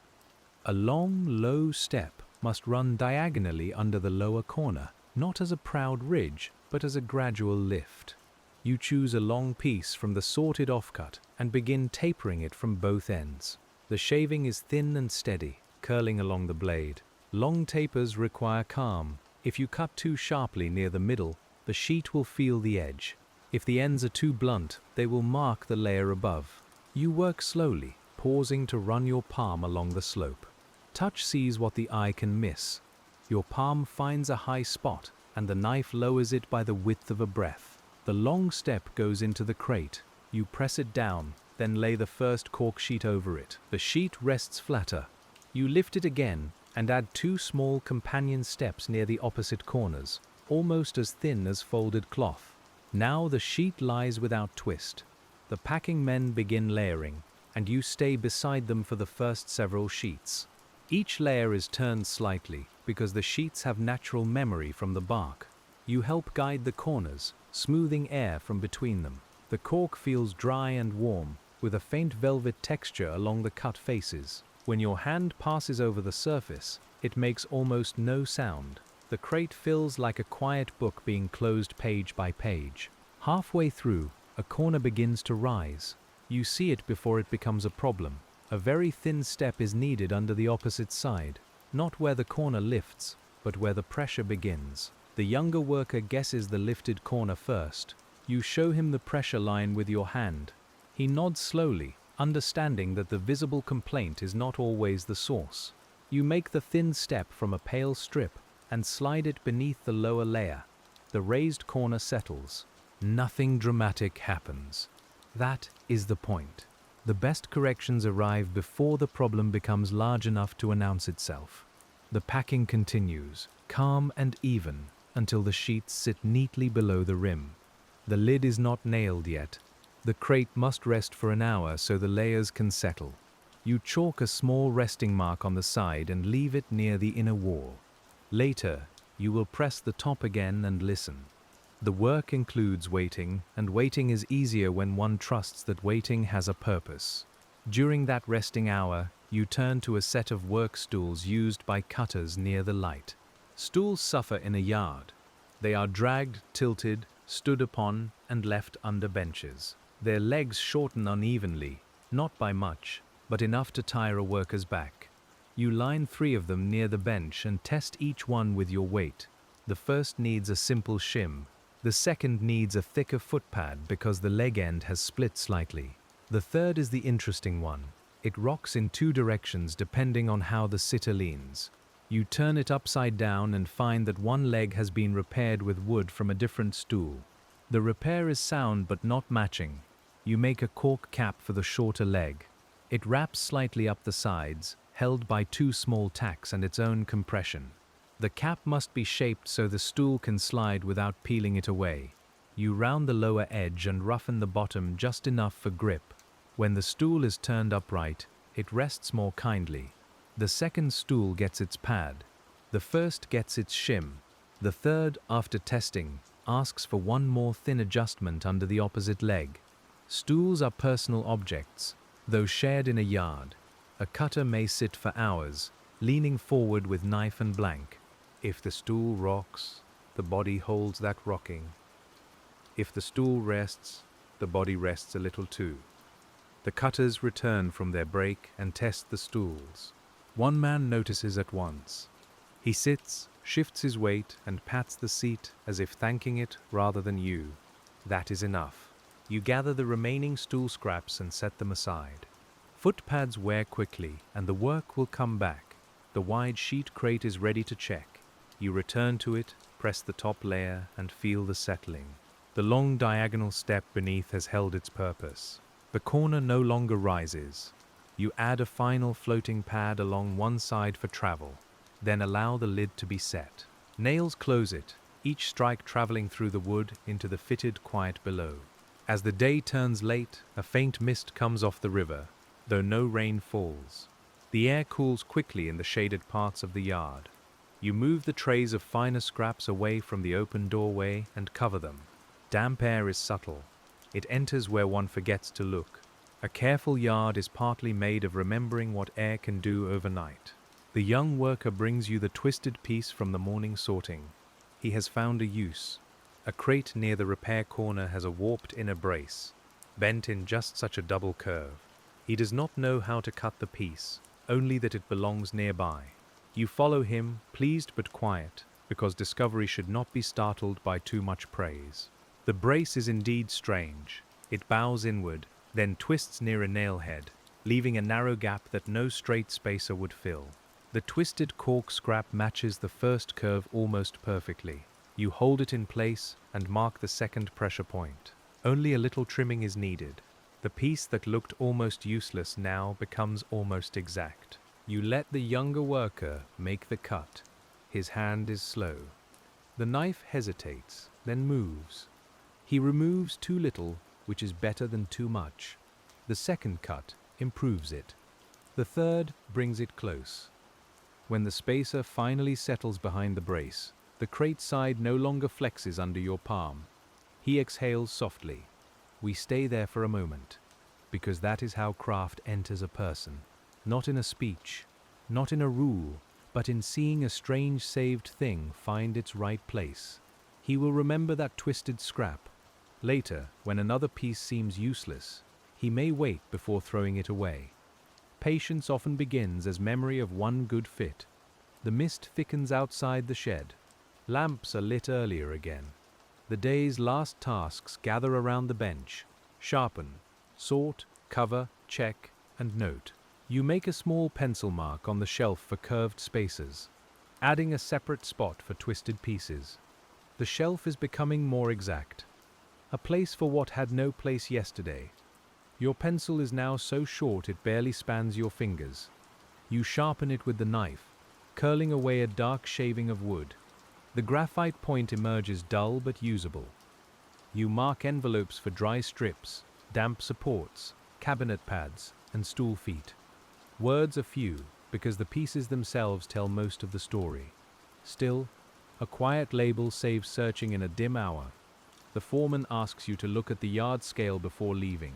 A long, low step must run diagonally under the lower corner, not as a proud ridge, but as a gradual lift. You choose a long piece from the sorted offcut and begin tapering it from both ends. The shaving is thin and steady, curling along the blade. Long tapers require calm. If you cut too sharply near the middle, the sheet will feel the edge. If the ends are too blunt, they will mark the layer above. You work slowly, pausing to run your palm along the slope. Touch sees what the eye can miss. Your palm finds a high spot, and the knife lowers it by the width of a breath. The long step goes into the crate. You press it down, then lay the first cork sheet over it. The sheet rests flatter. You lift it again and add two small companion steps near the opposite corners, almost as thin as folded cloth. Now the sheet lies without twist. The packing men begin layering, and you stay beside them for the first several sheets. Each layer is turned slightly because the sheets have natural memory from the bark. You help guide the corners, smoothing air from between them. The cork feels dry and warm, with a faint velvet texture along the cut faces. When your hand passes over the surface, it makes almost no sound. The crate feels like a quiet book being closed page by page. Halfway through, a corner begins to rise. You see it before it becomes a problem. A very thin step is needed under the opposite side, not where the corner lifts, but where the pressure begins. The younger worker guesses the lifted corner first. You show him the pressure line with your hand. He nods slowly, understanding that the visible complaint is not always the source. You make the thin step from a pale strip and slide it beneath the lower layer. The raised corner settles. Nothing dramatic happens. That is the point. The best corrections arrive before the problem becomes large enough to announce itself. The packing continues, calm and even, until the sheets sit neatly below the rim. The lid is not nailed yet. The crate must rest for an hour so the layers can settle. You chalk a small resting mark on the side and leave it near the inner wall. Later, you will press the top again and listen. The work includes waiting, and waiting is easier when one trusts that waiting has a purpose. During that resting hour, you turn to a set of work stools used by cutters near the light. Stools suffer in a yard. They are dragged, tilted, stood upon, and left under benches. Their legs shorten unevenly, not by much, but enough to tire a worker's back. You line 3 of them near the bench and test each one with your weight. The first needs a simple shim. The second needs a thicker footpad because the leg end has split slightly. The third is the interesting one. It rocks in 2 directions depending on how the sitter leans. You turn it upside down and find that one leg has been repaired with wood from a different stool. The repair is sound but not matching. You make a cork cap for the shorter leg. It wraps slightly up the sides, held by 2 small tacks and its own compression. The cap must be shaped so the stool can slide without peeling it away. You round the lower edge and roughen the bottom just enough for grip. When the stool is turned upright, it rests more kindly. The second stool gets its pad. The first gets its shim. The third, after testing, asks for one more thin adjustment under the opposite leg. Stools are personal objects, though shared in a yard. A cutter may sit for hours, leaning forward with knife and blank. If the stool rocks, the body holds that rocking. If the stool rests, the body rests a little too. The cutters return from their break and test the stools. One man notices at once. He sits, shifts his weight, and pats the seat as if thanking it rather than you. That is enough. You gather the remaining stool scraps and set them aside. Footpads wear quickly, and the work will come back. The wide sheet crate is ready to check. You return to it, press the top layer, and feel the settling. The long diagonal step beneath has held its purpose. The corner no longer rises. You add a final floating pad along one side for travel, then allow the lid to be set. Nails close it, each strike traveling through the wood into the fitted quiet below. As the day turns late, a faint mist comes off the river, though no rain falls. The air cools quickly in the shaded parts of the yard. You move the trays of finer scraps away from the open doorway and cover them. Damp air is subtle. It enters where one forgets to look. A careful yard is partly made of remembering what air can do overnight. The young worker brings you the twisted piece from the morning sorting. He has found a use. A crate near the repair corner has a warped inner brace, bent in just such a double curve. He does not know how to cut the piece, only that it belongs nearby. You follow him, pleased but quiet, because discovery should not be startled by too much praise. The brace is indeed strange. It bows inward, then twists near a nail head, leaving a narrow gap that no straight spacer would fill. The twisted cork scrap matches the first curve almost perfectly. You hold it in place and mark the second pressure point. Only a little trimming is needed. The piece that looked almost useless now becomes almost exact. You let the younger worker make the cut. His hand is slow. The knife hesitates, then moves. He removes too little, which is better than too much. The second cut improves it. The third brings it close. When the spacer finally settles behind the brace, the crate side no longer flexes under your palm. He exhales softly. We stay there for a moment, because that is how craft enters a person. Not in a speech, not in a rule, but in seeing a strange saved thing find its right place. He will remember that twisted scrap. Later, when another piece seems useless, he may wait before throwing it away. Patience often begins as memory of one good fit. The mist thickens outside the shed. Lamps are lit earlier again. The day's last tasks gather around the bench. Sharpen, sort, cover, check, and note. You make a small pencil mark on the shelf for curved spacers, adding a separate spot for twisted pieces. The shelf is becoming more exact. A place for what had no place yesterday. Your pencil is now so short it barely spans your fingers. You sharpen it with the knife, curling away a dark shaving of wood. The graphite point emerges dull but usable. You mark envelopes for dry strips, damp supports, cabinet pads, and stool feet. Words are few, because the pieces themselves tell most of the story. Still, a quiet label saves searching in a dim hour. The foreman asks you to look at the yard scale before leaving.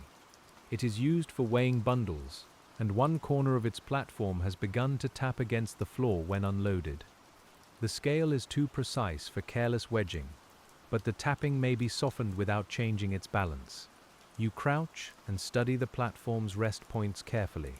It is used for weighing bundles, and one corner of its platform has begun to tap against the floor when unloaded. The scale is too precise for careless wedging, but the tapping may be softened without changing its balance. You crouch and study the platform's rest points carefully.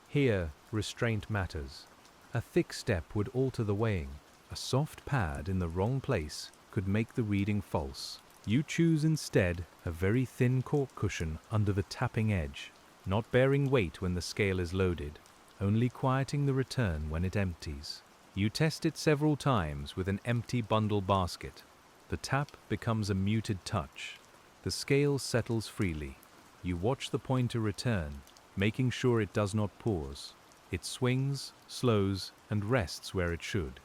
Here, restraint matters. A thick step would alter the weighing. A soft pad in the wrong place could make the reading false. You choose instead a very thin cork cushion under the tapping edge, not bearing weight when the scale is loaded, only quieting the return when it empties. You test it several times with an empty bundle basket. The tap becomes a muted touch. The scale settles freely. You watch the pointer return, making sure it does not pause. It swings, slows, and rests where it should.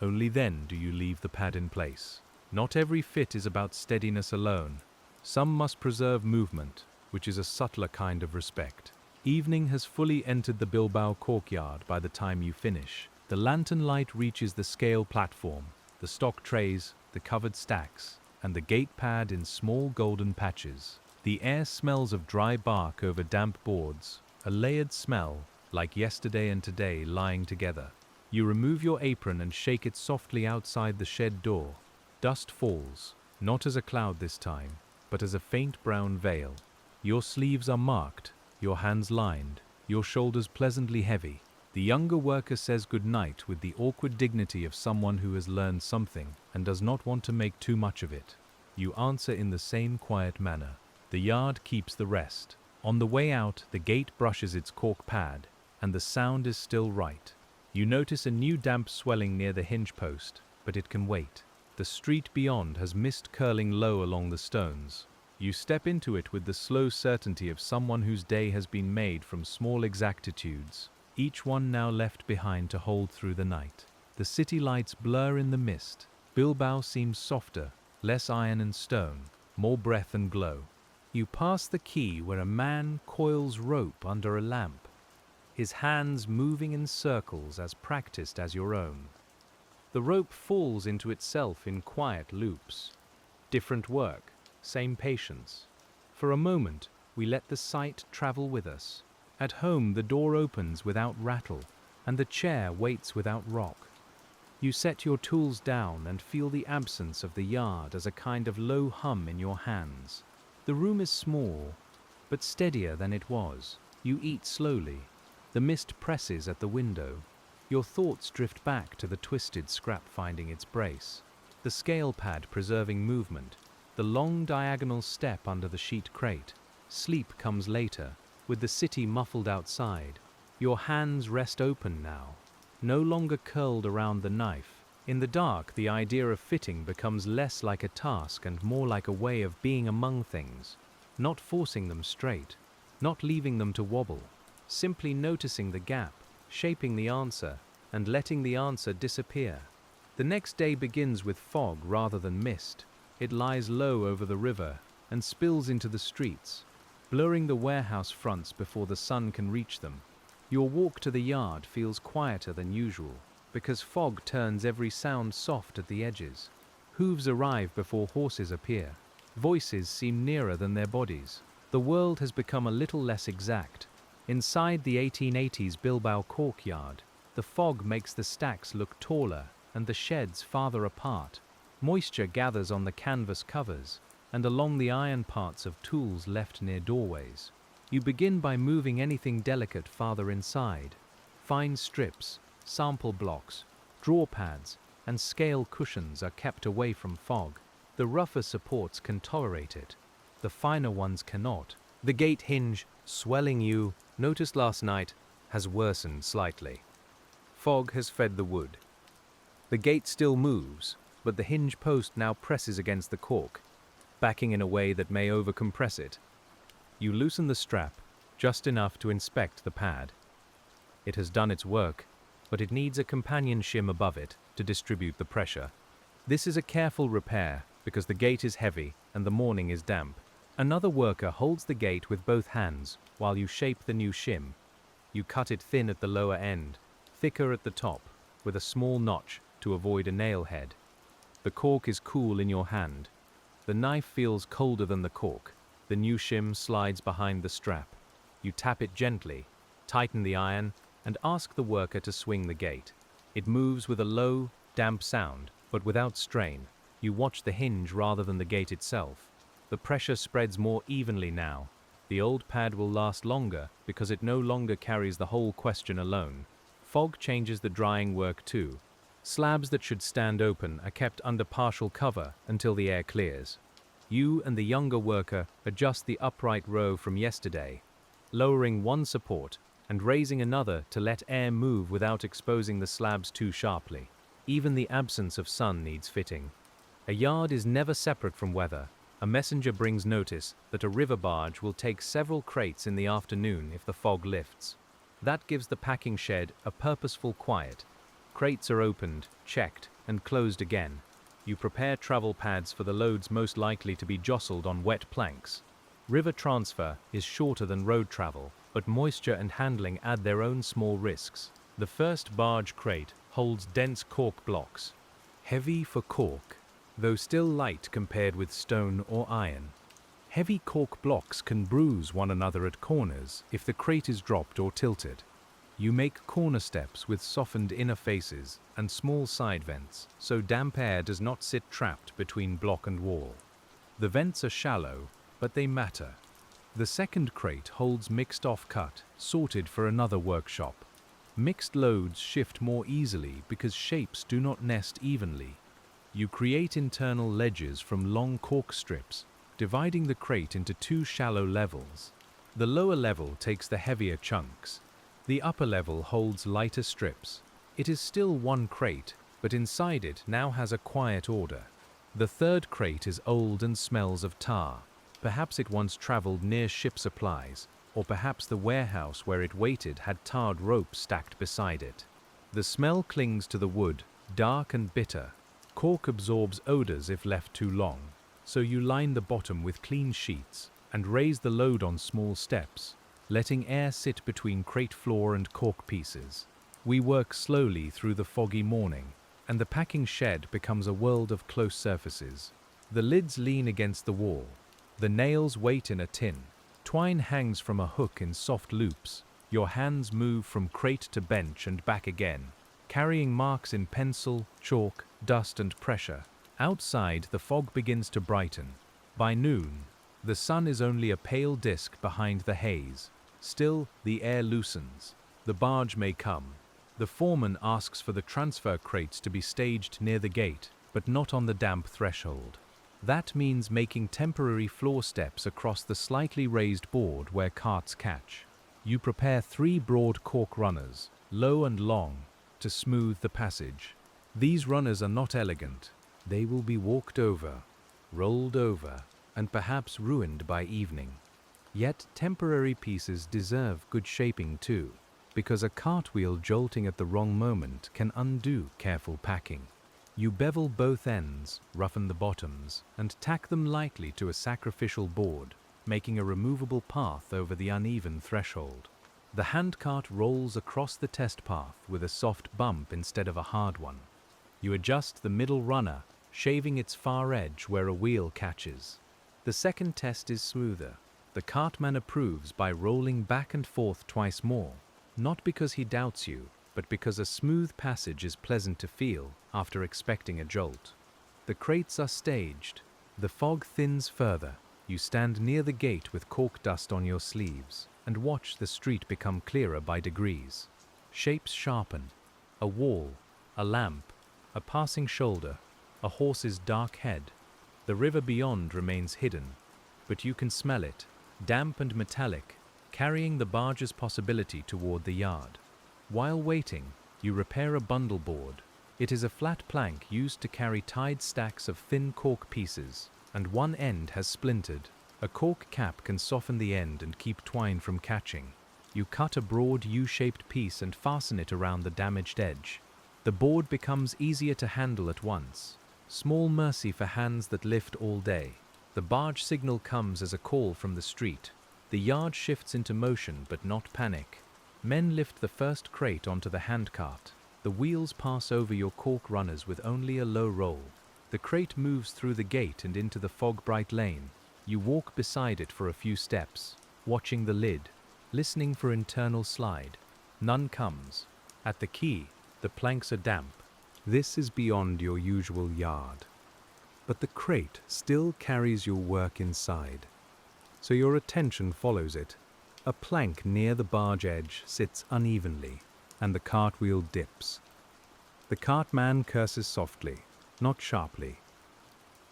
Only then do you leave the pad in place. Not every fit is about steadiness alone. Some must preserve movement, which is a subtler kind of respect. Evening has fully entered the Bilbao Corkyard by the time you finish. The lantern light reaches the scale platform, the stock trays, the covered stacks, and the gate pad in small golden patches. The air smells of dry bark over damp boards, a layered smell, like yesterday and today lying together. You remove your apron and shake it softly outside the shed door. Dust falls, not as a cloud this time, but as a faint brown veil. Your sleeves are marked, your hands lined, your shoulders pleasantly heavy. The younger worker says goodnight with the awkward dignity of someone who has learned something and does not want to make too much of it. You answer in the same quiet manner. The yard keeps the rest. On the way out, the gate brushes its cork pad, and the sound is still right. You notice a new damp swelling near the hinge post, but it can wait. The street beyond has mist curling low along the stones. You step into it with the slow certainty of someone whose day has been made from small exactitudes, each one now left behind to hold through the night. The city lights blur in the mist. Bilbao seems softer, less iron and stone, more breath and glow. You pass the quay where a man coils rope under a lamp, his hands moving in circles as practiced as your own. The rope falls into itself in quiet loops. Different work, same patience. For a moment, we let the sight travel with us. At home, the door opens without rattle, and the chair waits without rock. You set your tools down and feel the absence of the yard as a kind of low hum in your hands. The room is small, but steadier than it was. You eat slowly. The mist presses at the window. Your thoughts drift back to the twisted scrap finding its brace, the scale pad preserving movement, the long diagonal step under the sheet crate. Sleep comes later, with the city muffled outside. Your hands rest open now, no longer curled around the knife. In the dark, the idea of fitting becomes less like a task and more like a way of being among things, not forcing them straight, not leaving them to wobble, simply noticing the gap, shaping the answer, and letting the answer disappear. The next day begins with fog rather than mist. It lies low over the river and spills into the streets, blurring the warehouse fronts before the sun can reach them. Your walk to the yard feels quieter than usual, because fog turns every sound soft at the edges. Hooves arrive before horses appear. Voices seem nearer than their bodies. The world has become a little less exact. Inside the 1880s BILBAO Cork yard, the fog makes the stacks look taller and the sheds farther apart. Moisture gathers on the canvas covers and along the iron parts of tools left near doorways. You begin by moving anything delicate farther inside. Fine strips, sample blocks, drawer pads, and scale cushions are kept away from fog. The rougher supports can tolerate it. The finer ones cannot. The gate hinge, swelling you noticed last night, has worsened slightly. Fog has fed the wood. The gate still moves, but the hinge post now presses against the cork, backing in a way that may overcompress it. You loosen the strap, just enough to inspect the pad. It has done its work, but it needs a companion shim above it to distribute the pressure. This is a careful repair because the gate is heavy and the morning is damp. Another worker holds the gate with both hands while you shape the new shim. You cut it thin at the lower end, thicker at the top, with a small notch to avoid a nail head. The cork is cool in your hand. The knife feels colder than the cork. The new shim slides behind the strap. You tap it gently, tighten the iron, and ask the worker to swing the gate. It moves with a low, damp sound, but without strain. You watch the hinge rather than the gate itself. The pressure spreads more evenly now. The old pad will last longer because it no longer carries the whole question alone. Fog changes the drying work too. Slabs that should stand open are kept under partial cover until the air clears. You and the younger worker adjust the upright row from yesterday, lowering one support and raising another to let air move without exposing the slabs too sharply. Even the absence of sun needs fitting. A yard is never separate from weather. A messenger brings notice that a river barge will take several crates in the afternoon if the fog lifts. That gives the packing shed a purposeful quiet. Crates are opened, checked, and closed again. You prepare travel pads for the loads most likely to be jostled on wet planks. River transfer is shorter than road travel, but moisture and handling add their own small risks. The first barge crate holds dense cork blocks, heavy for cork, though still light compared with stone or iron. Heavy cork blocks can bruise one another at corners if the crate is dropped or tilted. You make corner steps with softened inner faces and small side vents, so damp air does not sit trapped between block and wall. The vents are shallow, but they matter. The second crate holds mixed off-cut, sorted for another workshop. Mixed loads shift more easily because shapes do not nest evenly. You create internal ledges from long cork strips, dividing the crate into two shallow levels. The lower level takes the heavier chunks. The upper level holds lighter strips. It is still one crate, but inside it now has a quiet order. The third crate is old and smells of tar. Perhaps it once traveled near ship supplies, or perhaps the warehouse where it waited had tarred rope stacked beside it. The smell clings to the wood, dark and bitter. Cork absorbs odors if left too long, so you line the bottom with clean sheets and raise the load on small steps, letting air sit between crate floor and cork pieces. We work slowly through the foggy morning, and the packing shed becomes a world of close surfaces. The lids lean against the wall. The nails wait in a tin. Twine hangs from a hook in soft loops. Your hands move from crate to bench and back again, carrying marks in pencil, chalk, dust and pressure. Outside, the fog begins to brighten. By noon, the sun is only a pale disk behind the haze. Still, the air loosens. The barge may come. The foreman asks for the transfer crates to be staged near the gate, but not on the damp threshold. That means making temporary floor steps across the slightly raised board where carts catch. You prepare 3 broad cork runners, low and long, to smooth the passage. These runners are not elegant. They will be walked over, rolled over, and perhaps ruined by evening. Yet temporary pieces deserve good shaping too, because a cartwheel jolting at the wrong moment can undo careful packing. You bevel both ends, roughen the bottoms, and tack them lightly to a sacrificial board, making a removable path over the uneven threshold. The handcart rolls across the test path with a soft bump instead of a hard one. You adjust the middle runner, shaving its far edge where a wheel catches. The second test is smoother. The cartman approves by rolling back and forth twice more, not because he doubts you, but because a smooth passage is pleasant to feel after expecting a jolt. The crates are staged. The fog thins further. You stand near the gate with cork dust on your sleeves and watch the street become clearer by degrees. Shapes sharpen. A wall, a lamp, a passing shoulder, a horse's dark head. The river beyond remains hidden, but you can smell it, damp and metallic, carrying the barge's possibility toward the yard. While waiting, you repair a bundle board. It is a flat plank used to carry tied stacks of thin cork pieces, and one end has splintered. A cork cap can soften the end and keep twine from catching. You cut a broad U-shaped piece and fasten it around the damaged edge. The board becomes easier to handle at once. Small mercy for hands that lift all day. The barge signal comes as a call from the street. The yard shifts into motion but not panic. Men lift the first crate onto the handcart. The wheels pass over your cork runners with only a low roll. The crate moves through the gate and into the fog-bright lane. You walk beside it for a few steps, watching the lid, listening for internal slide. None comes. At the quay, the planks are damp. This is beyond your usual yard. But the crate still carries your work inside, so your attention follows it. A plank near the barge edge sits unevenly, and the cartwheel dips. The cartman curses softly, not sharply.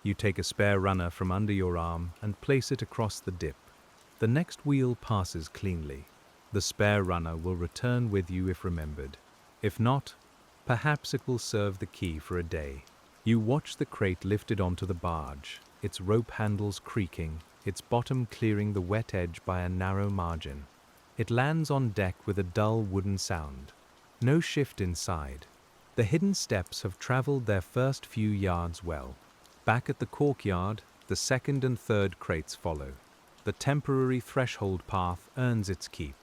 You take a spare runner from under your arm and place it across the dip. The next wheel passes cleanly. The spare runner will return with you if remembered. If not, perhaps it will serve the quay for a day. You watch the crate lifted onto the barge, its rope handles creaking, its bottom clearing the wet edge by a narrow margin. It lands on deck with a dull wooden sound. No shift inside. The hidden steps have traveled their first few yards well. Back at the cork yard, the second and third crates follow. The temporary threshold path earns its keep.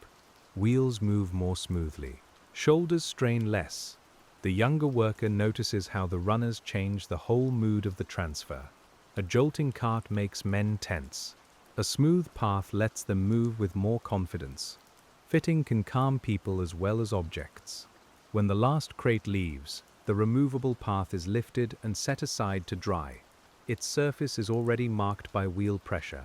Wheels move more smoothly. Shoulders strain less. The younger worker notices how the runners change the whole mood of the transfer. A jolting cart makes men tense. A smooth path lets them move with more confidence. Fitting can calm people as well as objects. When the last crate leaves, the removable path is lifted and set aside to dry. Its surface is already marked by wheel pressure.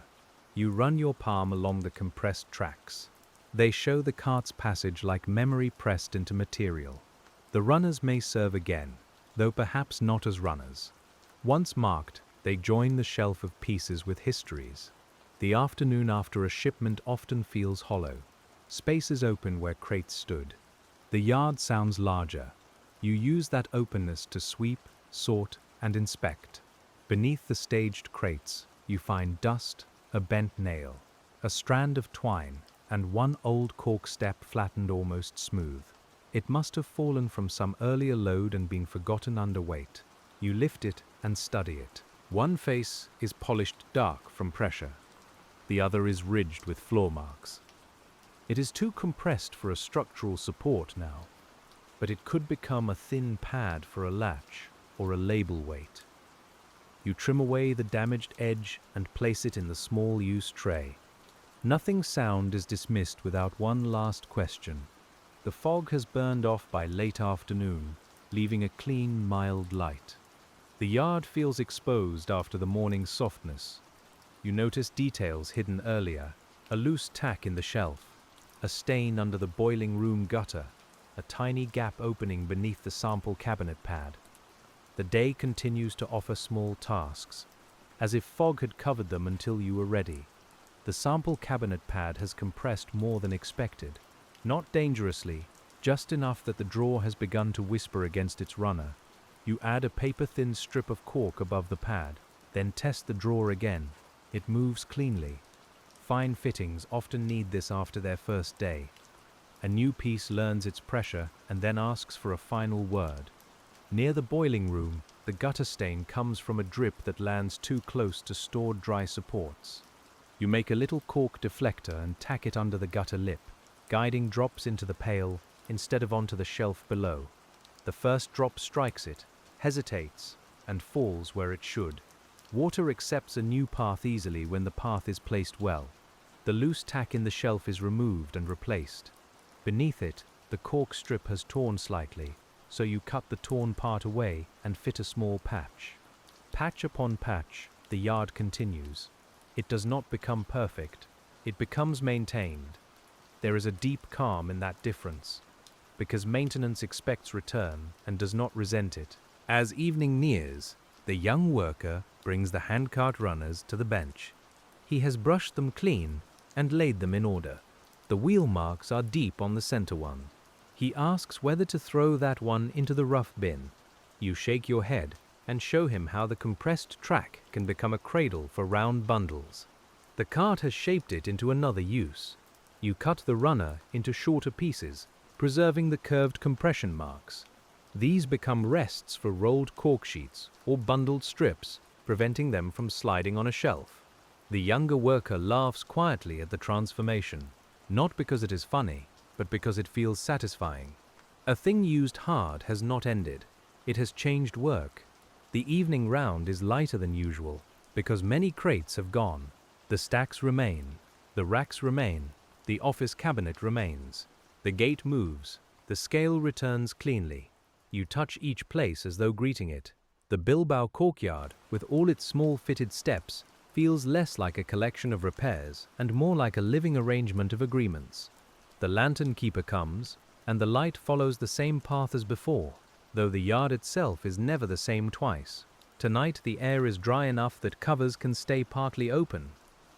You run your palm along the compressed tracks. They show the cart's passage like memory pressed into material. The runners may serve again, though perhaps not as runners. Once marked, they join the shelf of pieces with histories. The afternoon after a shipment often feels hollow. Spaces open where crates stood. The yard sounds larger. You use that openness to sweep, sort, and inspect. Beneath the staged crates, you find dust, a bent nail, a strand of twine, and one old cork step flattened almost smooth. It must have fallen from some earlier load and been forgotten under weight. You lift it and study it. One face is polished dark from pressure. The other is ridged with floor marks. It is too compressed for a structural support now, but it could become a thin pad for a latch or a label weight. You trim away the damaged edge and place it in the small-use tray. Nothing sound is dismissed without one last question. The fog has burned off by late afternoon, leaving a clean, mild light. The yard feels exposed after the morning's softness. You notice details hidden earlier, a loose tack in the shelf, a stain under the boiling room gutter, a tiny gap opening beneath the sample cabinet pad. The day continues to offer small tasks, as if fog had covered them until you were ready. The sample cabinet pad has compressed more than expected. Not dangerously, just enough that the drawer has begun to whisper against its runner. You add a paper-thin strip of cork above the pad, then test the drawer again. It moves cleanly. Fine fittings often need this after their first day. A new piece learns its pressure and then asks for a final word. Near the boiling room, the gutter stain comes from a drip that lands too close to stored dry supports. You make a little cork deflector and tack it under the gutter lip, guiding drops into the pail instead of onto the shelf below. The first drop strikes it, hesitates, and falls where it should. Water accepts a new path easily when the path is placed well. The loose tack in the shelf is removed and replaced. Beneath it, the cork strip has torn slightly, so you cut the torn part away and fit a small patch. Patch upon patch, the yard continues. It does not become perfect. It becomes maintained. There is a deep calm in that difference, because maintenance expects return and does not resent it. As evening nears, the young worker brings the handcart runners to the bench. He has brushed them clean and laid them in order. The wheel marks are deep on the center one. He asks whether to throw that one into the rough bin. You shake your head and show him how the compressed track can become a cradle for round bundles. The cart has shaped it into another use. You cut the runner into shorter pieces, preserving the curved compression marks. These become rests for rolled cork sheets or bundled strips, preventing them from sliding on a shelf. The younger worker laughs quietly at the transformation, not because it is funny, but because it feels satisfying. A thing used hard has not ended. It has changed work. The evening round is lighter than usual, because many crates have gone. The stacks remain. The racks remain. The office cabinet remains. The gate moves. The scale returns cleanly. You touch each place as though greeting it. The Bilbao Courtyard, with all its small fitted steps, feels less like a collection of repairs and more like a living arrangement of agreements. The lantern keeper comes, and the light follows the same path as before, though the yard itself is never the same twice. Tonight the air is dry enough that covers can stay partly open.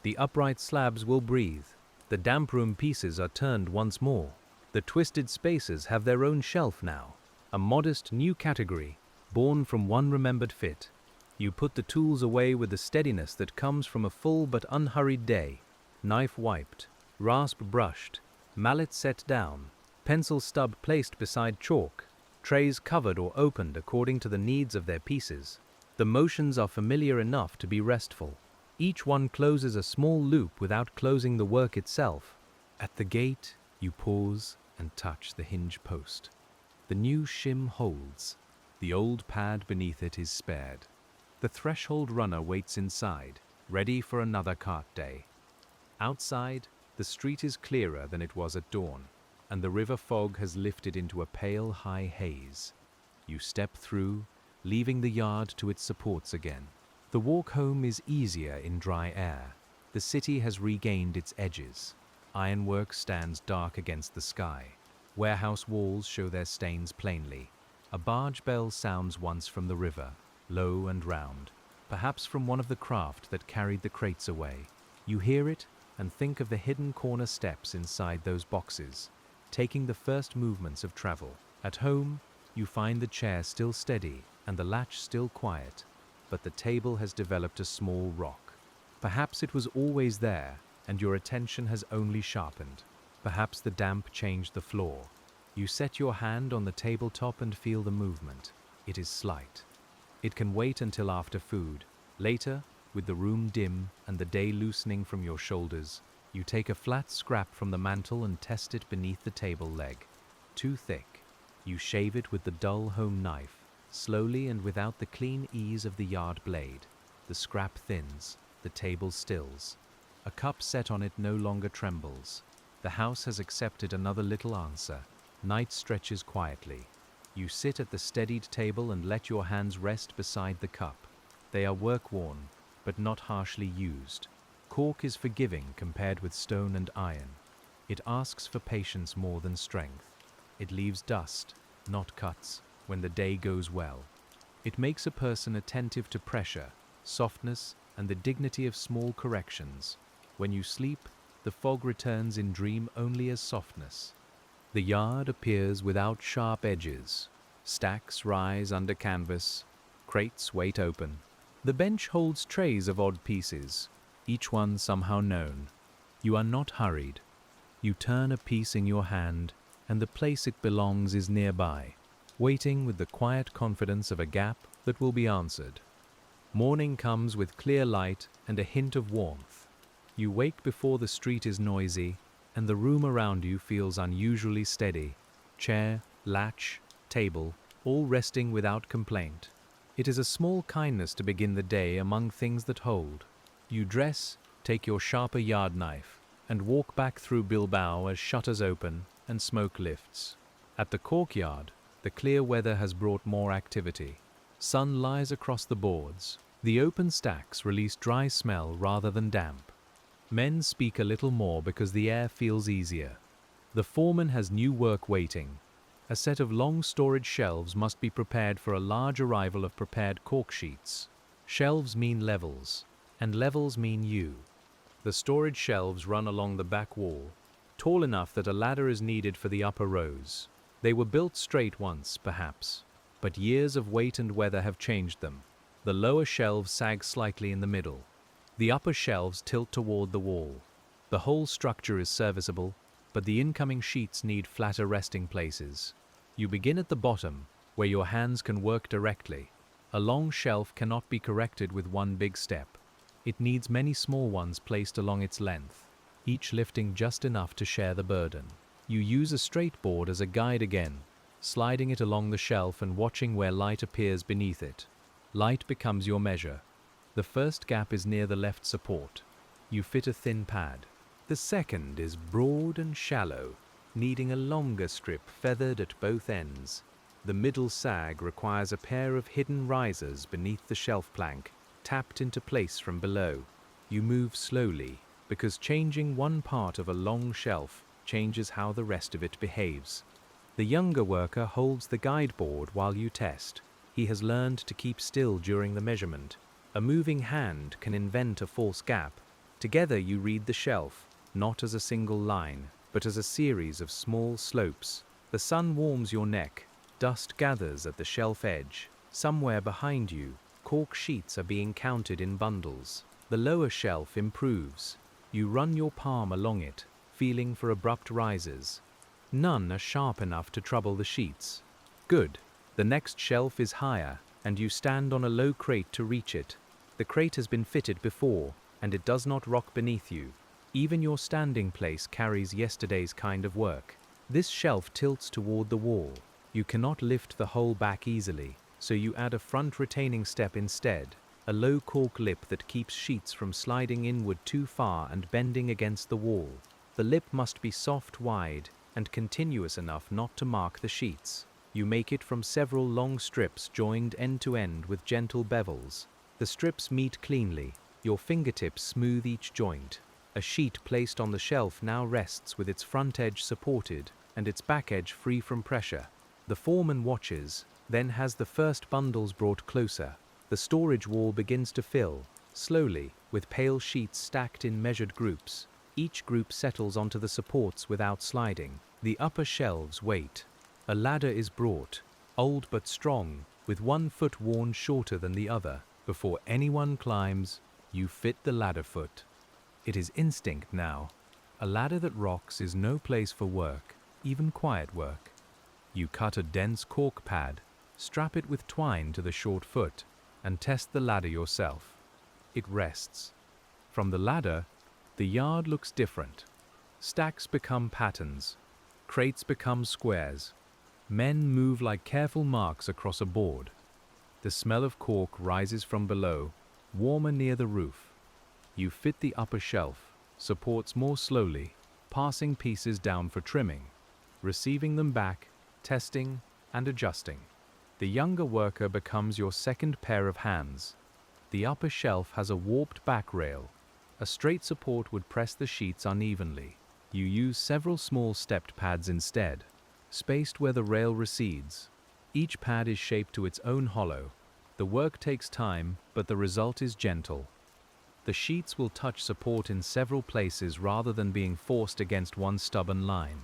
The upright slabs will breathe. The damp room pieces are turned once more. The twisted spaces have their own shelf now, a modest new category, born from one remembered fit. You put the tools away with the steadiness that comes from a full but unhurried day. Knife wiped, rasp brushed, mallet set down, pencil stub placed beside chalk, trays covered or opened according to the needs of their pieces. The motions are familiar enough to be restful. Each one closes a small loop without closing the work itself. At the gate, you pause and touch the hinge post. The new shim holds. The old pad beneath it is spared. The threshold runner waits inside, ready for another cart day. Outside, the street is clearer than it was at dawn, and the river fog has lifted into a pale high haze. You step through, leaving the yard to its supports again. The walk home is easier in dry air. The city has regained its edges. Ironwork stands dark against the sky. Warehouse walls show their stains plainly. A barge bell sounds once from the river, low and round, perhaps from one of the craft that carried the crates away. You hear it and think of the hidden corner steps inside those boxes, taking the first movements of travel. At home, you find the chair still steady and the latch still quiet, but the table has developed a small rock. Perhaps it was always there, and your attention has only sharpened. Perhaps the damp changed the floor. You set your hand on the tabletop and feel the movement. It is slight. It can wait until after food. Later, with the room dim and the day loosening from your shoulders, you take a flat scrap from the mantel and test it beneath the table leg. Too thick. You shave it with the dull home knife, slowly and without the clean ease of the yard blade. The scrap thins. The table stills. A cup set on it no longer trembles. The house has accepted another little answer. Night stretches quietly. You sit at the steadied table and let your hands rest beside the cup. They are work-worn, but not harshly used. Cork is forgiving compared with stone and iron. It asks for patience more than strength. It leaves dust, not cuts, when the day goes well. It makes a person attentive to pressure, softness, and the dignity of small corrections. When you sleep, the fog returns in dream only as softness. The yard appears without sharp edges. Stacks rise under canvas. Crates wait open. The bench holds trays of odd pieces, each one somehow known. You are not hurried. You turn a piece in your hand, and the place it belongs is nearby, waiting with the quiet confidence of a gap that will be answered. Morning comes with clear light and a hint of warmth. You wake before the street is noisy, and the room around you feels unusually steady. Chair, latch, table, all resting without complaint. It is a small kindness to begin the day among things that hold. You dress, take your sharper yard knife, and walk back through Bilbao as shutters open and smoke lifts. At the Corkyard, the clear weather has brought more activity. Sun lies across the boards. The open stacks release dry smell rather than damp. Men speak a little more because the air feels easier. The foreman has new work waiting. A set of long storage shelves must be prepared for a large arrival of prepared cork sheets. Shelves mean levels, and levels mean you. The storage shelves run along the back wall, tall enough that a ladder is needed for the upper rows. They were built straight once, perhaps, but years of weight and weather have changed them. The lower shelves sag slightly in the middle. The upper shelves tilt toward the wall. The whole structure is serviceable, but the incoming sheets need flatter resting places. You begin at the bottom, where your hands can work directly. A long shelf cannot be corrected with one big step. It needs many small ones placed along its length, each lifting just enough to share the burden. You use a straight board as a guide again, sliding it along the shelf and watching where light appears beneath it. Light becomes your measure. The first gap is near the left support. You fit a thin pad. The second is broad and shallow, needing a longer strip feathered at both ends. The middle sag requires a pair of hidden risers beneath the shelf plank, tapped into place from below. You move slowly, because changing one part of a long shelf changes how the rest of it behaves. The younger worker holds the guide board while you test. He has learned to keep still during the measurement. A moving hand can invent a false gap. Together you read the shelf, not as a single line, but as a series of small slopes. The sun warms your neck. Dust gathers at the shelf edge. Somewhere behind you, cork sheets are being counted in bundles. The lower shelf improves. You run your palm along it, feeling for abrupt rises. None are sharp enough to trouble the sheets. Good. The next shelf is higher, and you stand on a low crate to reach it. The crate has been fitted before, and it does not rock beneath you. Even your standing place carries yesterday's kind of work. This shelf tilts toward the wall. You cannot lift the whole back easily, so you add a front retaining step instead, a low cork lip that keeps sheets from sliding inward too far and bending against the wall. The lip must be soft, wide, and continuous enough not to mark the sheets. You make it from several long strips joined end to end with gentle bevels. The strips meet cleanly. Your fingertips smooth each joint. A sheet placed on the shelf now rests with its front edge supported and its back edge free from pressure. The foreman watches, then has the first bundles brought closer. The storage wall begins to fill, slowly, with pale sheets stacked in measured groups. Each group settles onto the supports without sliding. The upper shelves wait. A ladder is brought, old but strong, with one foot worn shorter than the other. Before anyone climbs, you fit the ladder foot. It is instinct now. A ladder that rocks is no place for work, even quiet work. You cut a dense cork pad, strap it with twine to the short foot, and test the ladder yourself. It rests. From the ladder, the yard looks different. Stacks become patterns. Crates become squares. Men move like careful marks across a board. The smell of cork rises from below, warmer near the roof. You fit the upper shelf, supports more slowly, passing pieces down for trimming, receiving them back, testing and adjusting. The younger worker becomes your second pair of hands. The upper shelf has a warped back rail. A straight support would press the sheets unevenly. You use several small stepped pads instead, spaced where the rail recedes. Each pad is shaped to its own hollow. The work takes time, but the result is gentle. The sheets will touch support in several places rather than being forced against one stubborn line.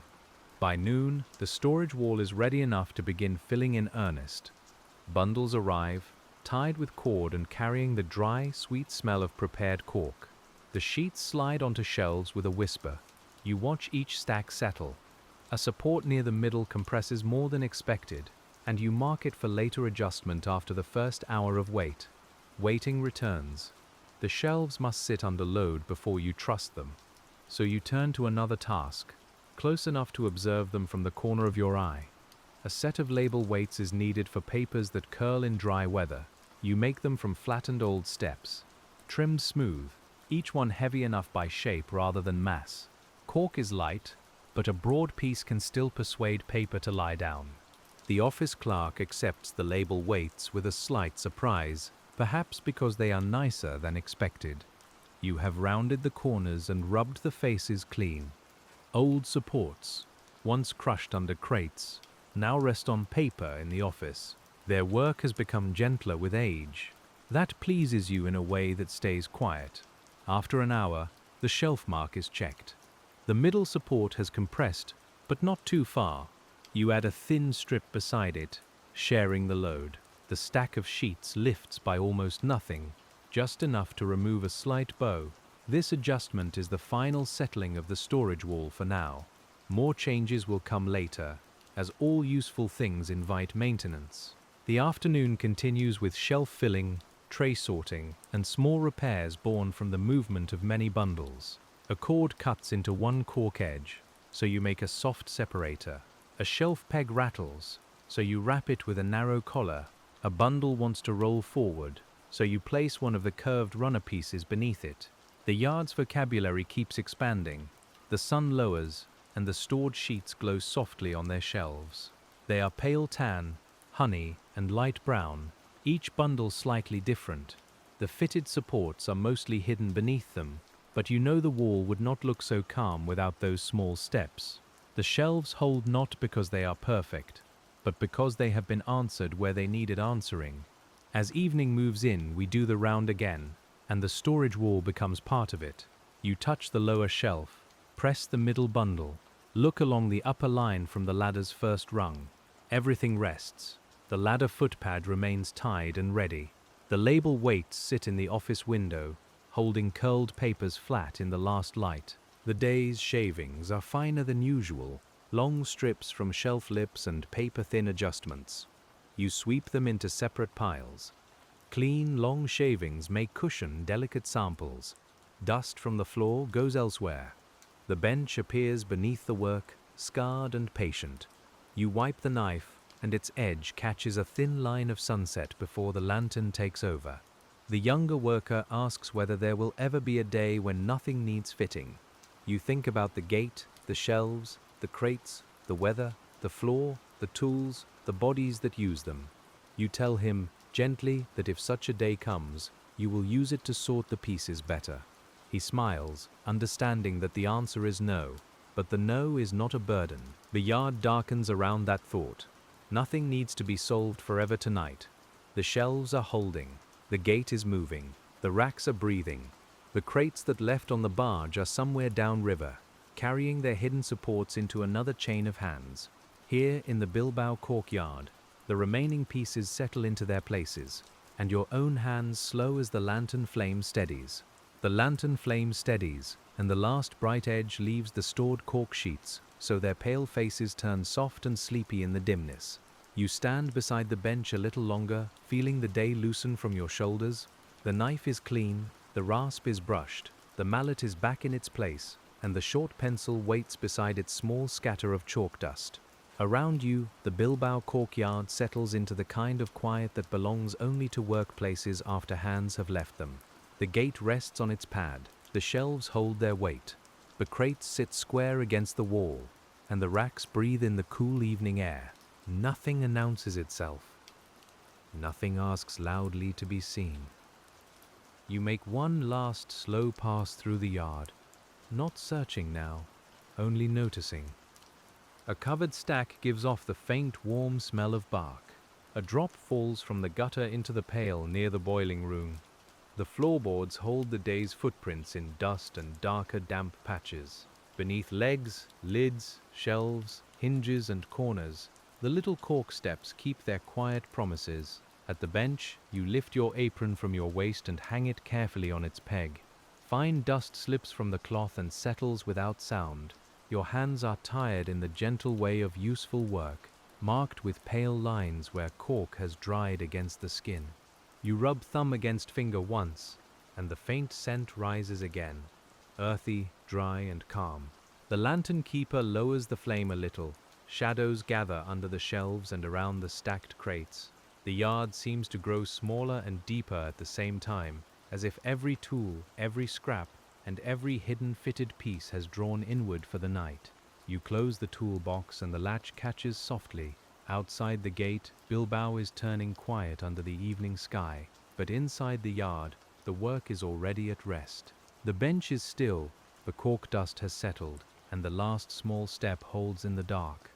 By noon, the storage wall is ready enough to begin filling in earnest. Bundles arrive, tied with cord and carrying the dry, sweet smell of prepared cork. The sheets slide onto shelves with a whisper. You watch each stack settle. A support near the middle compresses more than expected, and you mark it for later adjustment after the first hour of wait. Waiting returns. The shelves must sit under load before you trust them. So you turn to another task, close enough to observe them from the corner of your eye. A set of label weights is needed for papers that curl in dry weather. You make them from flattened old steps, trimmed smooth, each one heavy enough by shape rather than mass. Cork is light, but a broad piece can still persuade paper to lie down. The office clerk accepts the label weights with a slight surprise, perhaps because they are nicer than expected. You have rounded the corners and rubbed the faces clean. Old supports, once crushed under crates, now rest on paper in the office. Their work has become gentler with age. That pleases you in a way that stays quiet. After an hour, the shelf mark is checked. The middle support has compressed, but not too far. You add a thin strip beside it, sharing the load. The stack of sheets lifts by almost nothing, just enough to remove a slight bow. This adjustment is the final settling of the storage wall for now. More changes will come later, as all useful things invite maintenance. The afternoon continues with shelf filling, tray sorting, and small repairs born from the movement of many bundles. A cord cuts into one cork edge. so you make a soft separator. A shelf peg rattles, so you wrap it with a narrow collar. A bundle wants to roll forward, so you place one of the curved runner pieces beneath it. The yard's vocabulary keeps expanding. The sun lowers, and the stored sheets glow softly on their shelves. They are pale tan, honey, and light brown, each bundle slightly different. The fitted supports are mostly hidden beneath them, but you know the wall would not look so calm without those small steps. The shelves hold not because they are perfect, but because they have been answered where they needed answering. As evening moves in, we do the round again, and the storage wall becomes part of it. You touch the lower shelf, press the middle bundle, look along the upper line from the ladder's first rung. Everything rests. The ladder footpad remains tied and ready. The label weights sit in the office window, holding curled papers flat in the last light. The day's shavings are finer than usual, long strips from shelf lips and paper-thin adjustments. You sweep them into separate piles. Clean, long shavings make cushion delicate samples. Dust from the floor goes elsewhere. The bench appears beneath the work, scarred and patient. You wipe the knife, and its edge catches a thin line of sunset before the lantern takes over. The younger worker asks whether there will ever be a day when nothing needs fitting. You think about the gate, the shelves, the crates, the weather, the floor, the tools, the bodies that use them. You tell him, gently, that if such a day comes, you will use it to sort the pieces better. He smiles, understanding that the answer is no, but the no is not a burden. The yard darkens around that thought. Nothing needs to be solved forever tonight. The shelves are holding. The gate is moving. The racks are breathing. The crates that left on the barge are somewhere downriver, carrying their hidden supports into another chain of hands. Here in the Bilbao Cork yard, the remaining pieces settle into their places, and your own hands slow as the lantern flame steadies. The lantern flame steadies, and the last bright edge leaves the stored cork sheets, so their pale faces turn soft and sleepy in the dimness. You stand beside the bench a little longer, feeling the day loosen from your shoulders. The knife is clean, the rasp is brushed, the mallet is back in its place, and the short pencil waits beside its small scatter of chalk dust. Around you, the Bilbao Cork yard settles into the kind of quiet that belongs only to workplaces after hands have left them. The gate rests on its pad, the shelves hold their weight, the crates sit square against the wall, and the racks breathe in the cool evening air. Nothing announces itself. Nothing asks loudly to be seen. You make one last slow pass through the yard, not searching now, only noticing. A covered stack gives off the faint, warm smell of bark. A drop falls from the gutter into the pail near the boiling room. The floorboards hold the day's footprints in dust and darker, damp patches. Beneath legs, lids, shelves, hinges and corners, the little cork steps keep their quiet promises. At the bench, you lift your apron from your waist and hang it carefully on its peg. Fine dust slips from the cloth and settles without sound. Your hands are tired in the gentle way of useful work, marked with pale lines where cork has dried against the skin. You rub thumb against finger once, and the faint scent rises again, earthy, dry and calm. The lantern keeper lowers the flame a little. Shadows gather under the shelves and around the stacked crates. The yard seems to grow smaller and deeper at the same time, as if every tool, every scrap, and every hidden fitted piece has drawn inward for the night. You close the toolbox and the latch catches softly. Outside the gate, Bilbao is turning quiet under the evening sky, but inside the yard, the work is already at rest. The bench is still, the cork dust has settled, and the last small step holds in the dark.